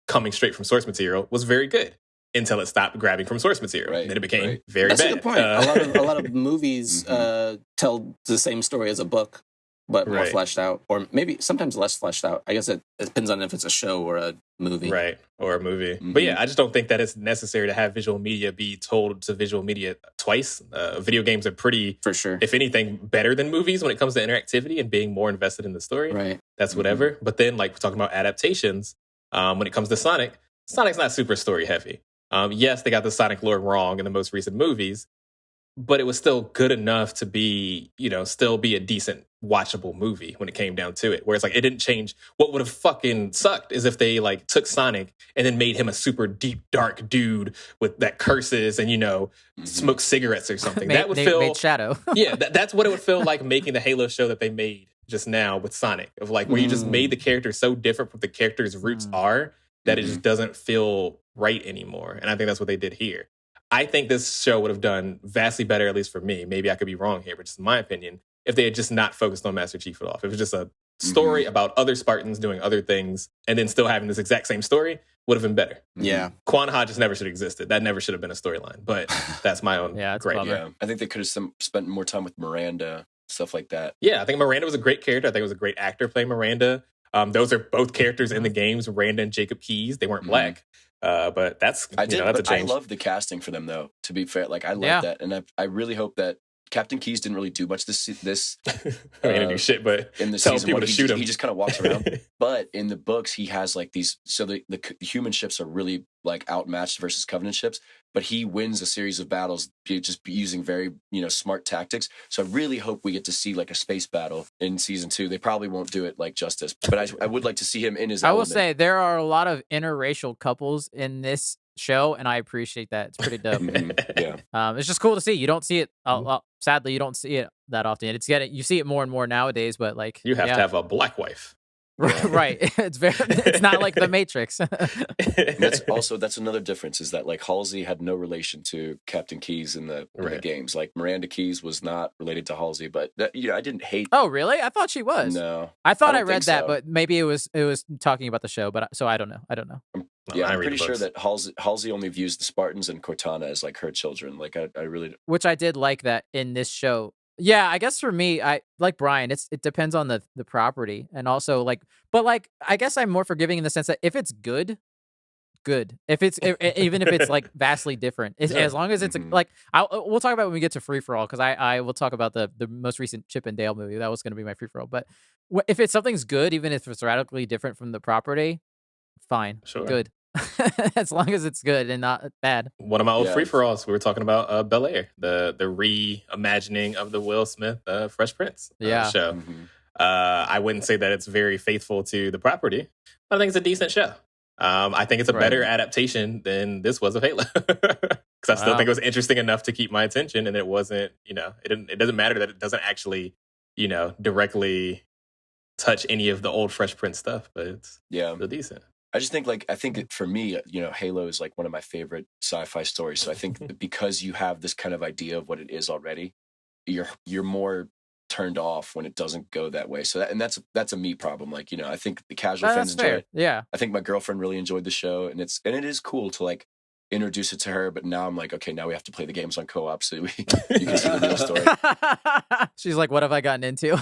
Speaker 4: coming straight from source material was very good until it stopped grabbing from source material. Right, then it became very
Speaker 3: That's
Speaker 4: bad.
Speaker 3: That's a good point. A lot of movies tell the same story as a book, but more fleshed out, or maybe sometimes less fleshed out. I guess it depends on if it's a show or a movie.
Speaker 4: Right, or a movie. But yeah, I just don't think that it's necessary to have visual media be told to visual media twice. Video games are pretty, for sure, if anything, better than movies when it comes to interactivity and being more invested in the story.
Speaker 3: Right.
Speaker 4: That's whatever. But then, like, we're talking about adaptations. When it comes to Sonic's not super story heavy. Yes, they got the Sonic lore wrong in the most recent movies, but it was still good enough to be, you know, still be a decent watchable movie when it came down to it. Where it's like, it didn't change. What would have fucking sucked is if they like took Sonic and then made him a super deep, dark dude with that curses and, you know, smokes cigarettes or something. That would feel
Speaker 1: made Shadow.
Speaker 4: Yeah, that's what it would feel like making the Halo show that they made just now with Sonic, of like where you just made the character so different from what the character's roots are that it just doesn't feel right anymore. And I think that's what they did here. I think this show would have done vastly better, at least for me. Maybe I could be wrong here, but just in my opinion, if they had just not focused on Master Chief at all. If it was just a story about other Spartans doing other things and then still having this exact same story, would have been better.
Speaker 3: Yeah.
Speaker 4: Quanha just never should have existed. That never should have been a storyline. But that's my own gripe.
Speaker 2: Yeah. I think they could have spent more time with Miranda, stuff like that.
Speaker 4: Yeah, I think Miranda was a great character. I think it was a great actor playing Miranda. Those are both characters in the games, Miranda and Jacob Keyes. They weren't black. But that's that's a change.
Speaker 2: I love the casting for them, though, to be fair. Like, I love that. And I really hope that Captain Keyes didn't really do much this
Speaker 4: I mean, he didn't do shit, but
Speaker 2: in the
Speaker 4: tell
Speaker 2: season
Speaker 4: people
Speaker 2: one,
Speaker 4: to shoot him.
Speaker 2: He just kind of walks around. But in the books, he has like these. So the human ships are really like outmatched versus Covenant ships. But he wins a series of battles just using very smart tactics. So I really hope we get to see like a space battle in season 2. They probably won't do it like justice, but I would like to see him in his.
Speaker 1: I will say there are a lot of interracial couples in this show, and I appreciate that. It's pretty dope.
Speaker 2: Yeah.
Speaker 1: It's just cool to see. You don't see it. Sadly, you don't see it that often. You see it more and more nowadays. But like,
Speaker 4: you have to have a black wife.
Speaker 1: Right. It's not like the Matrix.
Speaker 2: That's another difference, is that like Halsey had no relation to Captain Keyes in the games. Like Miranda Keyes was not related to Halsey, but I didn't hate.
Speaker 1: Oh, really? I thought she was.
Speaker 2: No,
Speaker 1: I thought I read that, but maybe it was talking about the show. But so I don't know.
Speaker 2: I'm pretty sure that Halsey only views the Spartans and Cortana as like her children. Like I really,
Speaker 1: which I did like that in this show. Yeah, I guess for me, I like Brian. It depends on the property, and also but I guess I'm more forgiving in the sense that if it's good. If it's even if it's like vastly different, as long as it's we'll talk about it when we get to Free for All, because I will talk about the most recent Chip and Dale movie. That was going to be my Free for All. But if it's something's good, even if it's radically different from the property, fine, good. As long as it's good and not bad.
Speaker 4: One of my old free-for-alls, we were talking about Bel Air, the reimagining of the Will Smith Fresh Prince show. I wouldn't say that it's very faithful to the property, but I think it's a decent show. I think it's a better adaptation than this was of Halo. Because I still think it was interesting enough to keep my attention, and it wasn't, it doesn't matter that it doesn't actually, directly touch any of the old Fresh Prince stuff, but it's still decent.
Speaker 2: I just think for me, Halo is like one of my favorite sci-fi stories. So I think because you have this kind of idea of what it is already, you're more turned off when it doesn't go that way. So that's a me problem. Like, I think the casual fans enjoy it.
Speaker 1: Yeah.
Speaker 2: I think my girlfriend really enjoyed the show, and it is cool to like introduce it to her. But now I'm like, okay, now we have to play the games on co-op so you can see the real story.
Speaker 1: She's like, what have I gotten into?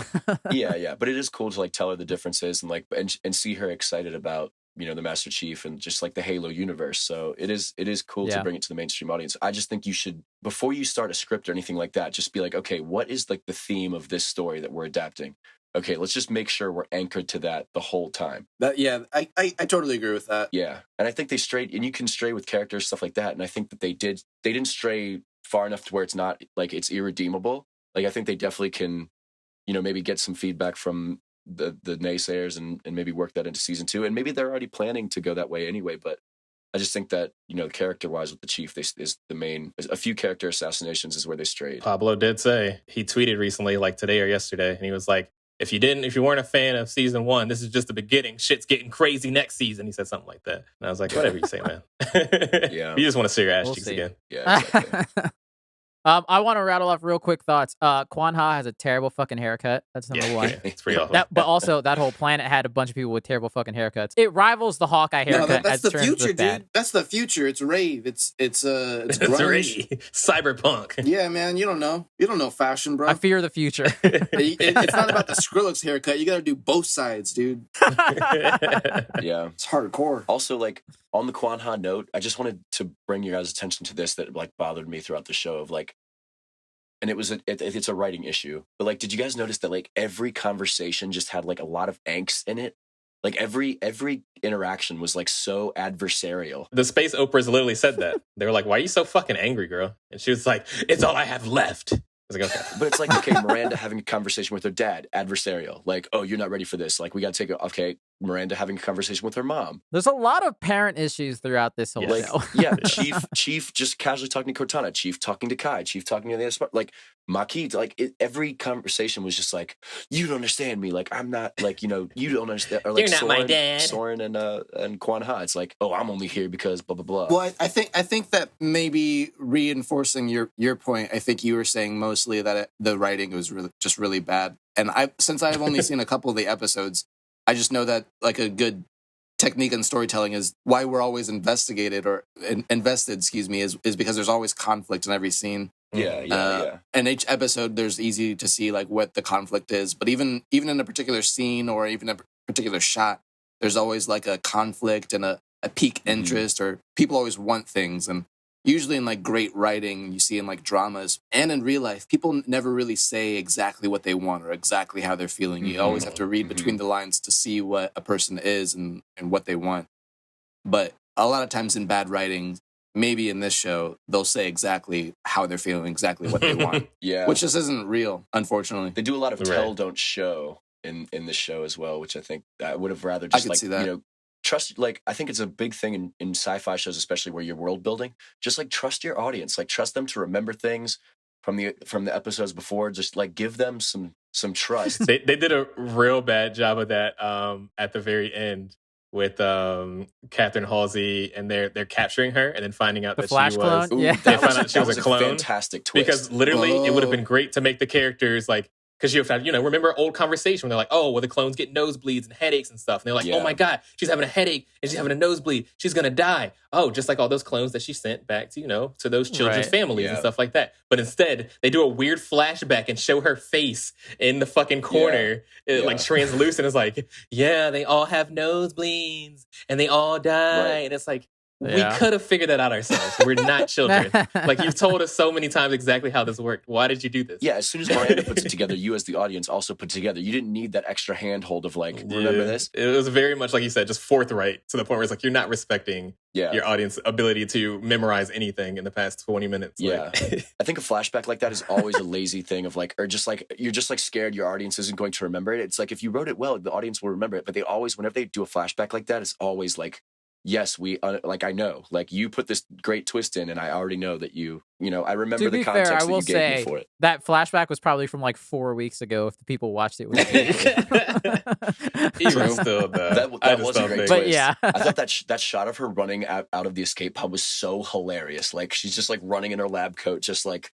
Speaker 2: Yeah. But it is cool to like tell her the differences and like and see her excited about the Master Chief and just like the Halo universe. So it is cool to bring it to the mainstream audience. I just think you should, before you start a script or anything like that, just be like, okay, what is like the theme of this story that we're adapting? Okay, let's just make sure we're anchored to that the whole time.
Speaker 3: I totally agree with that.
Speaker 2: Yeah. And I think and you can stray with characters, stuff like that. And I think that they didn't stray far enough to where it's not like it's irredeemable. Like I think they definitely can, maybe get some feedback from the naysayers and maybe work that into season 2, and maybe they're already planning to go that way anyway. But I just think that character wise with the Chief, is the main. A few character assassinations is where they strayed.
Speaker 4: Pablo did say, he tweeted recently, like today or yesterday, and he was like, if you weren't a fan of season 1, this is just the beginning. Shit's getting crazy next season. He said something like that, and I was like, whatever you say, man.
Speaker 2: Yeah,
Speaker 4: you just want to see your ass cheeks again.
Speaker 2: Yeah. Exactly.
Speaker 1: I want to rattle off real quick thoughts. Quan Ha has a terrible fucking haircut. That's number one.
Speaker 4: It's pretty awful.
Speaker 1: But also, that whole planet had a bunch of people with terrible fucking haircuts. It rivals the Hawkeye haircut.
Speaker 3: That's the future, dude. That's the future. It's rave. It's grunge.
Speaker 4: Cyberpunk.
Speaker 3: Yeah, man. You don't know fashion, bro.
Speaker 1: I fear the future.
Speaker 3: It's not about the Skrillex haircut. You got to do both sides, dude.
Speaker 2: Yeah,
Speaker 3: it's hardcore.
Speaker 2: Also, like on the Quan Ha note, I just wanted to bring your guys' attention to this that like bothered me throughout the show of like. And it's a writing issue. But like, did you guys notice that like every conversation just had like a lot of angst in it? Like every interaction was like so adversarial.
Speaker 4: The space operas literally said that. They were like, why are you so fucking angry, girl? And she was like, it's all I have left. I was like, okay.
Speaker 2: But it's like, okay, Miranda having a conversation with her dad, adversarial. Like, oh, you're not ready for this. Like, we got to take it. Okay, Miranda having a conversation with her mom.
Speaker 1: There's a lot of parent issues throughout this whole show.
Speaker 2: Yeah, Chief just casually talking to Cortana, Chief talking to Kai, Chief talking to the other spot. Like, Maki, like, every conversation was just like, you don't understand me. Like, I'm not, like, you don't understand. Or like
Speaker 4: you're not my dad.
Speaker 2: Soren and Quan Ha. It's like, oh, I'm only here because blah, blah, blah.
Speaker 3: Well, I think that maybe reinforcing your point, I think you were saying mostly that the writing was really bad. And since I've only seen a couple of the episodes, I just know that like a good technique in storytelling is why we're always invested, is because there's always conflict in every scene.
Speaker 2: Yeah.
Speaker 3: And each episode, there's easy to see like what the conflict is. But even in a particular scene or even a particular shot, there's always like a conflict and a peak interest, or people always want things. And usually in like great writing, you see in like dramas and in real life, people never really say exactly what they want or exactly how they're feeling. You always have to read between the lines to see what a person is and what they want. But a lot of times in bad writing, maybe in this show, they'll say exactly how they're feeling, exactly what they want.
Speaker 2: Yeah.
Speaker 3: Which just isn't real, unfortunately.
Speaker 2: They do a lot of tell, don't show in the show as well, which I think I would have rather just like, trust, like, I think it's a big thing in sci-fi shows, especially where you're world building. Just like trust your audience, like trust them to remember things from the episodes before. Just like give them some trust.
Speaker 4: They did a real bad job of that at the very end with Catherine Halsey, and they're capturing her and then finding out that she was
Speaker 1: clone?
Speaker 4: They found out she was a clone.
Speaker 2: Fantastic twist.
Speaker 4: Because literally it would have been great to make the characters like, because you have to, remember old conversation when they're like, oh, well, the clones get nosebleeds and headaches and stuff. And they're like, oh my God, she's having a headache and she's having a nosebleed. She's going to die. Oh, just like all those clones that she sent back to, to those children's families and stuff like that. But instead, they do a weird flashback and show her face in the fucking corner, like translucent. It's like, yeah, they all have nosebleeds and they all die. Right. And it's like, we could have figured that out ourselves. We're not children. Like, you've told us so many times exactly how this worked. Why did you do this?
Speaker 2: Yeah, as soon as Miranda puts it together, you as the audience also put it together. You didn't need that extra handhold of like, remember this?
Speaker 4: It was very much, like you said, just forthright to the point where it's like, you're not respecting your audience ability to memorize anything in the past 20 minutes.
Speaker 2: Yeah. I think a flashback like that is always a lazy thing of like, or just like, you're just like scared your audience isn't going to remember it. It's like, if you wrote it well, the audience will remember it. But they always, whenever they do a flashback like that, it's always like, yes, like I know, like you put this great twist in, and I already know that I remember the context
Speaker 1: fair, I
Speaker 2: that
Speaker 1: will
Speaker 2: you gave me
Speaker 1: say
Speaker 2: for it.
Speaker 1: that flashback was probably from like 4 weeks ago. If the people watched it,
Speaker 4: even still, though,
Speaker 2: that was a great twist.
Speaker 1: But yeah,
Speaker 2: I thought that shot of her running out of the escape pod was so hilarious. Like she's just like running in her lab coat, just like,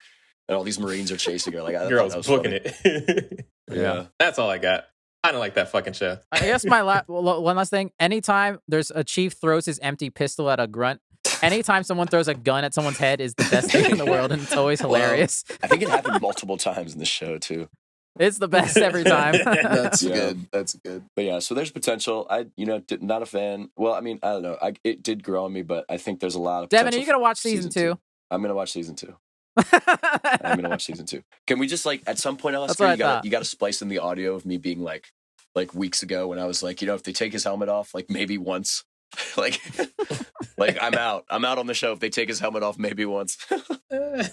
Speaker 2: and all these Marines are chasing her. Like I
Speaker 4: girls
Speaker 2: thought that was
Speaker 4: booking
Speaker 2: funny.
Speaker 4: it.
Speaker 2: Yeah,
Speaker 4: that's all I got. I don't like that fucking show.
Speaker 1: I guess my one last thing. Anytime there's a chief throws his empty pistol at a grunt, anytime someone throws a gun at someone's head is the best thing in the world, and it's always hilarious.
Speaker 2: Well, I think it happened multiple times in the show too.
Speaker 1: It's the best every time.
Speaker 3: That's good. That's good.
Speaker 2: But yeah, so there's potential. Not a fan. Well, I mean, I don't know. It did grow on me, but I think there's a lot of
Speaker 1: Devin, are you gonna watch season 2?
Speaker 2: I'm gonna watch season 2. I'm gonna watch season 2. Can we just like at some point, Oscar, you gotta splice in the audio of me being like weeks ago when I was like, if they take his helmet off, like maybe once, like I'm out on the show if they take his helmet off maybe once.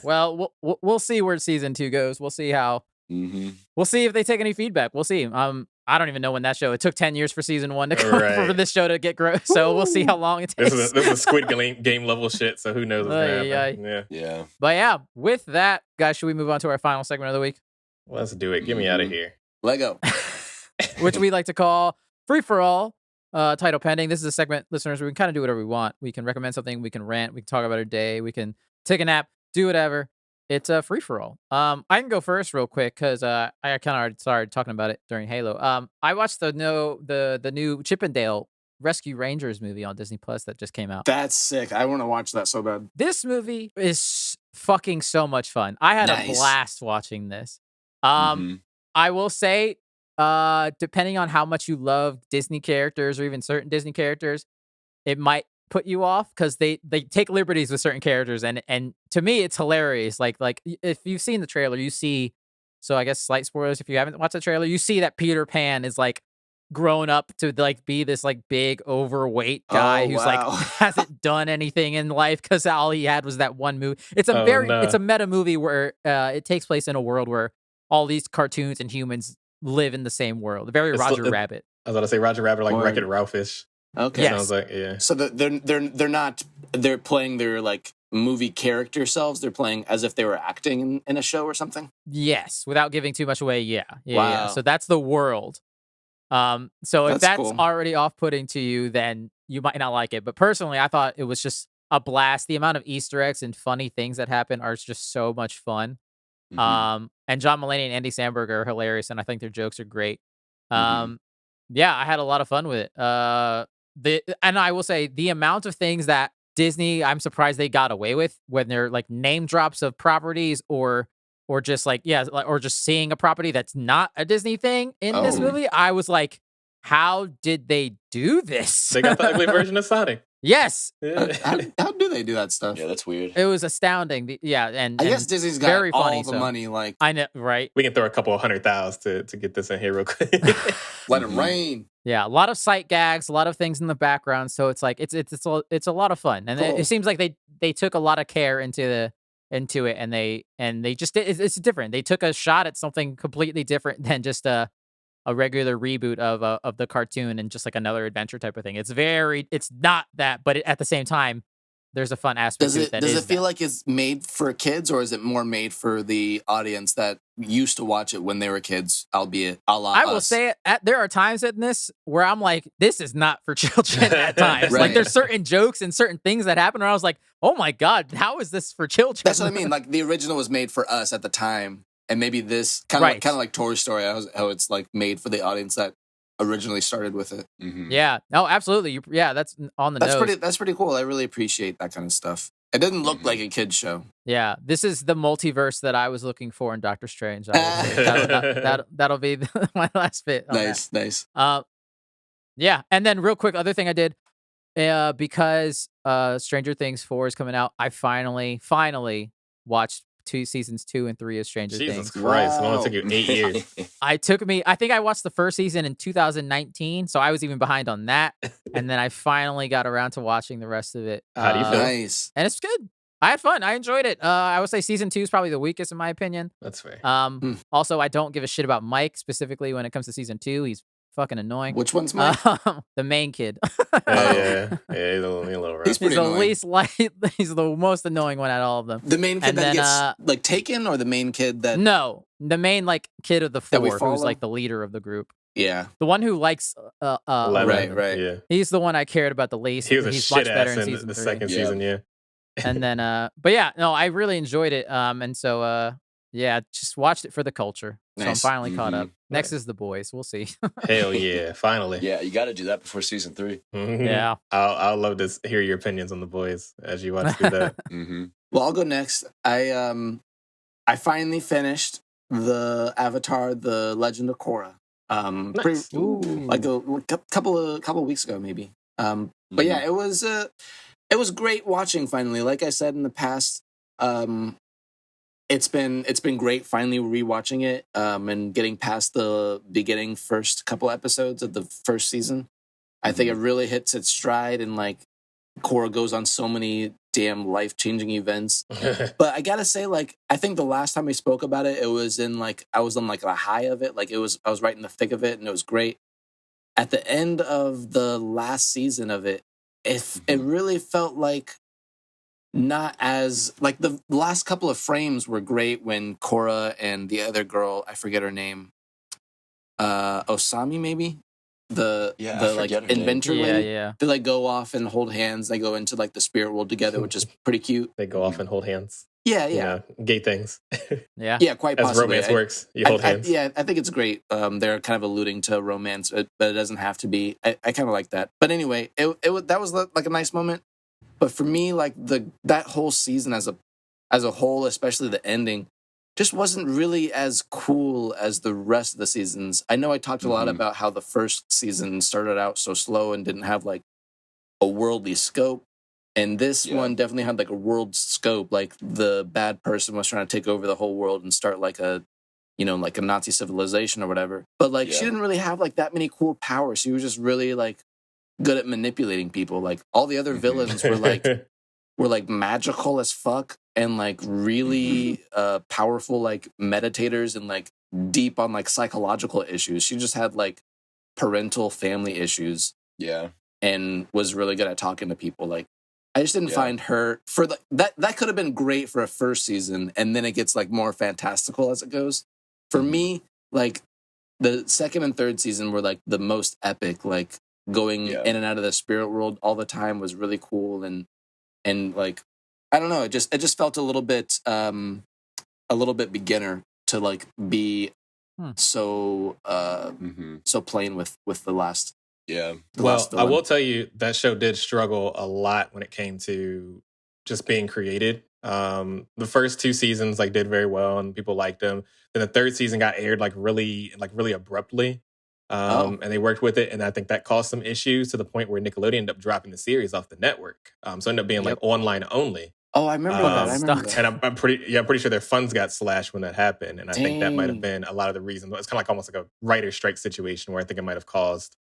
Speaker 1: Well, we'll see where season 2 goes. We'll see how.
Speaker 2: Mm-hmm.
Speaker 1: We'll see if they take any feedback. We'll see. I don't even know when that show. It took 10 years for season 1 to come for this show to get growth. So we'll see how long it takes.
Speaker 4: This is Squid Game level shit. So who knows what's gonna happen?
Speaker 2: Yeah.
Speaker 1: But yeah, with that, guys, should we move on to our final segment of the week?
Speaker 4: Let's do it. Get me out of here.
Speaker 3: Lego.
Speaker 1: Which we like to call Free for All. Title pending. This is a segment, listeners, where we can kind of do whatever we want. We can recommend something. We can rant. We can talk about our day. We can take a nap. Do whatever. It's a free for all. I can go first real quick because I kind of already started talking about it during Halo. I watched the new Chippendale Rescue Rangers movie on Disney Plus that just came out.
Speaker 3: That's sick. I want to watch that so bad.
Speaker 1: This movie is fucking so much fun. I had a blast watching this. I will say, depending on how much you love Disney characters or even certain Disney characters, it might put you off because they take liberties with certain characters, and to me it's hilarious. Like if you've seen the trailer, you see. So I guess slight spoilers if you haven't watched the trailer, you see that Peter Pan is like grown up to like be this like big overweight guy who's like hasn't done anything in life because all he had was that one movie. It's a it's a meta movie where it takes place in a world where all these cartoons and humans live in the same world. Very Roger Rabbit.
Speaker 4: I was about to say Roger Rabbit, like Wreck-It Ralph-ish.
Speaker 3: Okay.
Speaker 1: Yes.
Speaker 4: Sounds like, yeah.
Speaker 3: So they're playing their like movie character selves. They're playing as if they were acting in a show or something.
Speaker 1: Yes, without giving too much away. Yeah.
Speaker 3: Wow.
Speaker 1: So that's the world. So if that's
Speaker 3: cool.
Speaker 1: already off-putting to you, then you might not like it. But personally, I thought it was just a blast. The amount of Easter eggs and funny things that happen are just so much fun. And John Mulaney and Andy Samberg are hilarious, and I think their jokes are great. Yeah, I had a lot of fun with it. And I will say the amount of things that Disney, I'm surprised they got away with when they're like name drops of properties or just like, or just seeing a property that's not a Disney thing in this movie. I was like, how did they do this?
Speaker 4: They got the ugly version of Sonic.
Speaker 1: Yes.
Speaker 3: How do they do that stuff?
Speaker 2: Yeah, that's weird.
Speaker 1: It was astounding. And
Speaker 3: I guess Disney's got
Speaker 1: very
Speaker 3: all
Speaker 1: funny,
Speaker 3: the money. Like
Speaker 1: I know, right?
Speaker 4: We can throw a couple of $100,000 to get this in here real quick.
Speaker 3: Let it rain.
Speaker 1: Yeah, a lot of sight gags, a lot of things in the background. So it's like it's a lot of fun, and
Speaker 3: cool.
Speaker 1: it seems like they took a lot of care into it, and they just it's different. They took a shot at something completely different than just a regular reboot of the cartoon and just like another adventure type of thing. It's not that, but at the same time, there's a fun aspect to it.
Speaker 3: Does it feel like it's made for kids, or is it more made for the audience that used to watch it when they were kids, albeit a la
Speaker 1: I will
Speaker 3: us?
Speaker 1: say it. There are times in this where I'm like, this is not for children at times.
Speaker 3: Right.
Speaker 1: Like there's certain jokes and certain things that happen where I was like, oh my God, how is this for children?
Speaker 3: That's what I mean. Like the original was made for us at the time, and maybe this kind of like Toy Story, how it's like made for the audience that originally started with it.
Speaker 1: Yeah. No, absolutely. That's on the nose.
Speaker 3: That's pretty cool. I really appreciate that kind of stuff. It doesn't look like a kid's show.
Speaker 1: Yeah, this is the multiverse that I was looking for in Doctor Strange. That'll be my last bit.
Speaker 3: Nice.
Speaker 1: Yeah, and then real quick, other thing I did, because Stranger Things 4 is coming out, I finally watched seasons 2 and 3 of Stranger Things.
Speaker 4: Jesus Christ, it only took you 8 years.
Speaker 1: I think I watched the first season in 2019, so I was even behind on that. And then I finally got around to watching the rest of it.
Speaker 4: How do you feel?
Speaker 3: Nice.
Speaker 1: And it's good. I had fun. I enjoyed it. I would say season 2 is probably the weakest in my opinion.
Speaker 4: That's fair.
Speaker 1: Also, I don't give a shit about Mike specifically when it comes to season 2. He's fucking annoying.
Speaker 3: Which one's Mike?
Speaker 1: The main kid.
Speaker 4: Yeah, he's a little rough.
Speaker 3: He's pretty
Speaker 1: the
Speaker 3: annoying.
Speaker 1: least he's the most annoying one out of all of them.
Speaker 3: The main kid that gets like taken, or the main kid that
Speaker 1: no, the main like kid of the
Speaker 3: that we
Speaker 1: four, who's like the leader of the group.
Speaker 3: Yeah,
Speaker 1: the one who likes 11.
Speaker 3: right.
Speaker 4: Yeah,
Speaker 1: he's the one I cared about the least.
Speaker 4: he was a
Speaker 1: He's
Speaker 4: shit
Speaker 1: much better
Speaker 4: ass
Speaker 1: in
Speaker 4: in
Speaker 1: season
Speaker 4: the
Speaker 1: 3.
Speaker 4: second season. Yeah,
Speaker 1: and then but yeah, no, I really enjoyed it. And so yeah, just watched it for the culture. So
Speaker 3: Nice.
Speaker 1: I'm finally caught up.
Speaker 2: Mm-hmm.
Speaker 1: Next is The Boys. We'll see.
Speaker 4: hell yeah, finally.
Speaker 2: Yeah, you got to do that before season 3.
Speaker 4: Mm-hmm.
Speaker 1: Yeah,
Speaker 4: I'll love to hear your opinions on The Boys as you watch through that.
Speaker 2: Mm-hmm.
Speaker 3: Well, I'll go next. I finally finished the Avatar: The Legend of Korra.
Speaker 4: Nice.
Speaker 3: Like a couple of weeks ago, maybe. But yeah, it was great watching finally. Like I said in the past, it's been great finally rewatching it and getting past the beginning first couple episodes of the first season. I think it really hits its stride, and like Korra goes on so many damn life-changing events. But I gotta say, like, I think the last time we spoke about it, it was in like I was on like the high of it. Like I was right in the thick of it, and it was great. At the end of the last season of it, it really felt like not as like the last couple of frames were great when Korra and the other girl, I forget her name, Osami maybe, the like inventor lady.
Speaker 1: Yeah.
Speaker 3: They like go off and hold hands. They go into like the spirit world together, which is pretty cute.
Speaker 4: They go off and hold hands.
Speaker 3: Yeah.
Speaker 4: You know, gay things.
Speaker 1: Yeah,
Speaker 3: quite
Speaker 4: As
Speaker 3: possibly.
Speaker 4: romance works, you hold hands.
Speaker 3: I think it's great. They're kind of alluding to romance, but it doesn't have to be. I kind of like that. But anyway, that was like a nice moment. But for me, like that whole season as a whole, especially the ending, just wasn't really as cool as the rest of the seasons. I know I talked a lot about how the first season started out so slow and didn't have like a worldly scope. And this one definitely had like a world scope. Like the bad person was trying to take over the whole world and start like a Nazi civilization or whatever. But like she didn't really have like that many cool powers. She was just really like good at manipulating people. Like all the other villains were like magical as fuck and like really powerful like meditators and like deep on like psychological issues. She just had like parental family issues.
Speaker 2: Yeah.
Speaker 3: And was really good at talking to people. Like I just didn't find her for that could have been great for a first season, and then it gets like more fantastical as it goes. For me, like the second and third season were like the most epic, like going in and out of the spirit world all the time was really cool, and like I don't know, it just felt a little bit beginner to like be so plain with the last.
Speaker 2: Yeah.
Speaker 4: Well, I will tell you that show did struggle a lot when it came to just being created. The first 2 seasons like did very well and people liked them. Then the third season got aired like really abruptly. And they worked with it, and I think that caused some issues to the point where Nickelodeon ended up dropping the series off the network. So it ended up being like online only.
Speaker 3: Oh, I remember that.
Speaker 4: And I'm pretty sure their funds got slashed when that happened. And I think that might have been a lot of the reason. It's kind of like almost like a writer's strike situation where I think it might have caused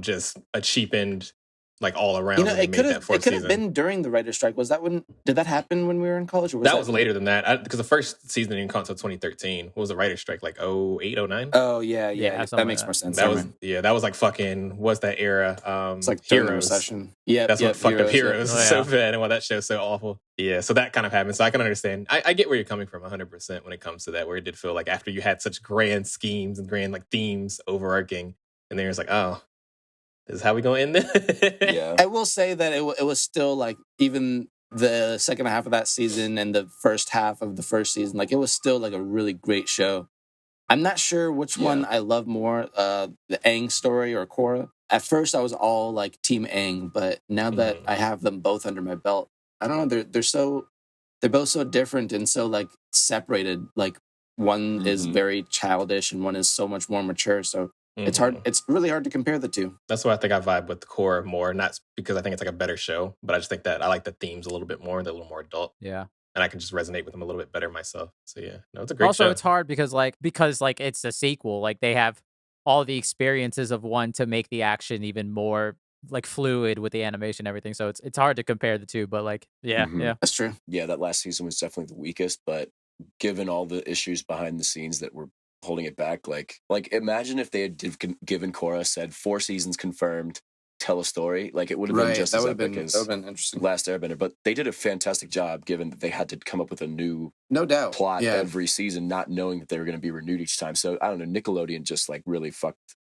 Speaker 4: just a cheapened like all around.
Speaker 3: You know, it could have been during the writer's strike. Did that happen when we were in college? Or
Speaker 4: that was later than that, because the first season didn't come until 2013. What was the writer's strike, like 08, 09?
Speaker 3: Oh yeah. That makes more sense.
Speaker 4: That was like fucking, what's that era?
Speaker 3: It's like
Speaker 4: Heroes.
Speaker 3: Recession. Yeah,
Speaker 4: that's what fucked up Heroes. So bad, and why that show's so awful. Yeah, so that kind of happened. So I can understand. I get where you're coming from 100% when it comes to that, where it did feel like after you had such grand schemes and grand like themes overarching, and then it's like, oh, this is how we gonna end it.
Speaker 3: Yeah, I will say that it was still like, even the second half of that season and the first half of the first season, like it was still like a really great show. I'm not sure which one I love more, the Aang story or Korra. At first I was all like Team Aang, but now that I have them both under my belt, I don't know, they're both so different and so like separated. Like one is very childish and one is so much more mature, so it's hard. It's really hard to compare the two.
Speaker 4: That's why I think I vibe with Korra more, not because I think it's like a better show, but I just think that I like the themes a little bit more. They're a little more adult.
Speaker 1: Yeah.
Speaker 4: And I can just resonate with them a little bit better myself. So yeah, no, it's a great show.
Speaker 1: Also, it's hard because it's a sequel. Like they have all the experiences of one to make the action even more like fluid with the animation and everything. So it's hard to compare the two, but like, yeah.
Speaker 3: That's true.
Speaker 2: Yeah, that last season was definitely the weakest, but given all the issues behind the scenes that were holding it back. Like imagine if they had given Korra, said 4 seasons confirmed, tell a story. Like it would have been just as epic as
Speaker 3: interesting.
Speaker 2: Last Airbender. But they did a fantastic job, given that they had to come up with a new plot every season, not knowing that they were going to be renewed each time. So I don't know, Nickelodeon just like really fucked.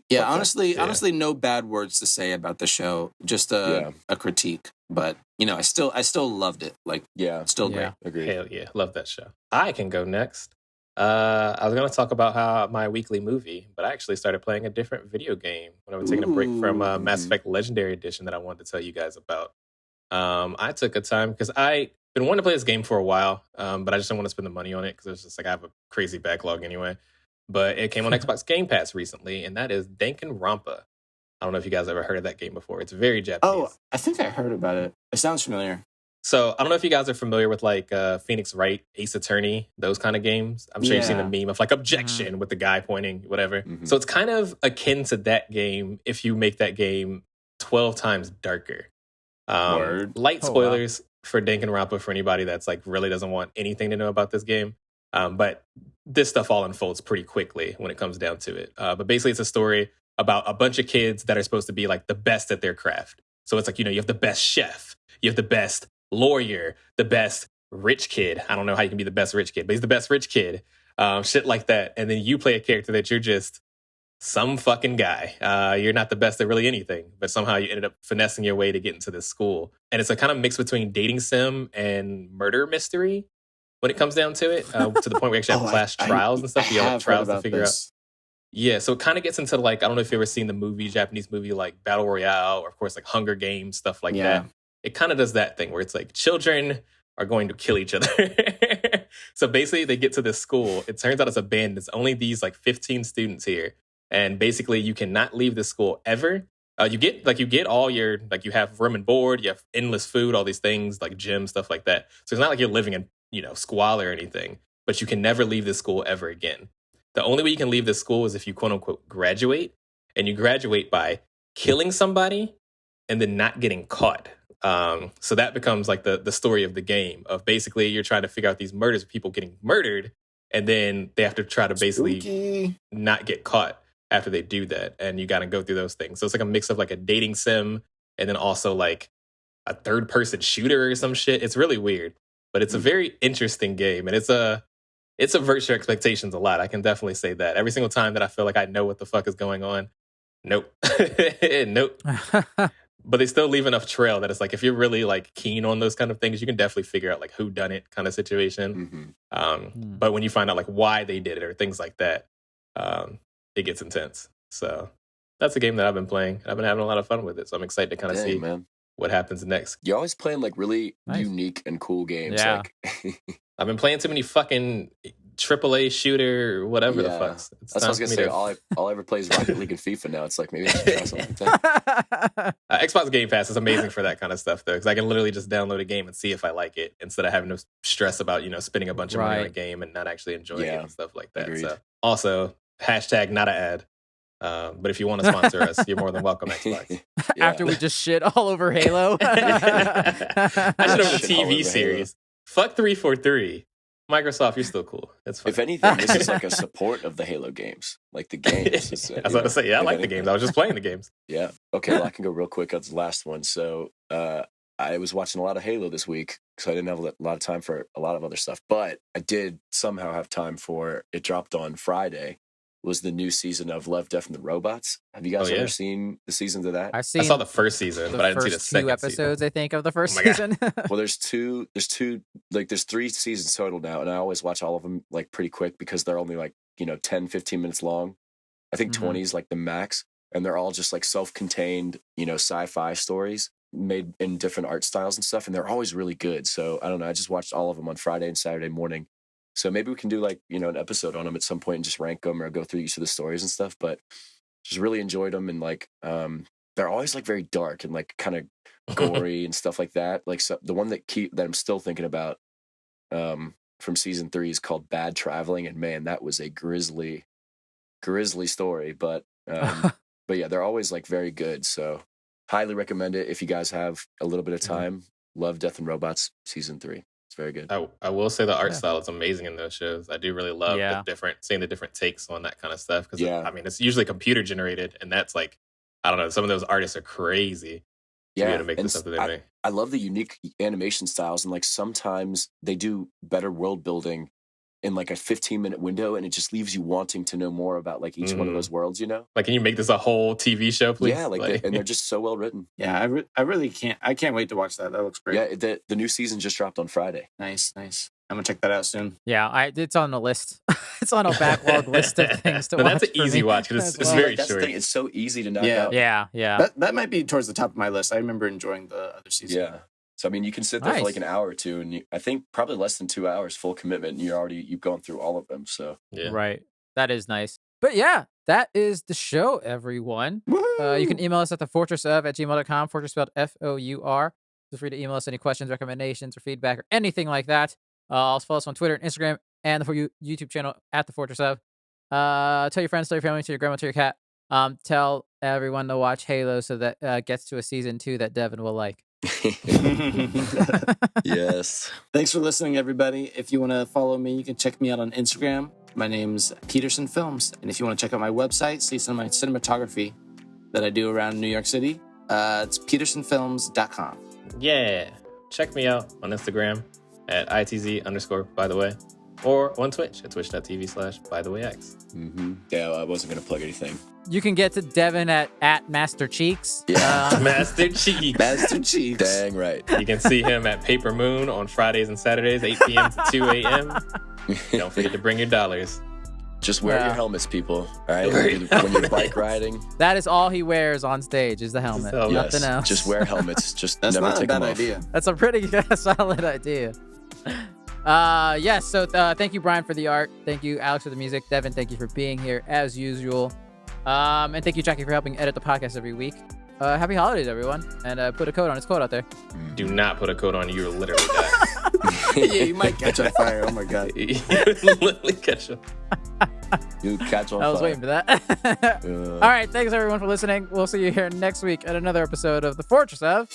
Speaker 3: Yeah, honestly, no bad words to say about the show. Just a critique, but I still loved it. Like, still great.
Speaker 2: Agreed.
Speaker 4: Hell yeah, love that show. I can go next. I was going to talk about how my weekly movie, but I actually started playing a different video game when I was taking a break from Mass Effect Legendary Edition that I wanted to tell you guys about. I took a time because I've been wanting to play this game for a while, but I just don't want to spend the money on it because it's just like I have a crazy backlog anyway. But it came on Xbox Game Pass recently, and that is Danganronpa. I don't know if you guys ever heard of that game before. It's very Japanese.
Speaker 3: Oh, I think I heard about it. It sounds familiar.
Speaker 4: So I don't know if you guys are familiar with like Phoenix Wright, Ace Attorney, those kind of games. I'm sure you've seen the meme of like objection with the guy pointing, whatever. Mm-hmm. So it's kind of akin to that game if you make that game 12 times darker. Light spoilers for Danganronpa for anybody that's like really doesn't want anything to know about this game. But this stuff all unfolds pretty quickly when it comes down to it. But basically it's a story about a bunch of kids that are supposed to be like the best at their craft. So it's like, you have the best chef, you have the best lawyer, the best rich kid. I don't know how you can be the best rich kid, but he's the best rich kid. Shit like that. And then you play a character that you're just some fucking guy. You're not the best at really anything, but somehow you ended up finessing your way to get into this school. And it's a kind of mix between dating sim and murder mystery when it comes down to it, to the point where we actually have class trials and stuff. You have trials to figure out. Yeah, so it kind of gets into like, I don't know if you've ever seen the Japanese movie like Battle Royale, or of course like Hunger Games, stuff like that. It kind of does that thing where it's like children are going to kill each other. So basically they get to this school. It turns out it's abandoned. It's only these like 15 students here. And basically you cannot leave the school ever. You get all your, like you have room and board, you have endless food, all these things like gym, stuff like that. So it's not like you're living in, squalor or anything, but you can never leave the school ever again. The only way you can leave the school is if you quote unquote graduate, and you graduate by killing somebody and then not getting caught. So that becomes like the story of the game of basically you're trying to figure out these murders of people getting murdered, and then they have to try to basically not get caught after they do that. And you got to go through those things. So it's like a mix of like a dating sim and then also like a third person shooter or some shit. It's really weird, but it's a very interesting game, and it's averts your expectations a lot. I can definitely say that. Every single time that I feel like I know what the fuck is going on, nope. Nope. But they still leave enough trail that it's like, if you're really like keen on those kind of things, you can definitely figure out like who done it kind of situation. Mm-hmm. But when you find out like why they did it or things like that, it gets intense. So that's a game that I've been playing. I've been having a lot of fun with it. So I'm excited to kind of see what happens next.
Speaker 2: You're always playing like really unique and cool games.
Speaker 1: Yeah.
Speaker 2: Like
Speaker 4: I've been playing too many fucking AAA shooter, whatever the fuck.
Speaker 2: That's what I was going to say. All I ever play is Rocket League and FIFA now. It's like, maybe I should try something.
Speaker 4: Xbox Game Pass is amazing for that kind of stuff, though, because I can literally just download a game and see if I like it instead of having to stress about, spending a bunch of money on a game and not actually enjoying it and stuff like that.
Speaker 2: Agreed.
Speaker 4: So, also, hashtag not an ad. But if you want to sponsor us, you're more than welcome, Xbox.
Speaker 1: After we just shit all over Halo.
Speaker 4: I should have the TV series. Fuck 343. Microsoft, you're still cool. It's fine.
Speaker 2: If anything, this is like a support of the Halo games. Like the games.
Speaker 4: I was about to say, I like the games. I was just playing the games.
Speaker 2: Yeah. Okay, well, I can go real quick on the last one. So I was watching a lot of Halo this week, so I didn't have a lot of time for a lot of other stuff. But I did somehow have time for, it dropped on Friday, was the new season of Love, Death, and the Robots. Have you guys ever seen the seasons of that?
Speaker 4: I saw the first season, but I didn't see the second
Speaker 1: 2 episodes,
Speaker 4: season.
Speaker 1: I think, of the first season.
Speaker 2: Well, there's 3 seasons total now, and I always watch all of them like pretty quick because they're only like, 10, 15 minutes long. I think 20 is like the max, and they're all just like self-contained, sci-fi stories made in different art styles and stuff, and they're always really good. So I don't know, I just watched all of them on Friday and Saturday morning. So maybe we can do like, an episode on them at some point and just rank them or go through each of the stories and stuff. But just really enjoyed them. And like, they're always like very dark and like kind of gory and stuff like that. Like the one that I'm still thinking about from season 3 is called Bad Traveling. And man, that was a grisly story. But yeah, they're always like very good. So highly recommend it if you guys have a little bit of time. Love, Death, and Robots season 3. It's very good.
Speaker 4: I will say the art style is amazing in those shows. I do really love seeing the different takes on that kind of stuff. Because I mean, it's usually computer generated, and that's like, I don't know, some of those artists are crazy to be able to make the stuff that they make.
Speaker 2: I love the unique animation styles, and like sometimes they do better world building in like a 15-minute window, and it just leaves you wanting to know more about like each one of those worlds, you know?
Speaker 4: Like, can you make this a whole TV show, please?
Speaker 2: Yeah, and they're just so well written.
Speaker 3: Yeah, I really can't. I can't wait to watch that. That looks great.
Speaker 2: Yeah, the new season just dropped on Friday.
Speaker 3: Nice. I'm gonna check that out soon.
Speaker 1: Yeah, it's on the list. It's on a backlog list of things to watch.
Speaker 4: That's an easy watch because it's very
Speaker 2: that's
Speaker 4: short.
Speaker 2: The thing. It's so easy to knock out.
Speaker 1: Yeah.
Speaker 3: That might be towards the top of my list. I remember enjoying the other season.
Speaker 2: Yeah. So, I mean, you can sit there for like an hour or two, and I think probably less than 2 hours full commitment, and you've gone through all of them. So,
Speaker 1: Right. That is nice. But yeah, that is the show, everyone. You can email us at thefortressof@gmail.com, Fortress spelled F-O-U-R. Feel free to email us any questions, recommendations, or feedback, or anything like that. Also follow us on Twitter and Instagram and the YouTube channel at The Fortress of. Tell your friends, tell your family, tell your grandma, tell your cat. Tell everyone to watch Halo so that gets to a season 2 that Devin will like.
Speaker 2: Yes.
Speaker 3: Thanks for listening, everybody. If you want to follow me, you can check me out on Instagram. My name's Peterson Films. And if you want to check out my website, see some of my cinematography that I do around New York City, it's petersonfilms.com.
Speaker 4: Yeah. Check me out on Instagram at ITZ_by-the-way, or on Twitch at twitch.tv/bythewayx.
Speaker 2: Yeah, I wasn't going to plug anything.
Speaker 1: You can get to Devin at Master Cheeks.
Speaker 2: Yeah.
Speaker 4: Master Cheeks.
Speaker 3: Master Cheeks.
Speaker 2: Dang right.
Speaker 4: You can see him at Paper Moon on Fridays and Saturdays, 8 p.m. to 2 a.m. Don't forget to bring your dollars.
Speaker 2: Just wear your helmets, people. All right? When you're bike riding.
Speaker 1: That is all he wears on stage is the helmet. Nothing else.
Speaker 2: Just wear helmets. Just
Speaker 3: That's
Speaker 2: never
Speaker 3: not
Speaker 2: take
Speaker 3: a bad
Speaker 2: them off.
Speaker 3: idea.
Speaker 1: That's a pretty solid idea. Yes, so thank you, Brian, for the art. Thank you, Alex, for the music. Devin, thank you for being here as usual. And thank you, Jackie, for helping edit the podcast every week. Happy holidays, everyone. And put a code on his code out there.
Speaker 4: Do not put a coat on. You'll literally die.
Speaker 3: Yeah, you might catch on fire. Oh my God.
Speaker 4: You literally catch on.
Speaker 2: You catch on fire.
Speaker 1: I was waiting for that. All right, thanks, everyone, for listening. We'll see you here next week at another episode of The Fortress of...